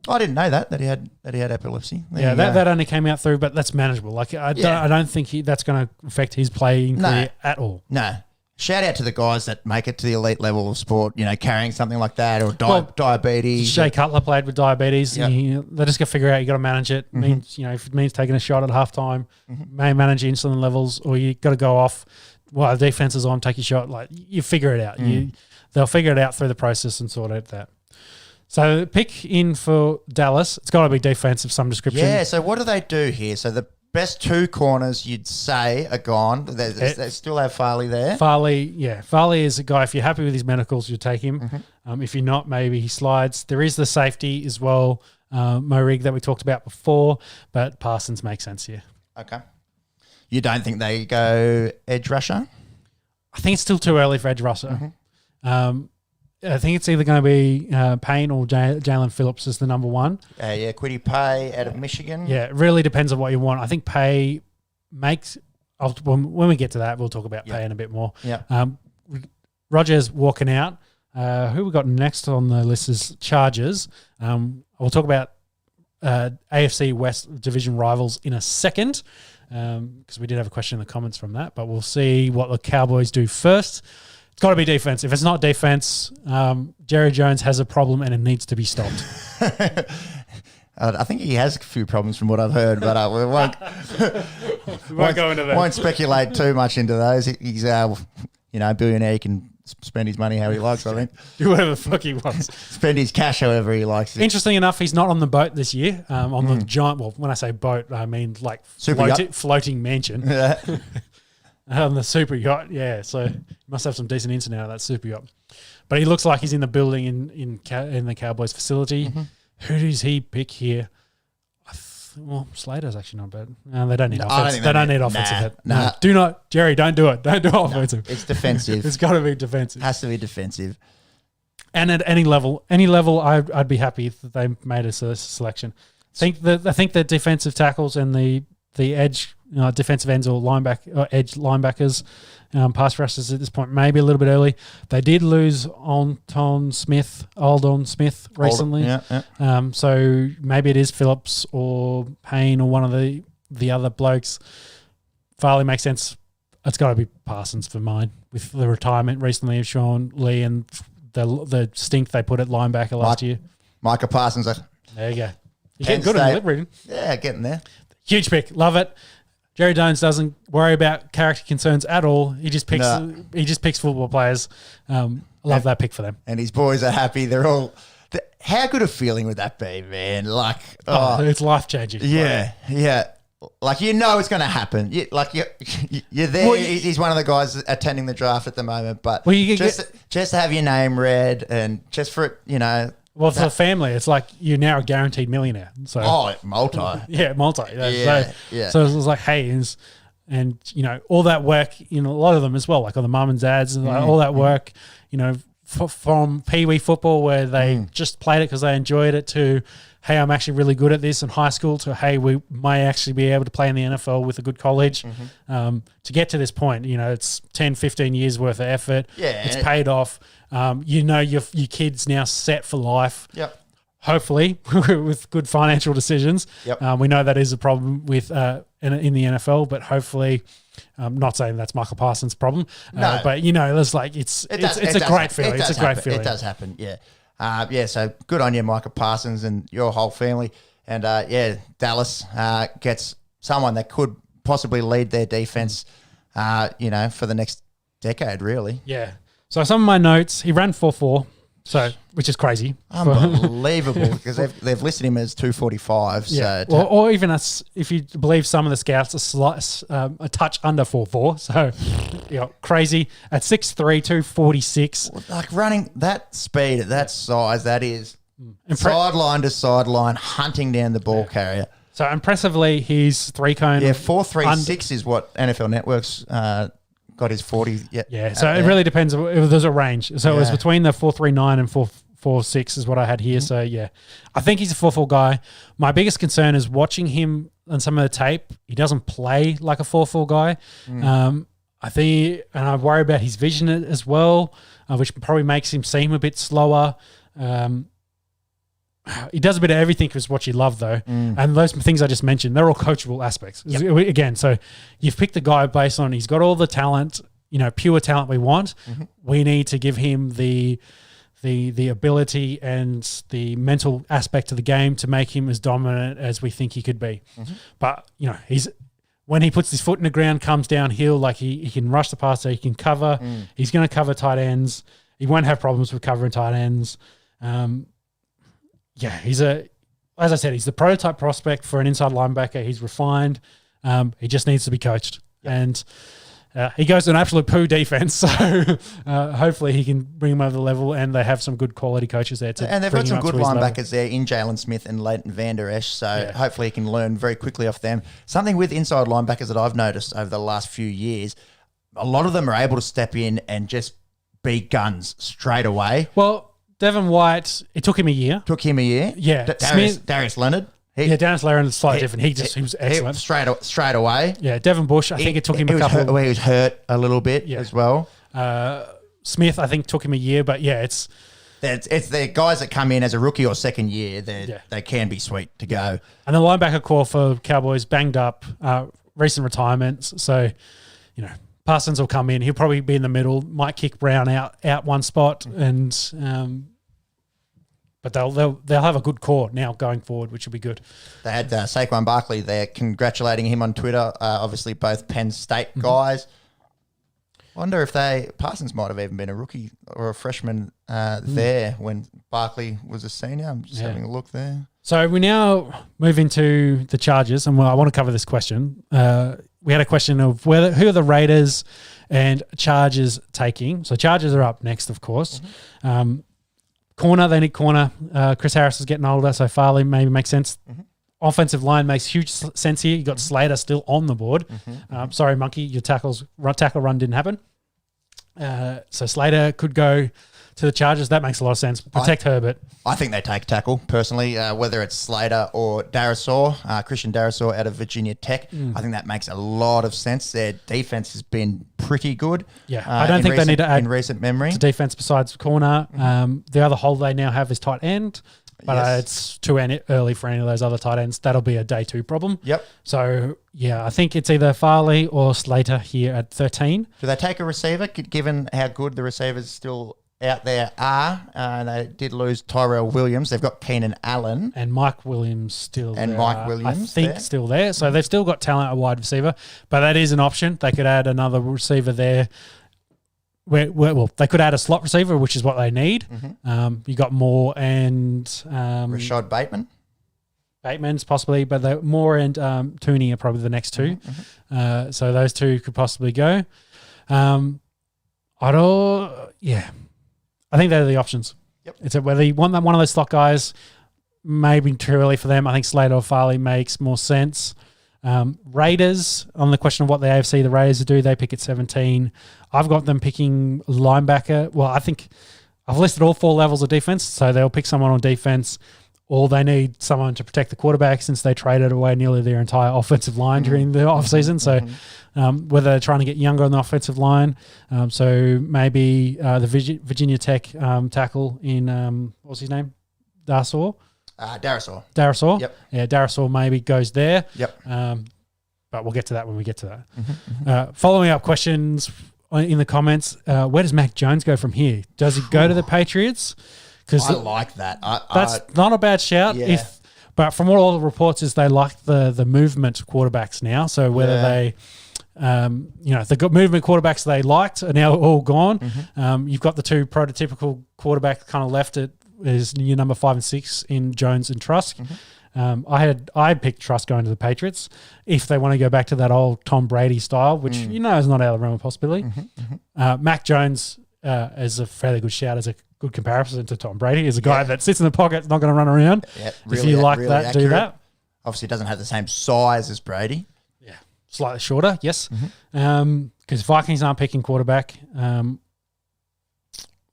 I didn't know that he had epilepsy. That only came out through, but that's manageable. Like, I don't think that's going to affect his playing career at all. No. shout out to the guys that make it to the elite level of sport, carrying something like that or diabetes. Jay Cutler played with diabetes. Yep. They just got to figure out you got to manage it. Mm-hmm. Means, if it means taking a shot at halftime, may manage insulin levels, or you got to go off while the defense is on, take your shot. Like, you figure it out. They'll figure it out through the process and sort out that. So pick in for Dallas. It's got to be defense of some description. Yeah, so what do they do here? So the best two corners you'd say are gone. They still have Farley there. Farley is a guy, if you're happy with his medicals, you take him. If you're not, maybe he slides. There is the safety as well, Morig, that we talked about before, but Parsons makes sense here. Okay. You don't think they go edge rusher? I think it's still too early for edge rusher. I think it's either going to be Payne or Jalen Phillips as the number one. Quiddy Pay out of Michigan. Yeah, it really depends on what you want. I think Pay makes – when we get to that, we'll talk about Pay in a bit more. Yeah. Rogers walking out. Who we got next on the list is Chargers. We'll talk about AFC West division rivals in a second because we did have a question in the comments from that, but we'll see what the Cowboys do first. It's got to be defense. If it's not defense, Jerry Jones has a problem and it needs to be stopped. I think he has a few problems from what I've heard, but we won't go into that. Won't speculate too much into those. He's billionaire. He can spend his money how he likes, I think. Do whatever the fuck he wants. Spend his cash however he likes. Interesting enough, he's not on the boat this year. On the giant, well, when I say boat, I mean like floating mansion. Yeah. On the super yacht, yeah. So he must have some decent internet out of that super yacht. But he looks like he's in the building in the Cowboys facility. Who does he pick here? Slater's actually not bad. No, they don't need offense. They don't need offensive. No. Do not, Jerry. Don't do it. Don't do offensive. It's defensive. It's got to be defensive. Has to be defensive. And at any level, I'd be happy if they made a selection. I think the defensive tackles and the edge. Defensive ends or edge linebackers, pass rushers at this point, maybe a little bit early. They did lose Aldon Smith recently. So maybe it is Phillips or Payne or one of the other blokes. Farley makes sense. It's got to be Parsons for mine with the retirement recently of Sean Lee and the stink they put at linebacker last year. Micah Parsons. There you go. You're getting good at the lip reading. Yeah, getting there. Huge pick. Love it. Jerry Jones doesn't worry about character concerns at all. He just picks. He just picks football players. I love that pick for them. And his boys are happy. They're all. How good a feeling would that be, man? Like, it's life changing. Yeah, yeah. Like it's going to happen. You're there. Well, he's one of the guys attending the draft at the moment. But just to have your name read and just for Well, for the family, it's like you're now a guaranteed millionaire. So multi. multi. Yeah. So it was like, hey, and all that work, a lot of them as well, like on the mum and dads, and all that work, from Pee Wee football where they just played it because they enjoyed it to, hey, I'm actually really good at this in high school to, hey, we may actually be able to play in the NFL with a good college. To get to this point, it's 10, 15 years worth of effort. Yeah. It's paid off. Your kid's now set for life. Yep. Hopefully with good financial decisions. Yep. We know that is a problem with in the NFL, but hopefully, I'm not saying that's Michael Parsons' problem. No. But it's like it's a great feeling. It's a great feeling. It does happen. Yeah. So good on you, Michael Parsons, and your whole family. And Dallas gets someone that could possibly lead their defense. For the next decade, really. Yeah. So some of my notes, he ran 4.4, which is crazy. Unbelievable, because they've listed him as 245. Yeah. Or even if you believe some of the scouts, a touch under 4.4. So, crazy. At 6'3", 246. Like running that speed at that size, that is sideline to sideline, hunting down the ball carrier. So impressively, he's 3-cone. Yeah, 4.36 is what NFL Network's got his 40. Yeah. So it really depends. There's a range. So it was between the 4.39 and 4.46 is what I had here. So I think he's a 4.4 guy. My biggest concern is watching him on some of the tape. He doesn't play like a 4.4 guy. I think, and I worry about his vision as well, which probably makes him seem a bit slower. He does a bit of everything because what you love, though. And those things I just mentioned, they're all coachable aspects. Yep. Again, so you've picked the guy based on he's got all the talent. pure talent we want. We need to give him the ability and the mental aspect of the game to make him as dominant as we think he could be. But, when he puts his foot in the ground, comes downhill, like he can rush the passer, he can cover. He's going to cover tight ends. He won't have problems with covering tight ends. As I said, he's the prototype prospect for an inside linebacker. He's refined. He just needs to be coached. And he goes to an absolute poo defense, so hopefully he can bring him over the level, and they have some good quality coaches there. And they've got some good linebackers there in Jalen Smith and Leighton Vander Esch, so hopefully he can learn very quickly off them. Something with inside linebackers that I've noticed over the last few years, a lot of them are able to step in and just be guns straight away. Well, Devin White, it took him a year. Yeah. Darius Leonard. Darius Leonard is slightly different. He was excellent. Straight away. Yeah, Devin Bush, I think it took him a couple. He was hurt a little bit as well. Smith, I think, took him a year, but it's the guys that come in as a rookie or second year, they can be sweet to go. And the linebacker core for Cowboys banged up, recent retirements. So, Parsons will come in. He'll probably be in the middle, might kick Brown out one spot, and but they'll have a good core now going forward, which will be good. They had Saquon Barkley there congratulating him on Twitter. Obviously, both Penn State guys. I wonder if Parsons might have even been a rookie or a freshman there when Barkley was a senior. I'm just having a look there. So we now move into the Chargers, and I want to cover this question. We had a question of who are the Raiders and Chargers taking. So Chargers are up next, of course. Corner, they need corner. Chris Harris is getting older, so Farley maybe makes sense. Offensive line makes huge sense here. You got Slater still on the board. Sorry, Monkey, your tackle run didn't happen. So Slater could go to the Chargers. That makes a lot of sense. Protect Herbert. I think they take tackle, personally, whether it's Slater or Darisaw, Christian Darisaw out of Virginia Tech. I think that makes a lot of sense. Their defense has been pretty good. Yeah, I don't think they need to add in recent memory to defense besides corner. The other hole they now have is tight end, but it's too early for any of those other tight ends. That'll be a day 2 problem. Yep. So, I think it's either Farley or Slater here at 13. Do they take a receiver, given how good the receivers still out there are? They did lose Tyrell Williams. They've got Keenan Allen. And Mike Williams still there. And Mike Williams I think still there. So they've still got talent at wide receiver, but that is an option. They could add another receiver there. Well, they could add a slot receiver, which is what they need. You got Moore and Rashad Bateman. Bateman's possibly, but Moore and Tooney are probably the next two. So those two could possibly go. I think they're the options. Yep. It's whether you want one of those slot guys, maybe too early for them. I think Slater or Farley makes more sense. Raiders, on the question of what the AFC, the Raiders do, they pick at 17. I've got them picking linebacker. Well, I think I've listed all 4 levels of defense, so they'll pick someone on defense, or they need someone to protect the quarterback since they traded away nearly their entire offensive line during the offseason. So whether they're trying to get younger on the offensive line, so maybe the Virginia Tech tackle in, what's his name? Darisaw. Yep. Yeah, Darisaw maybe goes there. Yep. But we'll get to that when we get to that. Following up questions in the comments, where does Mac Jones go from here? Does he go to the Patriots? I like that. That's not a bad shout. Yeah. But from what all the reports is, they like the movement quarterbacks now. So whether they, the movement quarterbacks they liked are now all gone. You've got the 2 prototypical quarterbacks kind of left at is your number 5 and 6 in Jones and Trusk. I picked Trusk going to the Patriots if they want to go back to that old Tom Brady style, which is not out of the realm of possibility. Mac Jones is a fairly good shout as a good comparison to Tom Brady. He's a guy that sits in the pocket, not going to run around. If you like that, accurate. Do that. Obviously, doesn't have the same size as Brady. Yeah, slightly shorter, yes. Because Vikings aren't picking quarterback.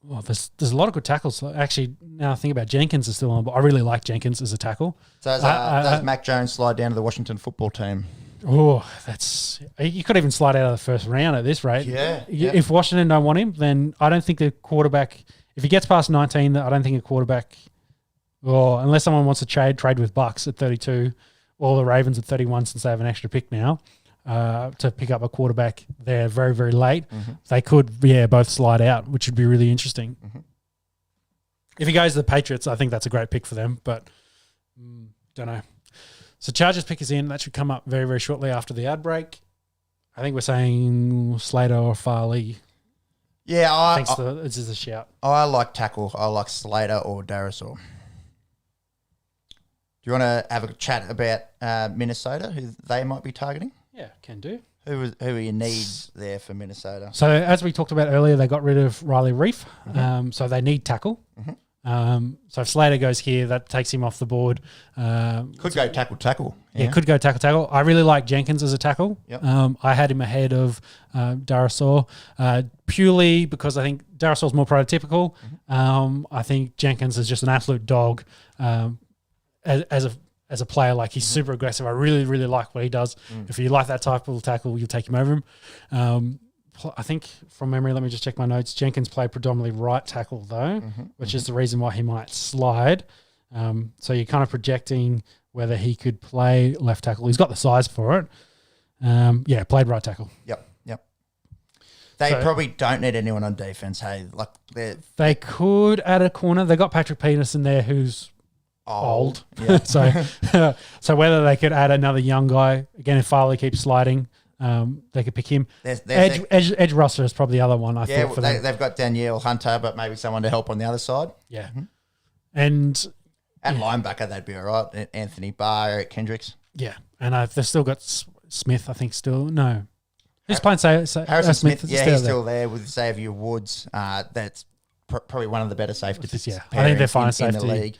There's a lot of good tackles. Actually, now I think about Jenkins is still on, but I really like Jenkins as a tackle. So does Mac Jones slide down to the Washington football team? Oh, you could even slide out of the first round at this rate. Yeah. If Washington don't want him, then I don't think the quarterback, if he gets past 19, I don't think a quarterback, unless someone wants to trade with Bucks at 32 or the Ravens at 31 since they have an extra pick now, to pick up a quarterback there very, very late. They could, both slide out, which would be really interesting. If he goes to the Patriots, I think that's a great pick for them, but don't know. So Chargers pick is in. That should come up very, very shortly after the ad break. I think we're saying Slater or Farley. Yeah, this is a shout. I like tackle. I like Slater or Darisaw. Do you want to have a chat about Minnesota, who they might be targeting? Yeah, can do. Who are your needs there for Minnesota? So as we talked about earlier, they got rid of Riley Reif, so they need tackle. So if Slater goes here, that takes him off the board. Could go tackle. Yeah, could go tackle. I really like Jenkins as a tackle. Yep. I had him ahead of Darisaw purely because I think Darisaw's more prototypical. I think Jenkins is just an absolute dog as a player. Like, he's super aggressive. I really, really like what he does. If you like that type of tackle, you'll take him over him. I think from memory, let me just check my notes. Jenkins played predominantly right tackle though, which is the reason why he might slide. So you're kind of projecting whether he could play left tackle. He's got the size for it. Played right tackle. Yep. They probably don't need anyone on defense. Hey, like they could add a corner. They got Patrick Peterson there, who's old. Yeah. So whether they could add another young guy again, if Farley keeps sliding. They could pick him. Edge Russer is probably the other one. I thought for them. They've got Danielle Hunter, but maybe someone to help on the other side. Yeah, and linebacker, they'd be all right. Anthony Barr, Eric Kendricks. Yeah, and they've still got Smith. I think still no. Who's playing? Harrison Smith. Yeah, he's still there with Xavier Woods. That's probably one of the better safeties. Yeah, I think they're fine safety in the league.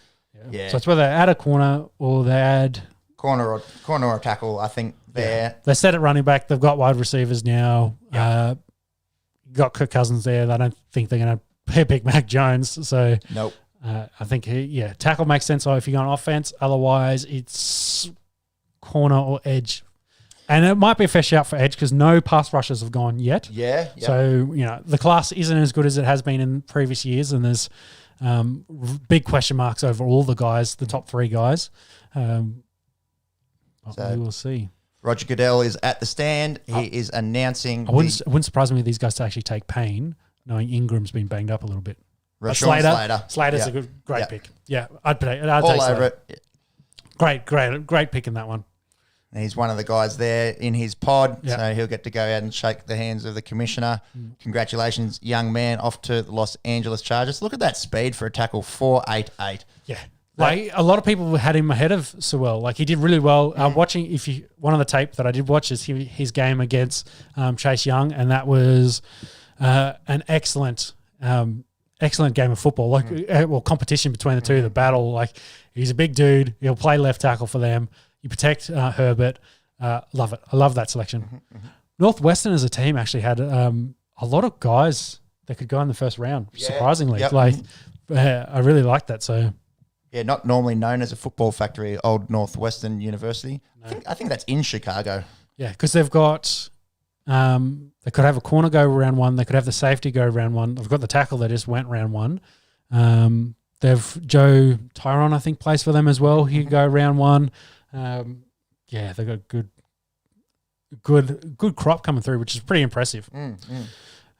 Yeah. So it's whether they add a corner or they add corner or tackle. I think they set it running back. They've got wide receivers now. Yeah. Got Kirk Cousins there. They don't think they're going to pick Mac Jones. So nope. I think tackle makes sense. So if you go on offense, otherwise it's corner or edge. And it might be a fair shout for edge because no pass rushers have gone yet. Yeah. Yep. So the class isn't as good as it has been in previous years, and there's big question marks over all the guys, the top three guys. We will see. Roger Goodell is at the stand. He is announcing. It wouldn't surprise me if these guys to actually take pain, knowing Ingram's been banged up a little bit. Slater's a great pick. Yeah, I'd take over it. Great pick in that one. He's one of the guys there in his pod, so he'll get to go out and shake the hands of the commissioner. Congratulations, young man, off to the Los Angeles Chargers. Look at that speed for a tackle, 4.88. Yeah. Like, a lot of people had him ahead of Sewell. Like, he did really well. Watching, one of the tape that I did watch is his game against Chase Young, and that was an excellent game of football. Like, competition between the two, the battle. Like, he's a big dude. He'll play left tackle for them. You protect Herbert. Love it. I love that selection. Northwestern as a team actually had a lot of guys that could go in the first round. Surprisingly, I really like that. So. Yeah, not normally known as a football factory, old Northwestern University. No. I think that's in Chicago. Yeah, because they've got they could have a corner go round one. They could have the safety go round one. They've got the tackle that just went round one. They've Joe Tyron, I think, plays for them as well. He could go round one. They've got good crop coming through, which is pretty impressive.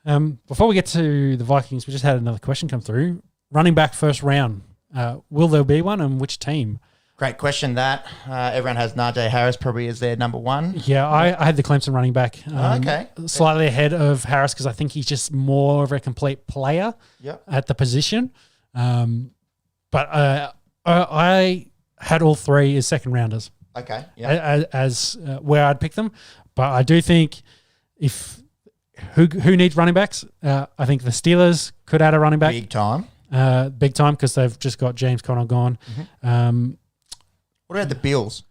Before we get to the Vikings, we just had another question come through. Running back first round. Will there be one, and which team? Great question. That everyone has Najee Harris probably as their number one. Yeah, I had the Clemson running back. Slightly ahead of Harris because I think he's just more of a complete player at the position. But I had all three as second rounders. Okay. As where I'd pick them, but I do think who needs running backs? I think the Steelers could add a running back big time because they've just got James Conner gone. What about the Bills?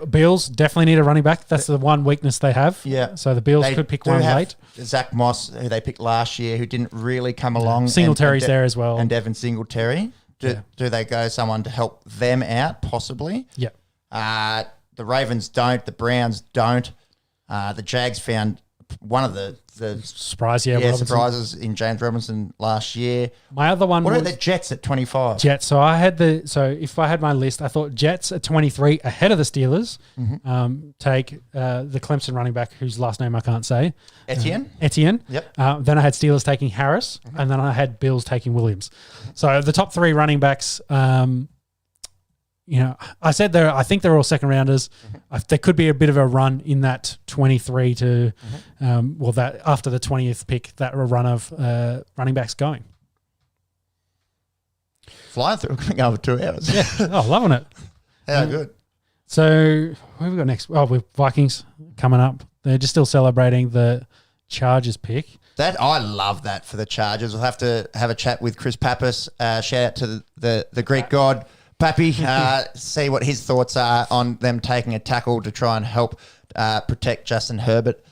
Bills definitely need a running back. That's the one weakness they have. Yeah. So the Bills could pick one late. Zach Moss, who they picked last year, who didn't really come along. Singletary's there as well. And Devin Singletary. Do they go someone to help them out, possibly? Yeah. The Ravens don't. The Browns don't. The Jags found one of the surprise, surprises in James Robinson last year. My other one What are the Jets at 25? Jets. So if I had my list, I thought Jets at 23 ahead of the Steelers. Take the Clemson running back whose last name I can't say. Etienne. Yep. Then I had Steelers taking Harris, and then I had Bills taking Williams. So the top 3 running backs. I said I think they're all second rounders. There could be a bit of a run in that 23 to, that after the 20th pick, that run of running backs going. Flying through, we're going to go over 2 hours. Yeah, loving it. How good. So what have we got next? Oh, with Vikings coming up. They're just still celebrating the Chargers pick. I love that for the Chargers. We'll have to have a chat with Chris Pappas. Shout out to the Greek god. Pappy, see what his thoughts are on them taking a tackle to try and help protect Justin Herbert.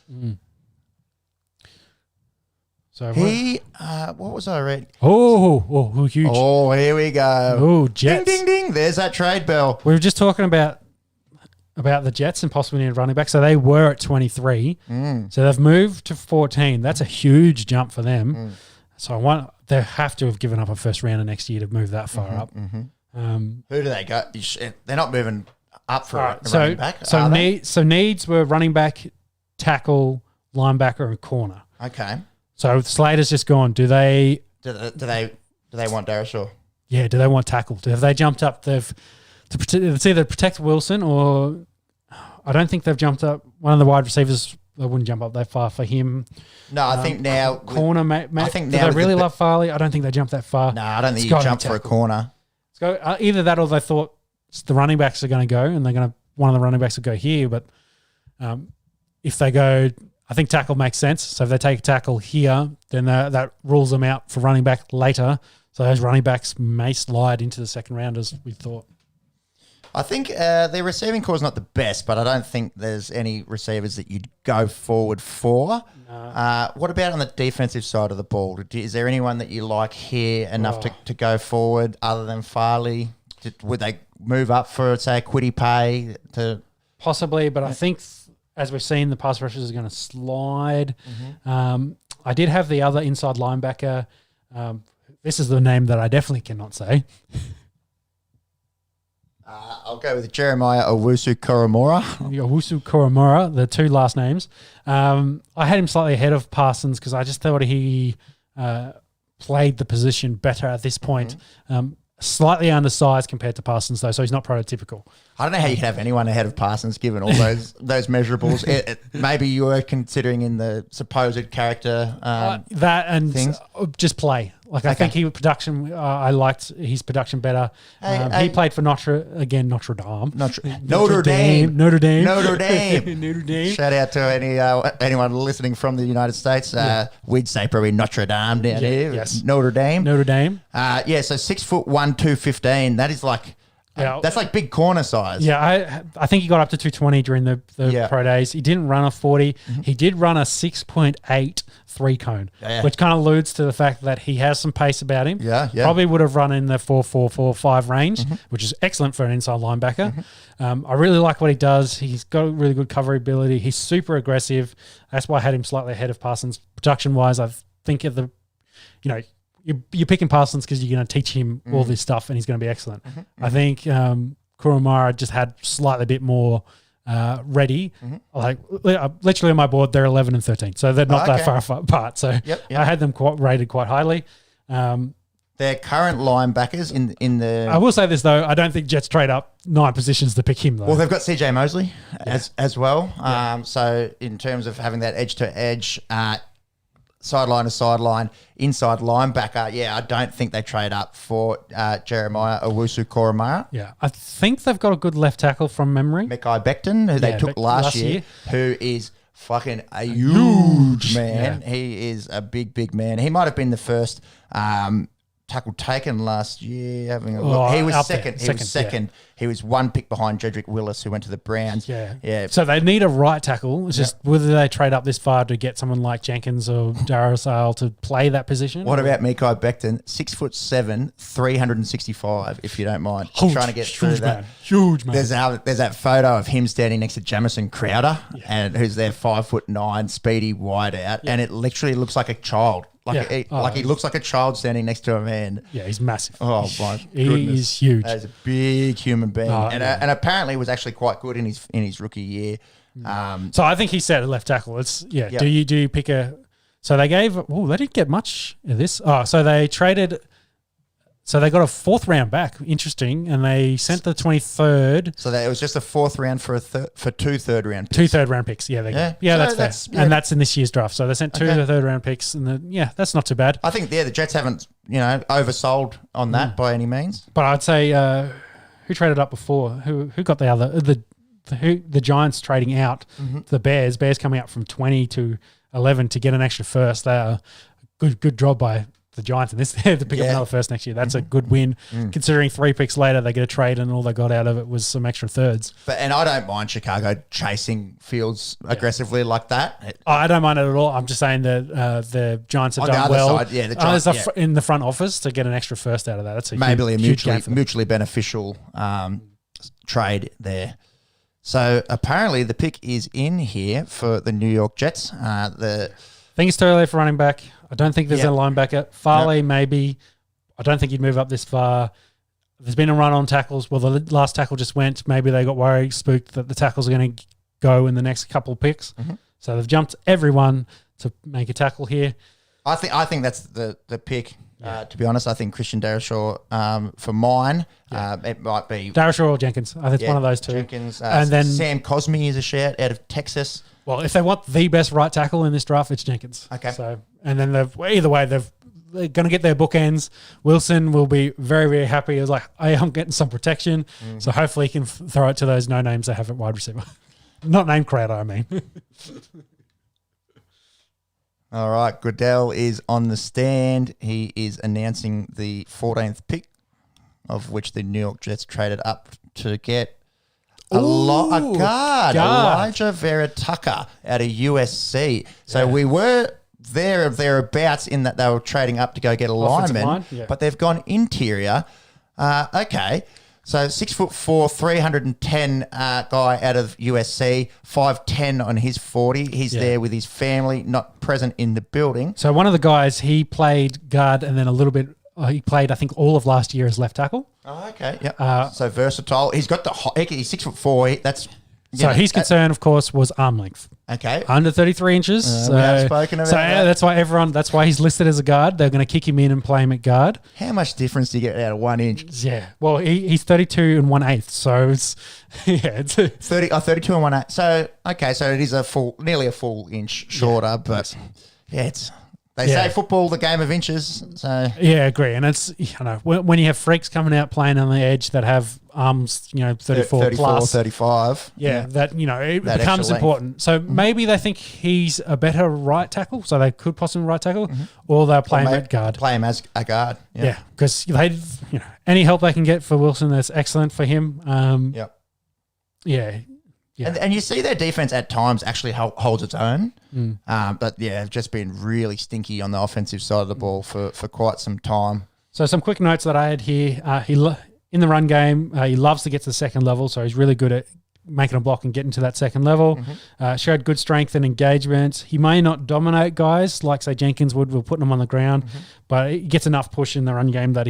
So what was I reading? Oh, huge. Oh, here we go. Oh, Jets. Ding, ding, ding. There's that trade bell. We were just talking about the Jets and possibly needing running back. So they were at 23. So they've moved to 14. That's a huge jump for them. So they have to have given up a first rounder next year to move that far up. Who do they go? They're not moving up for a running back. So needs were running back, tackle, linebacker, and corner. Okay. So Slater's just gone. Do they want Darrashaw? Yeah. Do they want tackle? Have they jumped up? It's either protect Wilson or I don't think they've jumped up. One of the wide receivers, they wouldn't jump up that far for him. No, I think now corner. I think now they really love Farley. I don't think they jumped that far. No, I don't think you jump for a corner. Go either that or they thought the running backs are going to go and one of the running backs will go here. But if they go, I think tackle makes sense. So if they take a tackle here, then that rules them out for running back later. So those running backs may slide into the second rounders, we thought. I think their receiving core is not the best, but I don't think there's any receivers that you'd go forward for. No. What about on the defensive side of the ball? Is there anyone that you like here enough to go forward other than Farley? Would they move up for, say, a Quiddy Pay? Possibly, but I think as we've seen, the pass rushers are going to slide. I did have the other inside linebacker. This is the name that I definitely cannot say. I'll go with Jeremiah Owusu-Koramoah. Owusu-Koramoah, the 2 last names. I had him slightly ahead of Parsons because I just thought he played the position better at this point. Slightly undersized compared to Parsons, though, so he's not prototypical. I don't know how you could have anyone ahead of Parsons given all those measurables. Maybe you were considering in the supposed character that and things. Just play. I think I liked his production better. He played for Notre Dame. Notre Dame. Shout out to anyone listening from the United States. We'd say probably Notre Dame down here. Yes. Notre Dame. So 6'1", 215. That is that's like big corner size. Yeah, I think he got up to 220 during the pro days. He didn't run a 40. He did run a 6.8 3-cone, which kind of alludes to the fact that he has some pace about him. Probably would have run in the 4.45 range, which is excellent for an inside linebacker. I really like what he does. He's got a really good cover ability. He's super aggressive. That's why I had him slightly ahead of Parsons. Production-wise, I think you're picking Parsons because you're going to teach him all this stuff and he's going to be excellent. I think Koramoah just had slightly bit more ready. Literally on my board, they're 11 and 13. So they're not that far apart. So I had them rated quite highly. Their current linebackers in the... I will say this, though. I don't think Jets trade up 9 positions to pick him, though. Well, they've got CJ Mosley as well. So in terms of having that edge-to-edge... sideline to sideline, inside linebacker. I don't think they trade up for Jeremiah Owusu-Koramoah. Yeah, I think they've got a good left tackle from memory. Mekhi Becton, who they took last year, who is fucking a huge man. Yeah. He is a big, big man. He might have been the first tackle taken last year. Having a look. He was second. He was second. Yeah. He was one pick behind Jedrick Willis, who went to the Browns. Yeah. So they need a right tackle. It's just whether they trade up this far to get someone like Jenkins or Darasale to play that position. What about Mekhi Becton? 6'7", 365. If you don't mind, trying to get through that. Huge man. There's that photo of him standing next to Jamison Crowder, and who's there 5'9", speedy wide out, and it literally looks like a child. He looks like a child standing next to a man. Yeah, he's massive. Oh my goodness, he is huge. He's a big human being, and apparently was actually quite good in his rookie year. So I think he said left tackle. It's Do you pick a? So they gave. Oh, they didn't get much of this. Oh, so they traded. So they got a 4th round back. Interesting, and they sent the 23rd. So it was just a 4th round for 2 third round picks. 2 third round picks. Yeah, that's fair. And that's in this year's draft. So they sent 2 third round picks, and that's not too bad. I think the Jets haven't oversold on that by any means. But I'd say who traded up before? Who got the other the Giants trading out the Bears. Bears coming up from 20 to 11 to get an extra first. They are good job by the Giants in this to pick up another first next year. That's a good win. Considering 3 picks later they get a trade and all they got out of it was some extra thirds. And I don't mind Chicago chasing Fields aggressively like that. I don't mind it at all. I'm just saying that the Giants have done well. Side, the Giants, in the front office to get an extra first out of that. That's maybe huge a mutually beneficial trade there. So apparently the pick is in here for the New York Jets. I think it's too early for running back. I don't think there's a linebacker. Farley, maybe. I don't think he'd move up this far. There's been a run on tackles. Well, the last tackle just went. Maybe they got worried, spooked that the tackles are going to go in the next couple of picks. So they've jumped everyone to make a tackle here. I think that's the pick. To be honest, I think Christian Darashaw for mine. It might be Darashaw or Jenkins. I think it's one of those two. Jenkins. And then Sam Cosmi is a shout out of Texas. Well, if they want the best right tackle in this draft, it's Jenkins. Okay. So, and then either way, they're going to get their bookends. Wilson will be very, very happy. He was like, hey, I'm getting some protection. So hopefully he can throw it to those no names they have at wide receiver. Not name Crowder, I mean. All right. Goodell is on the stand. He is announcing the 14th pick, of which the New York Jets traded up to get a guard, Elijah Vera Tucker out of USC. So we were thereabouts in that they were trading up to go get a lineman, but they've gone interior. Okay. So 6'4", 310 guy out of USC, 5'10" on his 40. He's there with his family, not present in the building. So one of the guys, he played guard and then a little bit. He played, I think, all of last year as left tackle. Oh, okay. Yep. So versatile. He's got he's 6'4". That's his concern, of course, was arm length. Okay. Under 33 inches. We have spoken about that. That's why he's listed as a guard. They're going to kick him in and play him at guard. How much difference do you get out of 1 inch? Yeah. Well, he's 32 and 1/8. So it's 32 and 1/8. So okay, so it is nearly a full inch shorter, but it's. They say football, the game of inches. So yeah, I agree. And it's when you have freaks coming out playing on the edge that have arms, 34 plus, 35. That it becomes important. So maybe they think he's a better right tackle, so they could possibly right tackle, or they'll play him at guard. Play him as a guard. Yeah, because any help they can get for Wilson, that's excellent for him. Yeah. And you see their defense at times actually holds its own. But have just been really stinky on the offensive side of the ball for quite some time. So some quick notes that I had here. In the run game, he loves to get to the second level, so he's really good at making a block and getting to that second level. Showed good strength and engagement. He may not dominate guys like, say, Jenkins would. We're putting him on the ground, but he gets enough push in the run game that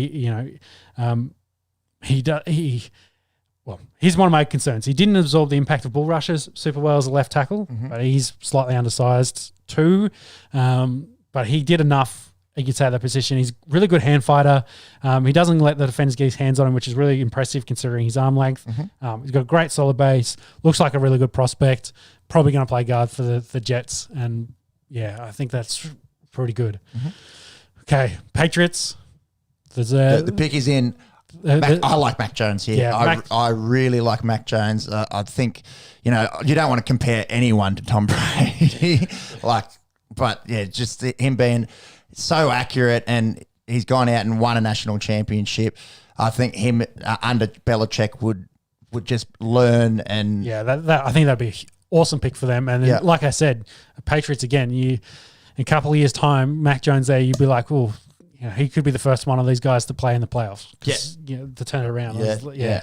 he's one of my concerns. He didn't absorb the impact of bull rushes super well as a left tackle, but he's slightly undersized too. But he did enough, you could say, at that position. He's really good hand fighter. He doesn't let the defenders get his hands on him, which is really impressive considering his arm length. He's got a great solid base. Looks like a really good prospect. Probably going to play guard for the Jets. And, I think that's pretty good. Okay, Patriots. The pick is in. I like Mac Jones here. Yeah, I really like Mac Jones. I think, you don't want to compare anyone to Tom Brady. But just him being so accurate and he's gone out and won a national championship. I think him under Belichick would just learn and that I think that'd be an awesome pick for them. And then, like I said, Patriots again. In a couple of years' time, Mac Jones there, you'd be like, well, he could be the first one of these guys to play in the playoffs. To turn it around.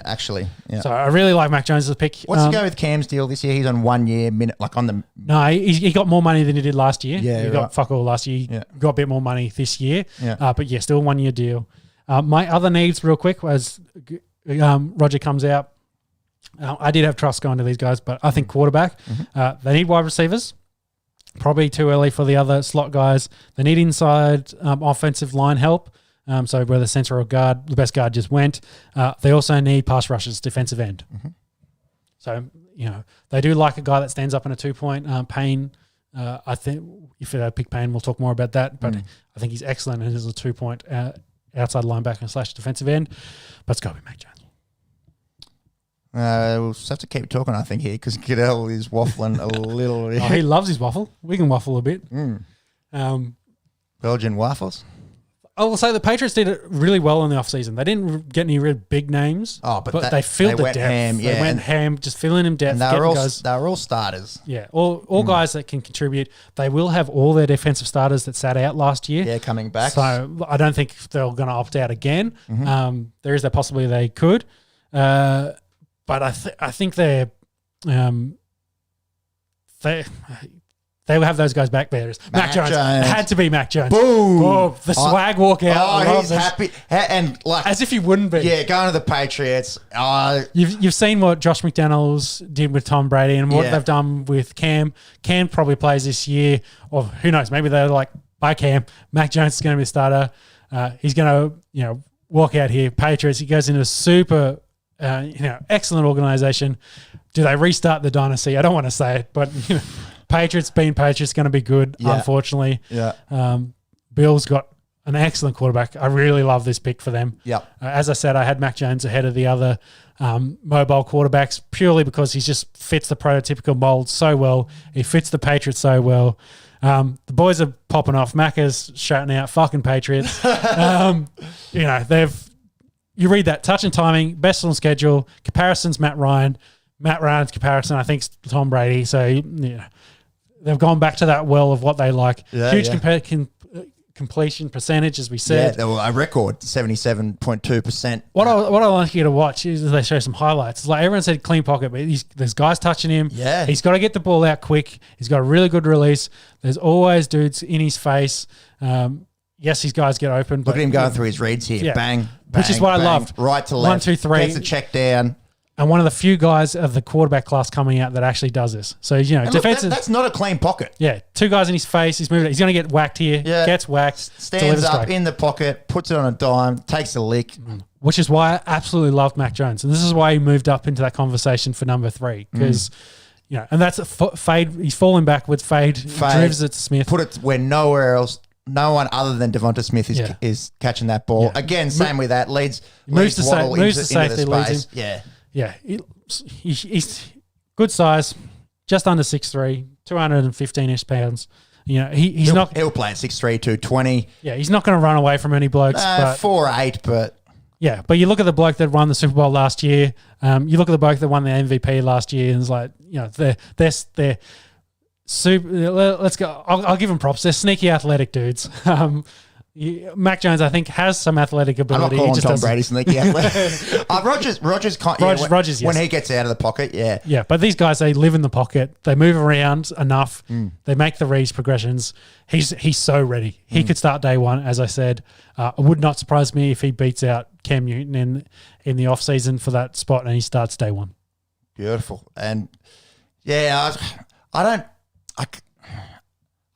Actually. Yeah. So I really like Mac Jones as a pick. What's he go with Cam's deal this year? He's on 1 year minute, like on the. No, he got more money than he did last year. Yeah, he got fuck all last year. He got a bit more money this year. Yeah. But still a 1 year deal. My other needs, real quick, was Roger comes out. I did have trust going to these guys, but I think quarterback. They need wide receivers. Probably too early for the other slot guys. They need inside offensive line help. So whether center or guard, the best guard just went. They also need pass rushers, defensive end. So, they do like a guy that stands up in a 2-point. Payne, I think if they pick Payne, we'll talk more about that. But I think he's excellent and is a 2-point outside linebacker / defensive end. But it's got to be Mac Jones. We'll just have to keep talking, I think, here, because Goodell is waffling a little. He loves his waffle. We can waffle a bit. Belgian waffles? I will say the Patriots did it really well in the offseason. They didn't get any real big names, but they filled the depth. They went ham, just filling in depth. And they were all starters. Yeah, all guys that can contribute. They will have all their defensive starters that sat out last year. Yeah, coming back. So I don't think they're going to opt out again. There is that possibility they could. But I think they will have those guys back there. Mac Jones. It had to be Mac Jones. Boom. Oh, the swag walk out. Oh, he's happy. And as if he wouldn't be. Yeah, going to the Patriots. You've seen what Josh McDaniels did with Tom Brady and what they've done with Cam. Cam probably plays this year, or who knows, maybe they're like, bye Cam. Mac Jones is going to be the starter. He's going to walk out here. Patriots, he goes into a super excellent organization. Do they restart the dynasty? I don't want to say it, but Patriots being Patriots going to be good, unfortunately. Yeah. Bill's got an excellent quarterback. I really love this pick for them. Yeah. As I said, I had Mac Jones ahead of the other mobile quarterbacks purely because he just fits the prototypical mold so well. He fits the Patriots so well. The boys are popping off. Mac is shouting out, fucking Patriots. You read that, touch and timing, best on schedule, comparisons, Matt Ryan's comparison, I think, is Tom Brady. So, they've gone back to that well of what they like. Huge completion percentage, as we said. Yeah, a record, 77.2%. What I like you to watch is they show some highlights. It's like everyone said clean pocket, but there's guys touching him. Yeah. He's got to get the ball out quick. He's got a really good release. There's always dudes in his face. Yes, these guys get open. Look at him going through his reads here. Yeah. Bang, which is what I loved. Right to left. 1, 2, 3. Gets the check down. And one of the few guys of the quarterback class coming out that actually does this. So, defensive. That's not a clean pocket. Yeah. 2 guys in his face. He's moving. He's going to get whacked here. Yeah. Gets whacked. Stands up in the pocket, puts it on a dime, takes a lick. Which is why I absolutely loved Mac Jones. And this is why he moved up into that conversation for number 3. Because, and that's a fade. He's falling backwards. Fade. Drives it to Smith. Put it where nowhere else. No one other than Devonta Smith is catching that ball. Yeah. Again, same with that. Leads Waddle into the space. Yeah. He's good size, just under 6'3", 215-ish pounds. He'll play at 6'3", 220. Yeah, he's not going to run away from any blokes. 4'8", but... Yeah, but you look at the bloke that won the Super Bowl last year. You look at the bloke that won the MVP last year, and it's like, they're super. Let's go. I'll give them props. They're sneaky athletic dudes. Mac Jones, I think, has some athletic ability. I'm not calling Tom Brady sneaky athletic. Rogers, when he gets out of the pocket, yeah. But these guys, they live in the pocket. They move around enough. They make the reads progressions. He's so ready. He could start day one, as I said. It would not surprise me if he beats out Cam Newton in the off season for that spot, and he starts day one. Beautiful. And I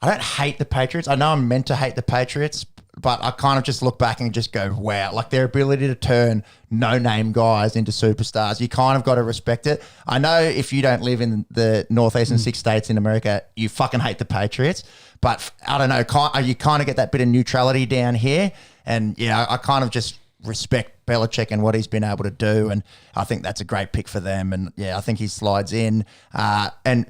don't hate the Patriots. I know I'm meant to hate the Patriots, but I kind of just look back and just go, wow, like their ability to turn no-name guys into superstars. You kind of got to respect it. I know if you don't live in the Northeastern 6 states in America, you fucking hate the Patriots. But I don't know, you kind of get that bit of neutrality down here. And, I kind of just respect Belichick and what he's been able to do. And I think that's a great pick for them. And, I think he slides in. And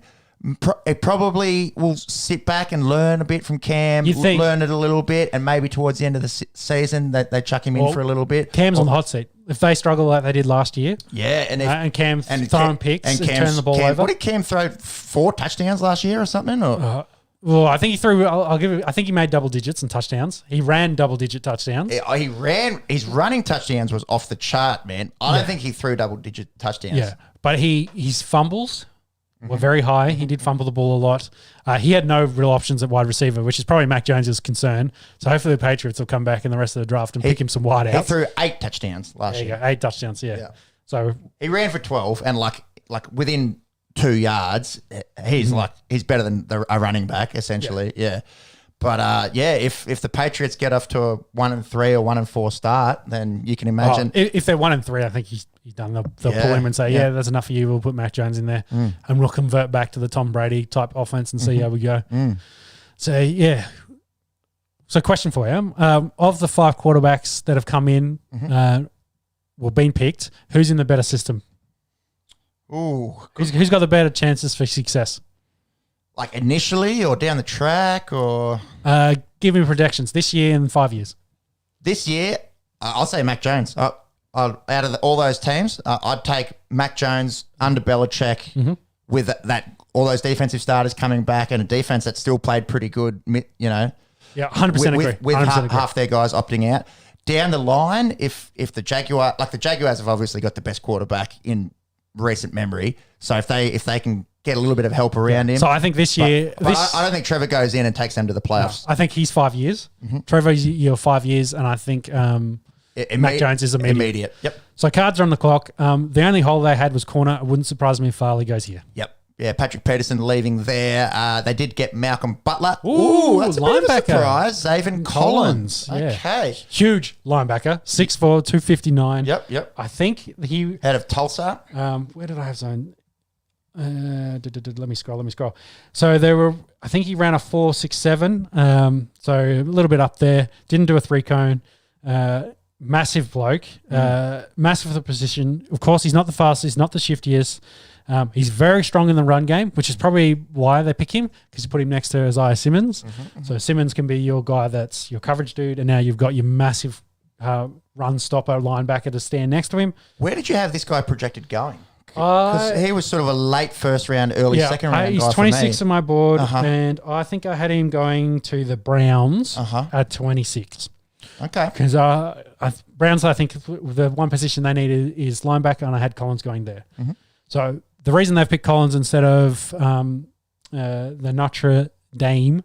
It probably will sit back and learn a bit from Cam, learn it a little bit, and maybe towards the end of the season they chuck him in for a little bit. Cam's on the hot seat. If they struggle like they did last year, and Cam throwing picks and turn the ball over. What did Cam throw? 4 touchdowns last year or something? Or? Well, I think he threw. I'll give it. I think he made double digits in touchdowns. He ran double-digit touchdowns. He ran. His running touchdowns was off the chart, man. I don't think he threw double-digit touchdowns. Yeah, but his fumbles were very high. He did fumble the ball a lot. He had no real options at wide receiver, which is probably Mac Jones' concern. So hopefully the Patriots will come back in the rest of the draft and pick him some wideouts. He threw 8 touchdowns last year. 8 touchdowns. Yeah. So he ran for 12, and like within 2 yards, he's better than a running back essentially. Yeah. But if the Patriots get off to a 1-3 or 1-4 start, then you can imagine if they're 1-3, I think he's done. They'll pull him and say, that's enough for you. We'll put Mac Jones in there, and we'll convert back to the Tom Brady type offense and see how we go. So So question for you: of the 5 quarterbacks that have come in, been picked, who's in the better system? Ooh, who's got the better chances for success? Like initially or down the track or? Give me predictions this year and 5 years. This year, I'll say Mac Jones. Out of all those teams, I'd take Mac Jones under Belichick with all those defensive starters coming back and a defense that still played pretty good, Yeah, 100% agree. With half their guys opting out. Down the line, if the Jaguars have obviously got the best quarterback in recent memory, so if they can get a little bit of help around him. So I think this year... I don't think Trevor goes in and takes them to the playoffs. No, I think he's 5 years. Trevor's 5 years, and I think Mac Jones is immediate. Yep. So cards are on the clock. The only hole they had was corner. It wouldn't surprise me if Farley goes here. Yep. Yeah, Patrick Peterson leaving there. They did get Malcolm Butler. Ooh, that's a bit of a surprise. Zayvon Collins. Okay. Huge linebacker. 6'4", 259. Yep. I think he... Out of Tulsa. Where did I have zone? Let me scroll. So I think he ran a 4.67. So a little bit up there. Didn't do a 3-cone. Massive bloke. Massive for the position. Of course, he's not the fastest. He's not the shiftiest. He's very strong in the run game, which is probably why they pick him, because you put him next to Isaiah Simmons. So Simmons can be your guy that's your coverage dude, and now you've got your massive run stopper linebacker to stand next to him. Where did you have this guy projected going? Because he was sort of a late first round, early second round he's guy 26 on my board, and I think I had him going to the Browns at 26. Okay. Because Browns, I think the one position they needed is linebacker, and I had Collins going there. So the reason they've picked Collins instead of the Notre Dame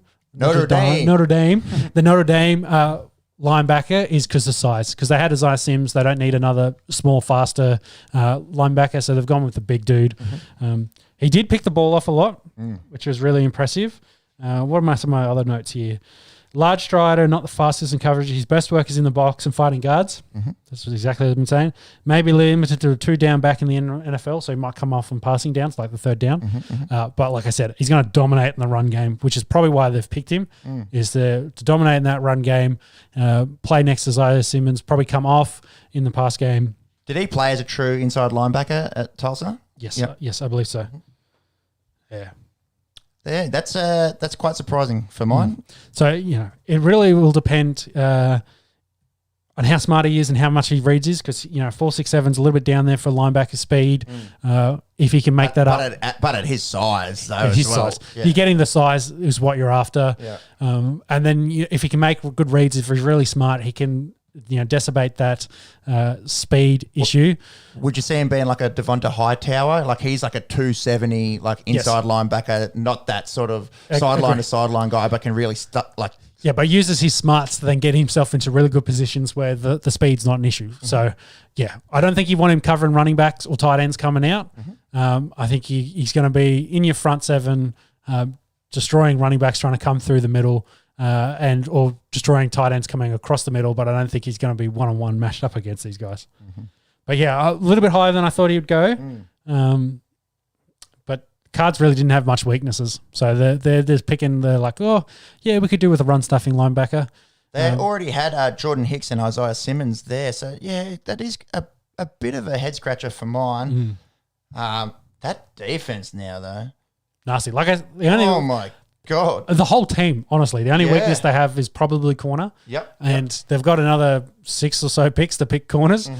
linebacker is because of size. Because they had Isaiah Sims, they don't need another small, faster linebacker, so they've gone with the big dude. He did pick the ball off a lot, which was really impressive. What are some of my other notes here? Large strider, not the fastest in coverage. His best work is in the box and fighting guards. That's exactly what I've been saying. Maybe limited to a 2-down back in the NFL, so he might come off on passing downs, like the 3rd down. But like I said, he's going to dominate in the run game, which is probably why they've picked him, is to dominate in that run game, play next to Isaiah Simmons, probably come off in the pass game. Did he play as a true inside linebacker at Tulsa? Yes, yes, I believe so. Yeah. Yeah, that's quite surprising for mine. So, it really will depend on how smart he is and how much he reads is, because, 4.67 is a little bit down there for linebacker speed. If he can make that up. But at his size, though, at his size. Yeah. You're getting the size is what you're after. Yeah. And then if he can make good reads, if he's really smart, he can dissipate that speed issue. Would you see him being like a Devonta Hightower? Like he's like a 270, like inside linebacker, not that sort of sideline to sideline guy, but can really Yeah, but uses his smarts to then get himself into really good positions where the speed's not an issue. So, yeah, I don't think you want him covering running backs or tight ends coming out. I think he's going to be in your front 7, destroying running backs trying to come through the middle. Or destroying tight ends coming across the middle, but I don't think he's going to be one-on-one matched up against these guys. But yeah, a little bit higher than I thought he would go. But Cards really didn't have much weaknesses, so they're just picking. They're like, we could do with a run-stuffing linebacker. They already had Jordan Hicks and Isaiah Simmons there, so yeah, that is a bit of a head scratcher for mine. That defense now, though. nasty. Oh my God. The whole team, honestly, the only weakness they have is probably corner. Yep. And they've got another 6 or so picks to pick corners.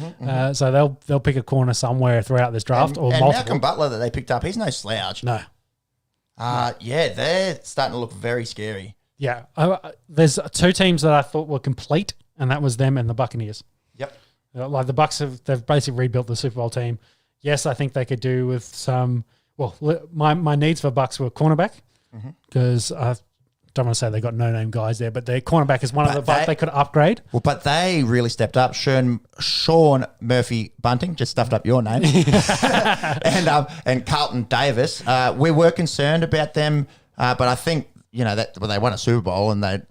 So they'll pick a corner somewhere throughout this draft or multiple. Malcolm Butler that they picked up, he's no slouch. No. They're starting to look very scary. Yeah. There's 2 teams that I thought were complete, and that was them and the Buccaneers. Yep. Like the Bucks they've basically rebuilt the Super Bowl team. Yes, I think they could do with some. Well, my needs for Bucks were cornerback because I don't want to say they got no-name guys there, but their cornerback is one of the they could upgrade. Well, but they really stepped up. Sean Murphy Bunting just stuffed up your name, and Carlton Davis. We were concerned about them, but I think they won a Super Bowl and they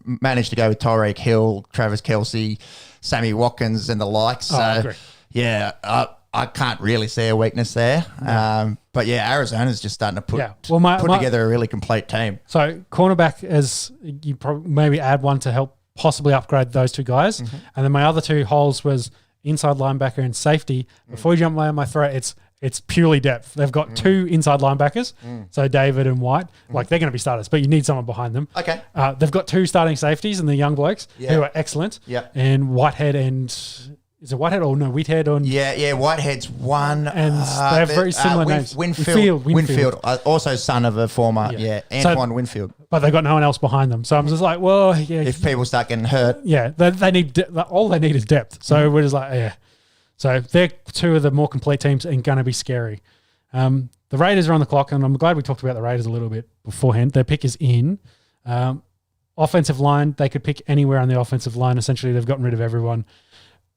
managed to go with Tyreek Hill, Travis Kelce, Sammy Watkins, and the likes. So, I agree. Yeah, I can't really see a weakness there. No. But yeah, Arizona's just starting to put together a really complete team. So cornerback, as you probably maybe add one to help possibly upgrade those 2 guys. And then my other 2 holes was inside linebacker and safety. Before you jump down my throat, it's purely depth. They've got 2 inside linebackers, so David and White. Like, they're going to be starters, but you need someone behind them. Okay. They've got 2 starting safeties and the young blokes who are excellent. Yeah. And Whitehead and... Is it Whitehead or no, Whitehead on... Yeah, Whitehead's one. And they have very similar names. Winfield. Also son of a former, Antoine Winfield. But they've got no one else behind them. So I'm just like, well, yeah. If people start getting hurt. Yeah, they need... all they need is depth. So we're just like, yeah. So they're 2 of the more complete teams and going to be scary. The Raiders are on the clock, and I'm glad we talked about the Raiders a little bit beforehand. Their pick is in. Offensive line, they could pick anywhere on the offensive line. Essentially, they've gotten rid of everyone.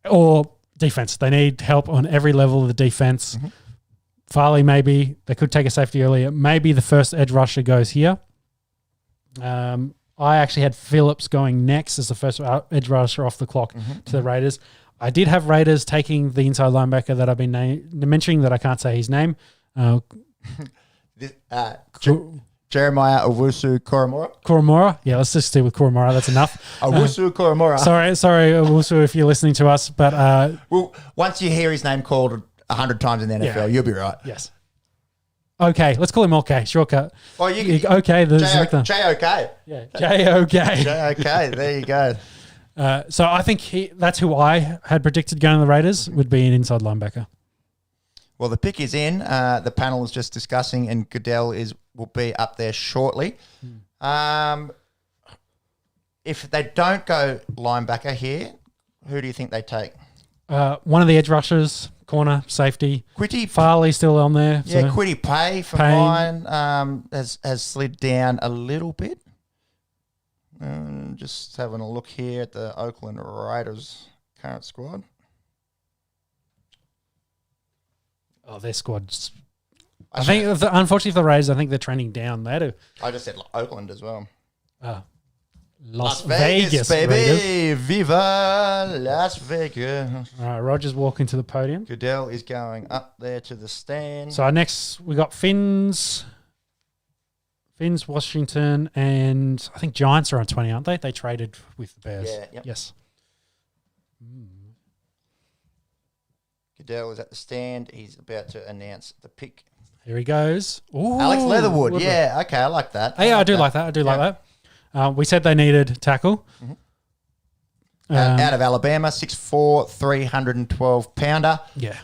Or defense. They need help on every level of the defense. Farley, maybe. They could take a safety earlier. Maybe the first edge rusher goes here. I actually had Phillips going next as the first edge rusher off the clock to the Raiders. I did have Raiders taking the inside linebacker that I've been mentioning that I can't say his name. Jeremiah Owusu-Koramoah. Koramoah? Yeah, let's just stay with Koramoah. That's enough. Owusu-Koramoah. Sorry, Owusu, if you're listening to us. But well, once you hear his name called 100 times in the NFL, you'll be right. Yes. Okay, let's call him OK. Shortcut. Oh, OK. J-O-K. Yeah, J-O-K. J-O-K. There you go. So I think that's who I had predicted going to the Raiders would be an inside linebacker. Well, the pick is in. The panel is just discussing, and Goodell will be up there shortly. If they don't go linebacker here, who do you think they take? One of the edge rushers, corner, safety. Quitty Farley still on there. Yeah, so. Quitty Pay for mine has slid down a little bit. Just having a look here at the Oakland Raiders current squad. Oh, their squad's... I think, unfortunately for the Raiders, I think they're trending down. I just said Oakland as well. Las Vegas, baby. Raiders. Viva Las Vegas. All right, Roger's walking to the podium. Goodell is going up there to the stand. So next, we got Finns, Washington, and I think Giants are on 20, aren't they? They traded with the Bears. Yeah. Yep. Yes. Goodell is at the stand. He's about to announce the pick. Here he goes. Ooh, Alex Leatherwood. Yeah, okay, I like that. Yeah, I do like that. We said they needed tackle. Out of Alabama, 6'4", 312-pounder. Yeah.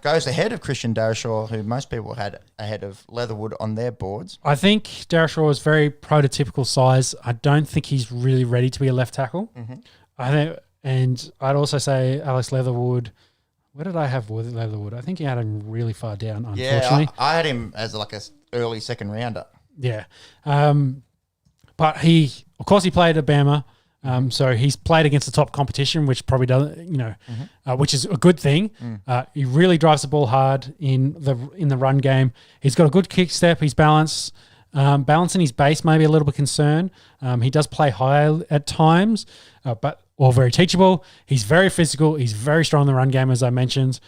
Goes ahead of Christian Darrisaw, who most people had ahead of Leatherwood on their boards. I think Darrisaw is very prototypical size. I don't think he's really ready to be a left tackle. I think, and I'd also say Alex Leatherwood. Where did I have Leatherwood? I think he had him really far down, unfortunately. Yeah, I had him as like a early second rounder. Yeah. But he played at Bama. So he's played against the top competition, which probably doesn't, which is a good thing. He really drives the ball hard in the run game. He's got a good kick step. He's balanced. Balancing his base may be a little bit concerned. He does play high at times, but very teachable. He's very physical. He's very strong in the run game, as I mentioned,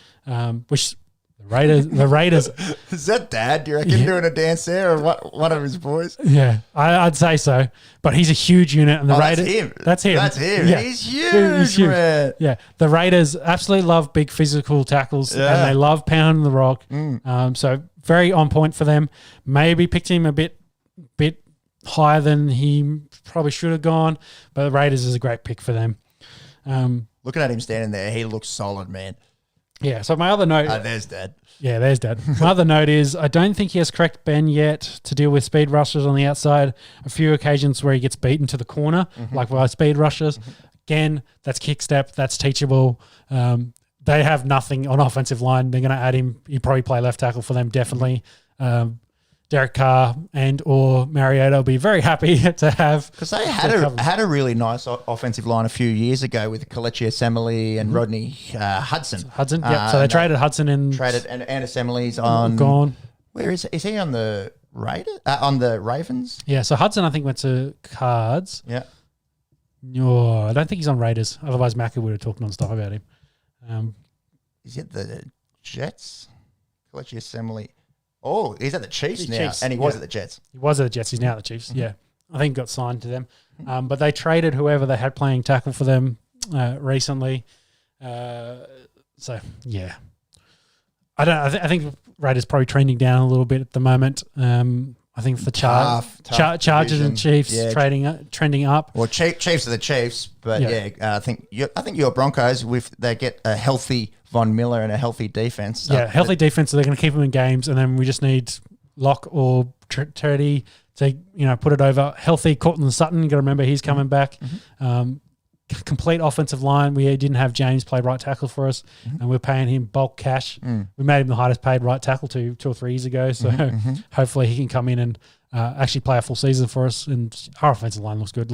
which the Raiders. Is that Dad, do you reckon, doing a dance there, or one of his boys? Yeah, I'd say so. But he's a huge unit, and the Raiders. That's him. Yeah. He's huge, man. Yeah, the Raiders absolutely love big physical tackles, and they love pounding the rock. So very on point for them. Maybe picked him a bit higher than he probably should have gone, but the Raiders is a great pick for them. Looking at him standing there, he looks solid, man. Yeah, so my other note... there's Dad. Yeah, there's Dad. My other note is I don't think he has cracked Ben yet to deal with speed rushers on the outside. A few occasions where he gets beaten to the corner, like by speed rushers. Again, that's kick step. That's teachable. They have nothing on offensive line. They're going to add him. He'll probably play left tackle for them, definitely. Derek Carr and or Mariota will be very happy to have. Because they had a really nice offensive line a few years ago with Kelechi Assembly and Rodney Hudson. So they traded Hudson and Assembly's on gone. Where is he on the Raiders? On the Ravens? Yeah, so Hudson I think went to Cards. Yeah. No, I don't think he's on Raiders. Otherwise, Macca would have talked non-stop about him. Is it the Jets? Kelechi Assembly. Oh, he's at the Chiefs now, and he was at the Jets. He was at the Jets. He's now at the Chiefs, yeah. I think he got signed to them. But they traded whoever they had playing tackle for them recently. So, yeah. I think Raiders probably trending down a little bit at the moment. I think the Chargers and Chiefs trending up. Well, Chiefs are the Chiefs, but I think your Broncos, if they get a healthy Von Miller and a healthy defense. Healthy defense, so they're going to keep them in games, and then we just need Locke or Turdy to put it over. Healthy Cortland Sutton, you got to remember he's coming back. Complete offensive line. We didn't have James play right tackle for us, and we're paying him bulk cash. We made him the highest paid right tackle 2 or 3 years ago, so hopefully he can come in and actually play a full season for us. And our offensive line looks good.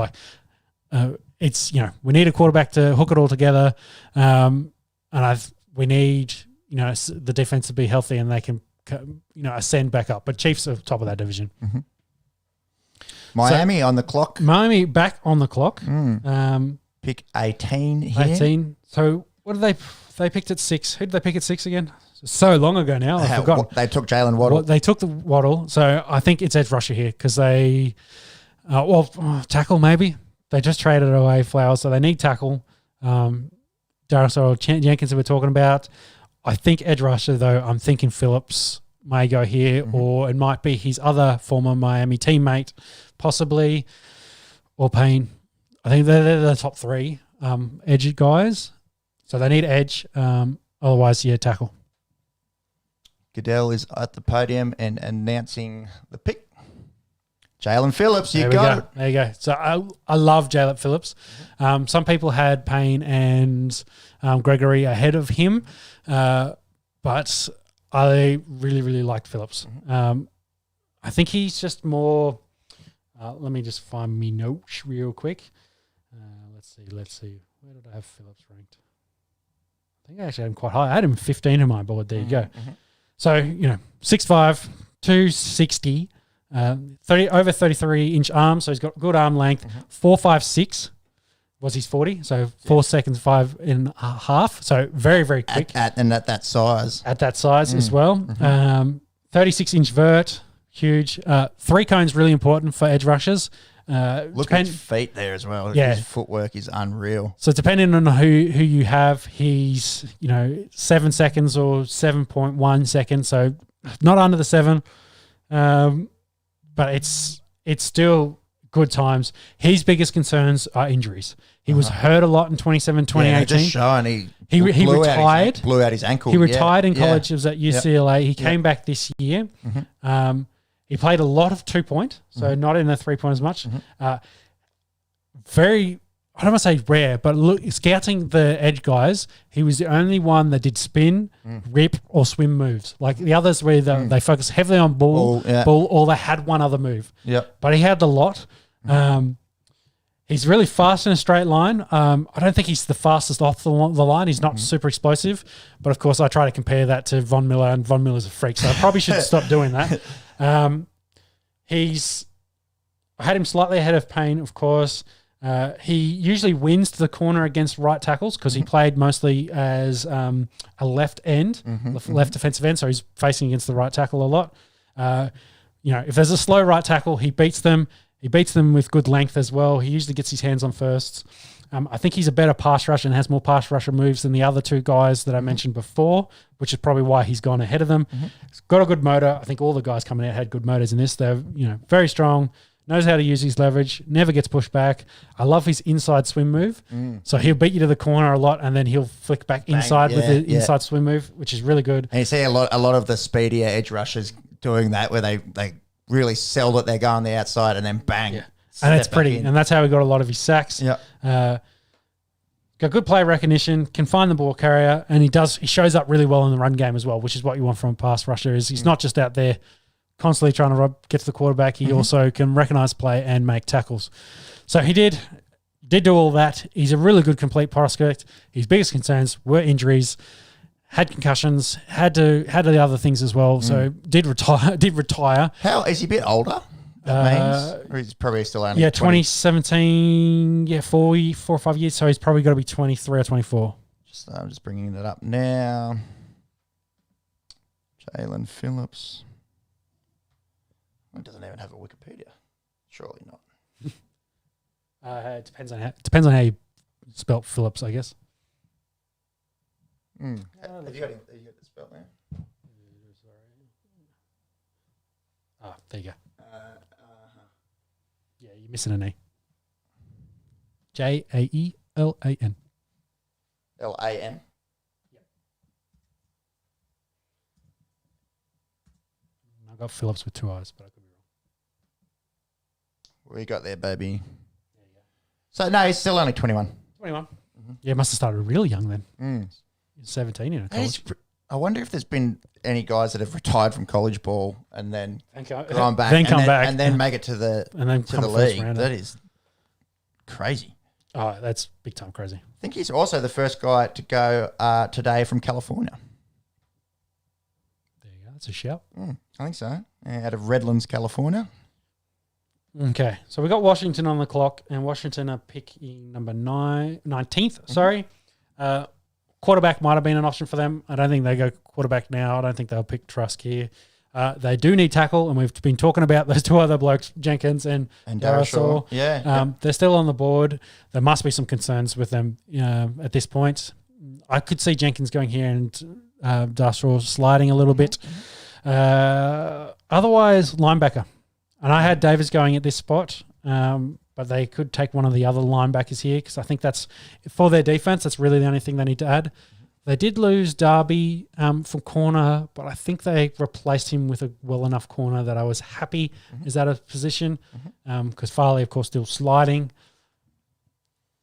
It's we need a quarterback to hook it all together, and we need the defense to be healthy and they can ascend back up. But Chiefs are top of that division. Miami on the clock. Miami back on the clock. Pick 18 here. 18. So what did they picked at 6? Who did they pick at 6 again? So long ago now. I forgot. They took Jalen Waddle. They took the Waddle. So I think it's edge rusher here because they tackle maybe. They just traded away Flowers, so they need tackle. Darius or Jenkins that we're talking about. I think edge rusher, though, I'm thinking Phillips may go here, or it might be his other former Miami teammate, possibly, or Payne. I think they're the top 3 edge guys. So they need edge. Otherwise, tackle. Goodell is at the podium and announcing the pick. Jalen Phillips, There you go. So I love Jalen Phillips. Some people had Payne and Gregory ahead of him, but I really, really liked Phillips. I think he's just more let me just find me notes real quick. Let's see. Where did I have Phillips ranked? I think I actually had him quite high. I had him 15 on my board. There you go. So, 6'5", 260, over 33-inch arms, so he's got good arm length. 4.56 was his 40, so 4 seconds 5.5. So very, very quick. At that size. At that size as well. 36-inch vert, huge. 3 cones really important for edge rushers. Look at his feet there as well. Yeah. His footwork is unreal. So depending on who you have, he's 7 seconds or 7.1 seconds. So not under the 7, but it's still good times. His biggest concerns are injuries. He was hurt a lot in 2018. Yeah, just showing he retired. Blew out his ankle. He retired in college. It was at UCLA. He came back this year. He played a lot of 2-point, so not in the 3-point as much. Very, I don't want to say rare, but look, scouting the edge guys, he was the only one that did spin, rip, or swim moves. Like the others were they focused heavily on ball, or they had one other move. But he had the lot. He's really fast in a straight line. I don't think he's the fastest off the line. He's not super explosive. But, of course, I try to compare that to Von Miller, and Von Miller's a freak, so I probably should stop doing that. I had him slightly ahead of Payne, of course. He usually wins to the corner against right tackles because he played mostly as a left end, left defensive end, so he's facing against the right tackle a lot. If there's a slow right tackle, he beats them. He beats them with good length as well. He usually gets his hands on firsts. I think he's a better pass rusher and has more pass rusher moves than the other two guys that I mentioned before, which is probably why he's gone ahead of them. He's got a good motor. I think all the guys coming out had good motors in this. They're very strong, knows how to use his leverage, never gets pushed back. I love his inside swim move. So he'll beat you to the corner a lot and then he'll flick back inside with the inside swim move, which is really good. And you see a lot of the speedier edge rushers doing that where they really sell that they're going the outside and then bang. Yeah. And it's pretty. And that's how he got a lot of his sacks. Yeah. Got good play recognition, can find the ball carrier, and he shows up really well in the run game as well, which is what you want from a pass rusher. Is he's not just out there constantly trying to get to the quarterback. He also can recognize play and make tackles. So he did do all that. He's a really good complete prospect. His biggest concerns were injuries, had concussions, had the other things as well. So did retire. How is he a bit older? That means, or he's probably still only 2017, 4 or 5 years. So he's probably got to be 23 or 24. I'm just bringing it up now. Jalen Phillips. It doesn't even have a Wikipedia. Surely not. It depends on how you spelt Phillips, I guess. Have you got the spell there? There you go. Yeah, you're missing an E. Jaeelan. Lan. Yep. I got Phillips with 2 eyes, but I could be wrong. What you got there, baby? There you go. So no, he's still only 21. 21. Yeah, must have started really young then. 17 in a college. I wonder if there's been any guys that have retired from college ball and then gone back, and then make it to the league. That is crazy. Oh, that's big time crazy. I think he's also the first guy to go today from California. There you go. That's a shout. I think so. Out of Redlands, California. Okay, so we got Washington on the clock, and Washington are picking number 19th. Sorry. Quarterback might have been an option for them. I don't think they go quarterback now. I don't think they'll pick Trusk here. They do need tackle, and we've been talking about those two other blokes, Jenkins and Darrisaw. Yeah, they're still on the board. There must be some concerns with them at this point. I could see Jenkins going here and Darrisaw sliding a little bit. Otherwise, linebacker. And I had Davis going at this spot. But they could take one of the other linebackers here because I think that's, for their defense, that's really the only thing they need to add. They did lose Darby from corner, but I think they replaced him with a well enough corner that I was happy is out of position because Farley, of course, still sliding.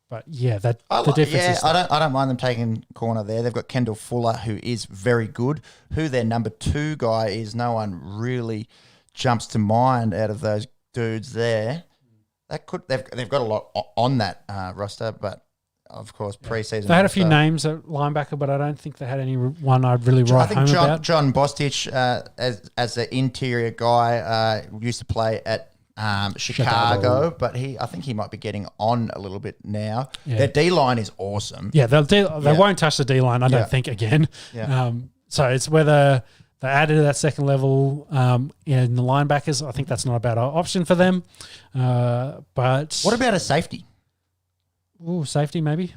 But yeah, the difference is I don't mind them taking corner there. They've got Kendall Fuller, who is very good. Who their number 2 guy is, no one really jumps to mind out of those dudes there. They've got a lot on that roster, but of course preseason. They had a few names at linebacker, but I don't think they had anyone I'd really write home about. John Bostich, as the interior guy, used to play at Chicago, but I think he might be getting on a little bit now. Yeah. Their D line is awesome. Yeah, they won't touch the D line. I don't think again. Yeah. So it's whether they added that second level in the linebackers. I think that's not a bad option for them. But what about a safety? Ooh, safety maybe.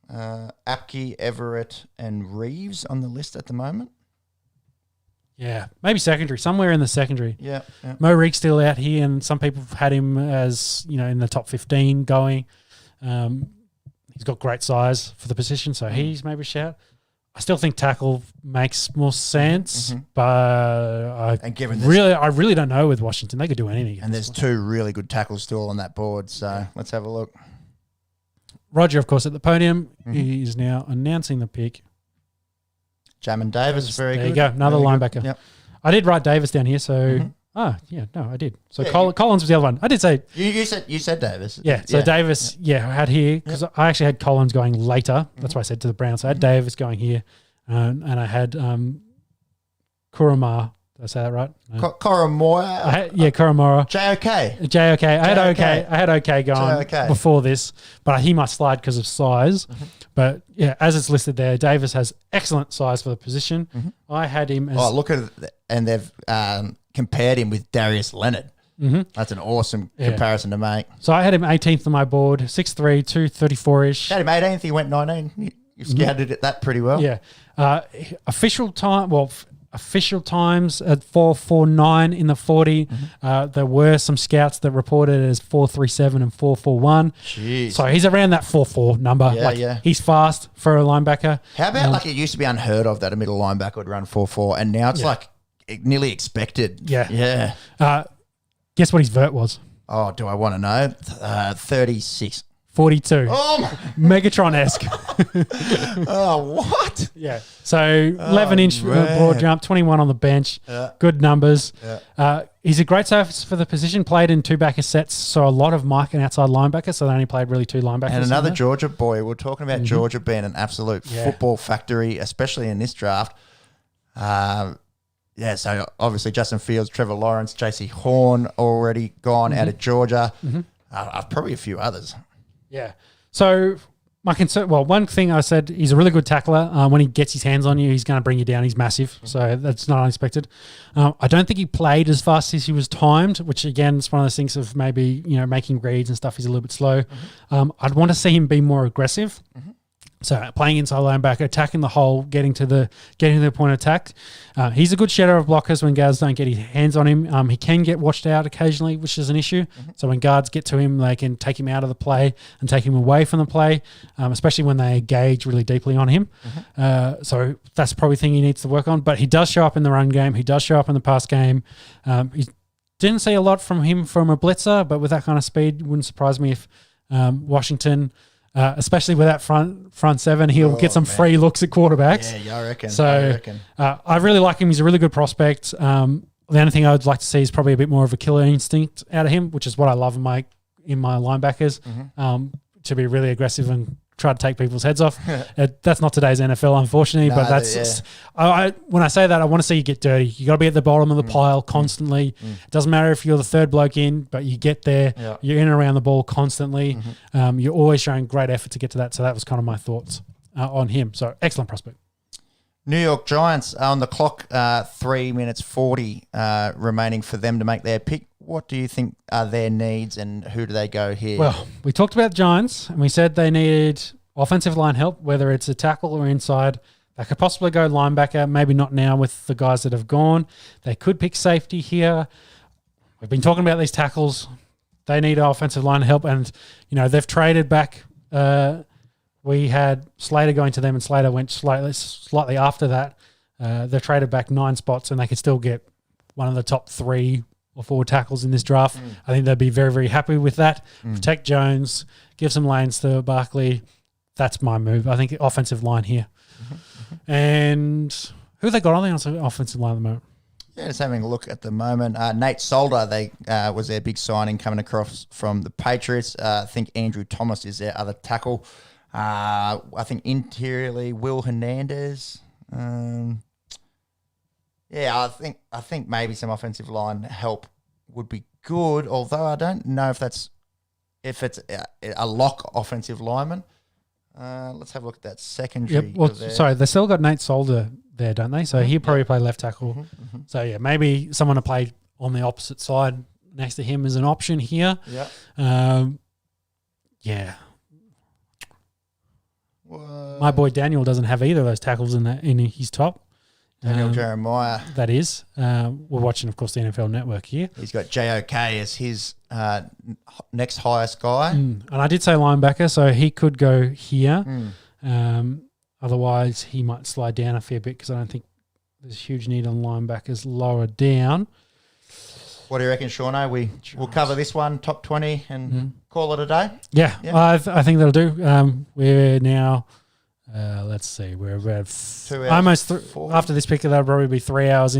Apke, Everett, and Reeves on the list at the moment. Yeah, maybe secondary, somewhere in the secondary. Yeah. Mo Reek's still out here, and some people have had him as in the top 15 going. He's got great size for the position, so he's maybe a shout. I still think tackle makes more sense, but I really don't know with Washington. They could do anything. And there's 2 really good tackles still on that board, so let's have a look. Roger, of course, at the podium. He is now announcing the pick. Jamin Davis, very good. There you go, another linebacker. Yep. I did write Davis down here, so I did. So Collins was the other one. I did say you said Davis. Yeah, so Davis, I had here because I actually had Collins going later. That's why I said to the Browns. So I had Davis going here, and I had Kurama. Did I say that right? No. Koromora. Koromora. JOK. I had OK going before this, but he might slide because of size. But yeah, as it's listed there, Davis has excellent size for the position. I had him as... Oh, look at it. And they've compared him with Darius Leonard. That's an awesome comparison to make. So I had him 18th on my board, 6'3", 234-ish. Had him 18th, he went 19. You've scouted it that pretty well. Yeah. Official times at 4.49 in the 40. There were some scouts that reported it as 4.37 and 4.41. Jeez. So he's around that 4.4 number. Yeah. He's fast for a linebacker. How about it used to be unheard of that a middle linebacker would run 4.4, and now it's nearly expected. Yeah. Guess what his vert was? Oh, do I want to know? 36. 42. Oh, Megatron-esque. oh, what? Yeah. So 11-inch broad jump, 21 on the bench. Yeah. Good numbers. Yeah. He's a great surface for the position, played in two-backer sets, so a lot of Mike and outside linebacker, so they only played really two linebackers. And another Georgia boy. We're talking about Georgia being an absolute football factory, especially in this draft. So obviously Justin Fields, Trevor Lawrence, JC Horn already gone out of Georgia. Probably a few others. Yeah. So my concern, one thing I said, he's a really good tackler. When he gets his hands on you, he's going to bring you down. He's massive. So that's not unexpected. I don't think he played as fast as he was timed, which again, is one of those things of maybe, making reads and stuff. He's a little bit slow. I'd want to see him be more aggressive. So playing inside linebacker, attacking the hole, getting to the point of attack. He's a good shedder of blockers when guards don't get his hands on him. He can get watched out occasionally, which is an issue. So when guards get to him, they can take him out of the play and take him away from the play, especially when they engage really deeply on him. So that's probably the thing he needs to work on. But he does show up in the run game. He does show up in the pass game. He didn't see a lot from him from a blitzer, but with that kind of speed, it wouldn't surprise me if Washington – especially with that front seven, he'll get some free looks at quarterbacks. Yeah, I reckon. So I really like him. He's a really good prospect. The only thing I would like to see is probably a bit more of a killer instinct out of him, which is what I love in my linebackers, to be really aggressive and try to take people's heads off. That's not today's NFL, unfortunately, but that's when I say that, I want to see you get dirty. You got to be at the bottom of the pile constantly. It doesn't matter if you're the third bloke in, but you get there. You're in and around the ball constantly. You're always showing great effort to get to that. So that was kind of my thoughts on him. So excellent prospect. New York Giants on the clock, 3 minutes 40 remaining for them to make their pick. What do you think are their needs and who do they go here? Well, we talked about the Giants and we said they needed offensive line help, whether it's a tackle or inside. They could possibly go linebacker, maybe not now with the guys that have gone. They could pick safety here. We've been talking about these tackles. They need offensive line help and, they've traded back. We had Slater going to them and Slater went slightly after that. They've traded back 9 spots and they could still get one of the top 3 or 4 tackles in this draft. I think they'd be very, very happy with that. Protect Jones, give some lanes to Barkley. That's my move. I think offensive line here. And who they got on the offensive line at the moment? Yeah, just having a look at the moment. Nate Solder, was their big signing coming across from the Patriots. I think Andrew Thomas is their other tackle. I think interiorly, Will Hernandez. I think maybe some offensive line help would be good, although I don't know if it's a lock offensive lineman. Let's have a look at that secondary. Sorry, they still got Nate Solder there, don't they? So he'll probably play left tackle. So maybe someone to play on the opposite side next to him is an option here. My boy Daniel doesn't have either of those tackles in his top. Daniel Jeremiah. That is. We're watching, of course, the NFL Network here. He's got JOK as his next highest guy. And I did say linebacker, so he could go here. Otherwise, he might slide down a fair bit because I don't think there's a huge need on linebackers lower down. What do you reckon, Shauna? We'll cover this one, top 20, and call it a day? Yeah. I think that'll do. We're now... let's see. We're about 2 hours. After this pick, that'll probably be 3 hours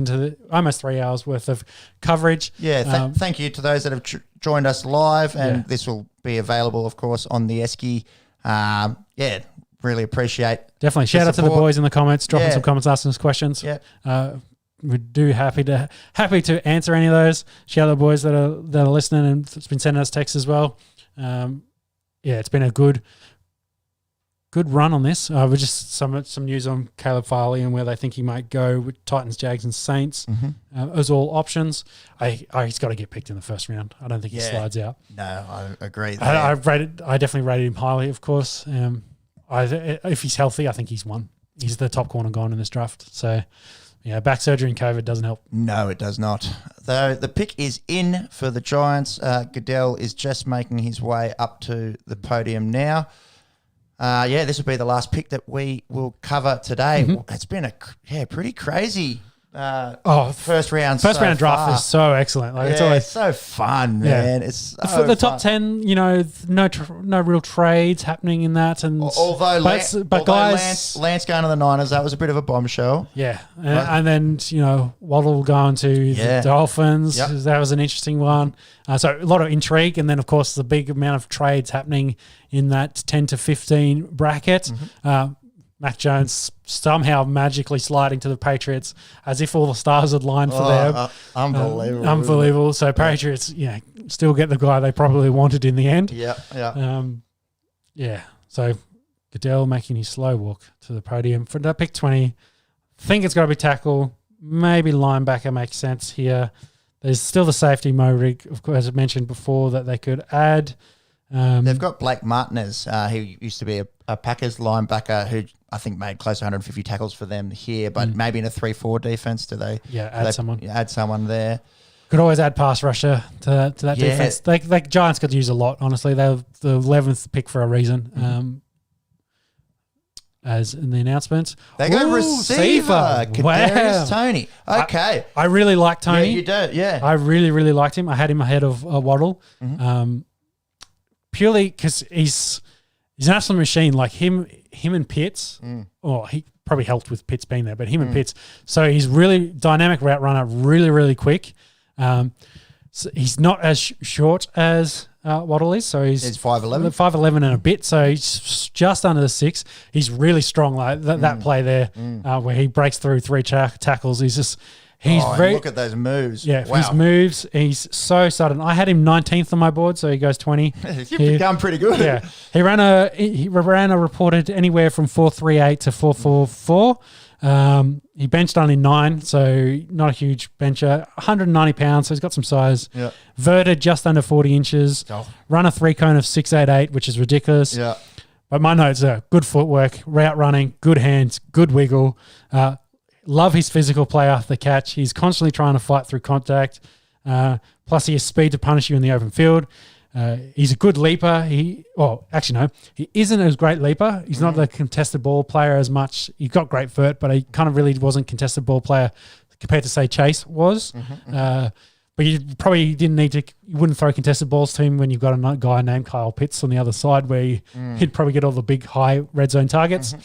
almost 3 hours worth of coverage. Yeah. Thank you to those that have joined us live, and this will be available, of course, on the Esky. Really appreciate. Definitely. Shout out to the boys in the comments, dropping some comments, asking us questions. We're happy to answer any of those. Shout out to the boys that are listening and it's been sending us texts as well. It's been a good good run on this. With just some news on Caleb Farley and where they think he might go with Titans, Jags, and Saints as all options. He's got to get picked in the first round. I don't think he slides out. No, I agree. I definitely rated him highly, of course. If he's healthy, I think he's one. He's the top corner gone in this draft. So, yeah, back surgery and COVID doesn't help. No, it does not. Though the pick is in for the Giants. Goodell is just making his way up to the podium now. This will be the last pick that we will cover today. It's been a pretty crazy first round. First round draft is so excellent. Like it's always so fun, man. It's so for the top 10. No real trades happening in that. And although Lance going to the Niners, that was a bit of a bombshell. Yeah, and then Waddle going to the Dolphins. Yep. That was an interesting one. So a lot of intrigue, and then of course the big amount of trades happening in that 10 to 15 bracket. Mac Jones somehow magically sliding to the Patriots as if all the stars had lined for them. Unbelievable. Unbelievable. So Patriots, still get the guy they probably wanted in the end. So Goodell making his slow walk to the podium for that pick 20. Think it's got to be tackle. Maybe linebacker makes sense here. There's still the safety Morig, of course, as I mentioned before, that they could add. They've got Blake Martinez, who used to be a Packers linebacker who I think made close to 150 tackles for them here, but maybe in a 3-4 defense, do they? Yeah, add someone. Add someone there. Could always add pass rusher to that defense. They Giants could use a lot, honestly. They're the 11th pick for a reason. As in the announcement. They go receiver. Kadarius Toney. Okay. I really like Toney. Yeah, you do, yeah. I really, really liked him. I had him ahead of Waddle. Purely because he's an absolute machine. Like him and Pitts, he probably helped with Pitts being there, but him and Pitts. So he's really dynamic route runner, really, really quick. So he's not as short as Waddle is. So he's 5'11". 5'11" and a bit. So he's just under the 6. He's really strong. Like that play there where he breaks through 3 tackles. Look at those moves. Yeah, his moves. He's so sudden. I had him 19th on my board, so he goes 20. You've become pretty good. Yeah, he ran a reported anywhere from 4.38 to 4.44. He benched only 9, so not a huge bencher. 190 pounds, so he's got some size. Yeah. Verted just under 40 inches. Oh. Run a 3-cone of 6.88, which is ridiculous. Yeah. But my notes are good footwork, route running, good hands, good wiggle. Love his physical play after the catch. He's constantly trying to fight through contact. Plus, he has speed to punish you in the open field. He's a good leaper. He isn't a great leaper. He's not the contested ball player as much. He got great vert, but he kind of really wasn't contested ball player compared to, say, Chase was. But you probably didn't need to. You wouldn't throw contested balls to him when you've got a guy named Kyle Pitts on the other side, where he'd probably get all the big high red zone targets.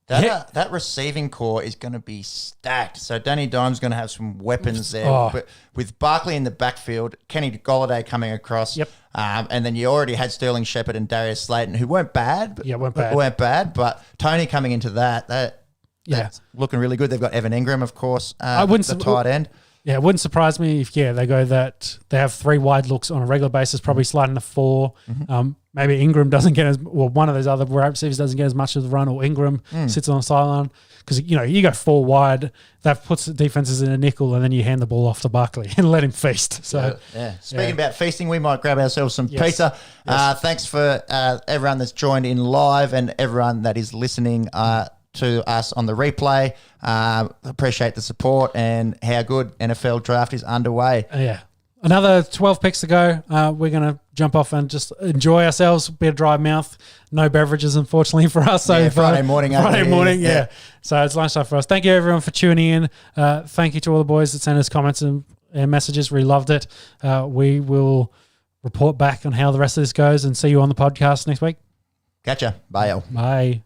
That receiving core is going to be stacked. So Danny Dimes going to have some weapons there. But with Barkley in the backfield, Kenny Golladay coming across. Yep. And then you already had Sterling Shepard and Darius Slayton, who weren't bad. But Toney coming into that's looking really good. They've got Evan Ingram, of course, the tight end. Yeah, it wouldn't surprise me if they go that they have 3 wide looks on a regular basis, probably sliding to 4. Maybe Ingram doesn't get one of those other wide receivers doesn't get as much of the run, or Ingram sits on the sideline because you go 4 wide, that puts the defenses in a nickel, and then you hand the ball off to Barkley and let him feast. So Speaking about feasting, we might grab ourselves some pizza. Yes. Thanks for everyone that's joined in live and everyone that is listening to us on the replay. Appreciate the support and how good NFL draft is underway. Another 12 picks to go. We're going to jump off and just enjoy ourselves. A bit of dry mouth. No beverages, unfortunately, for us. So Friday morning. Yeah. So it's lunchtime for us. Thank you, everyone, for tuning in. Thank you to all the boys that sent us comments and messages. We loved it. We will report back on how the rest of this goes and see you on the podcast next week. Catcha. Bye, y'all. Bye.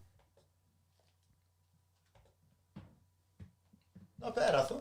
Not bad, I thought.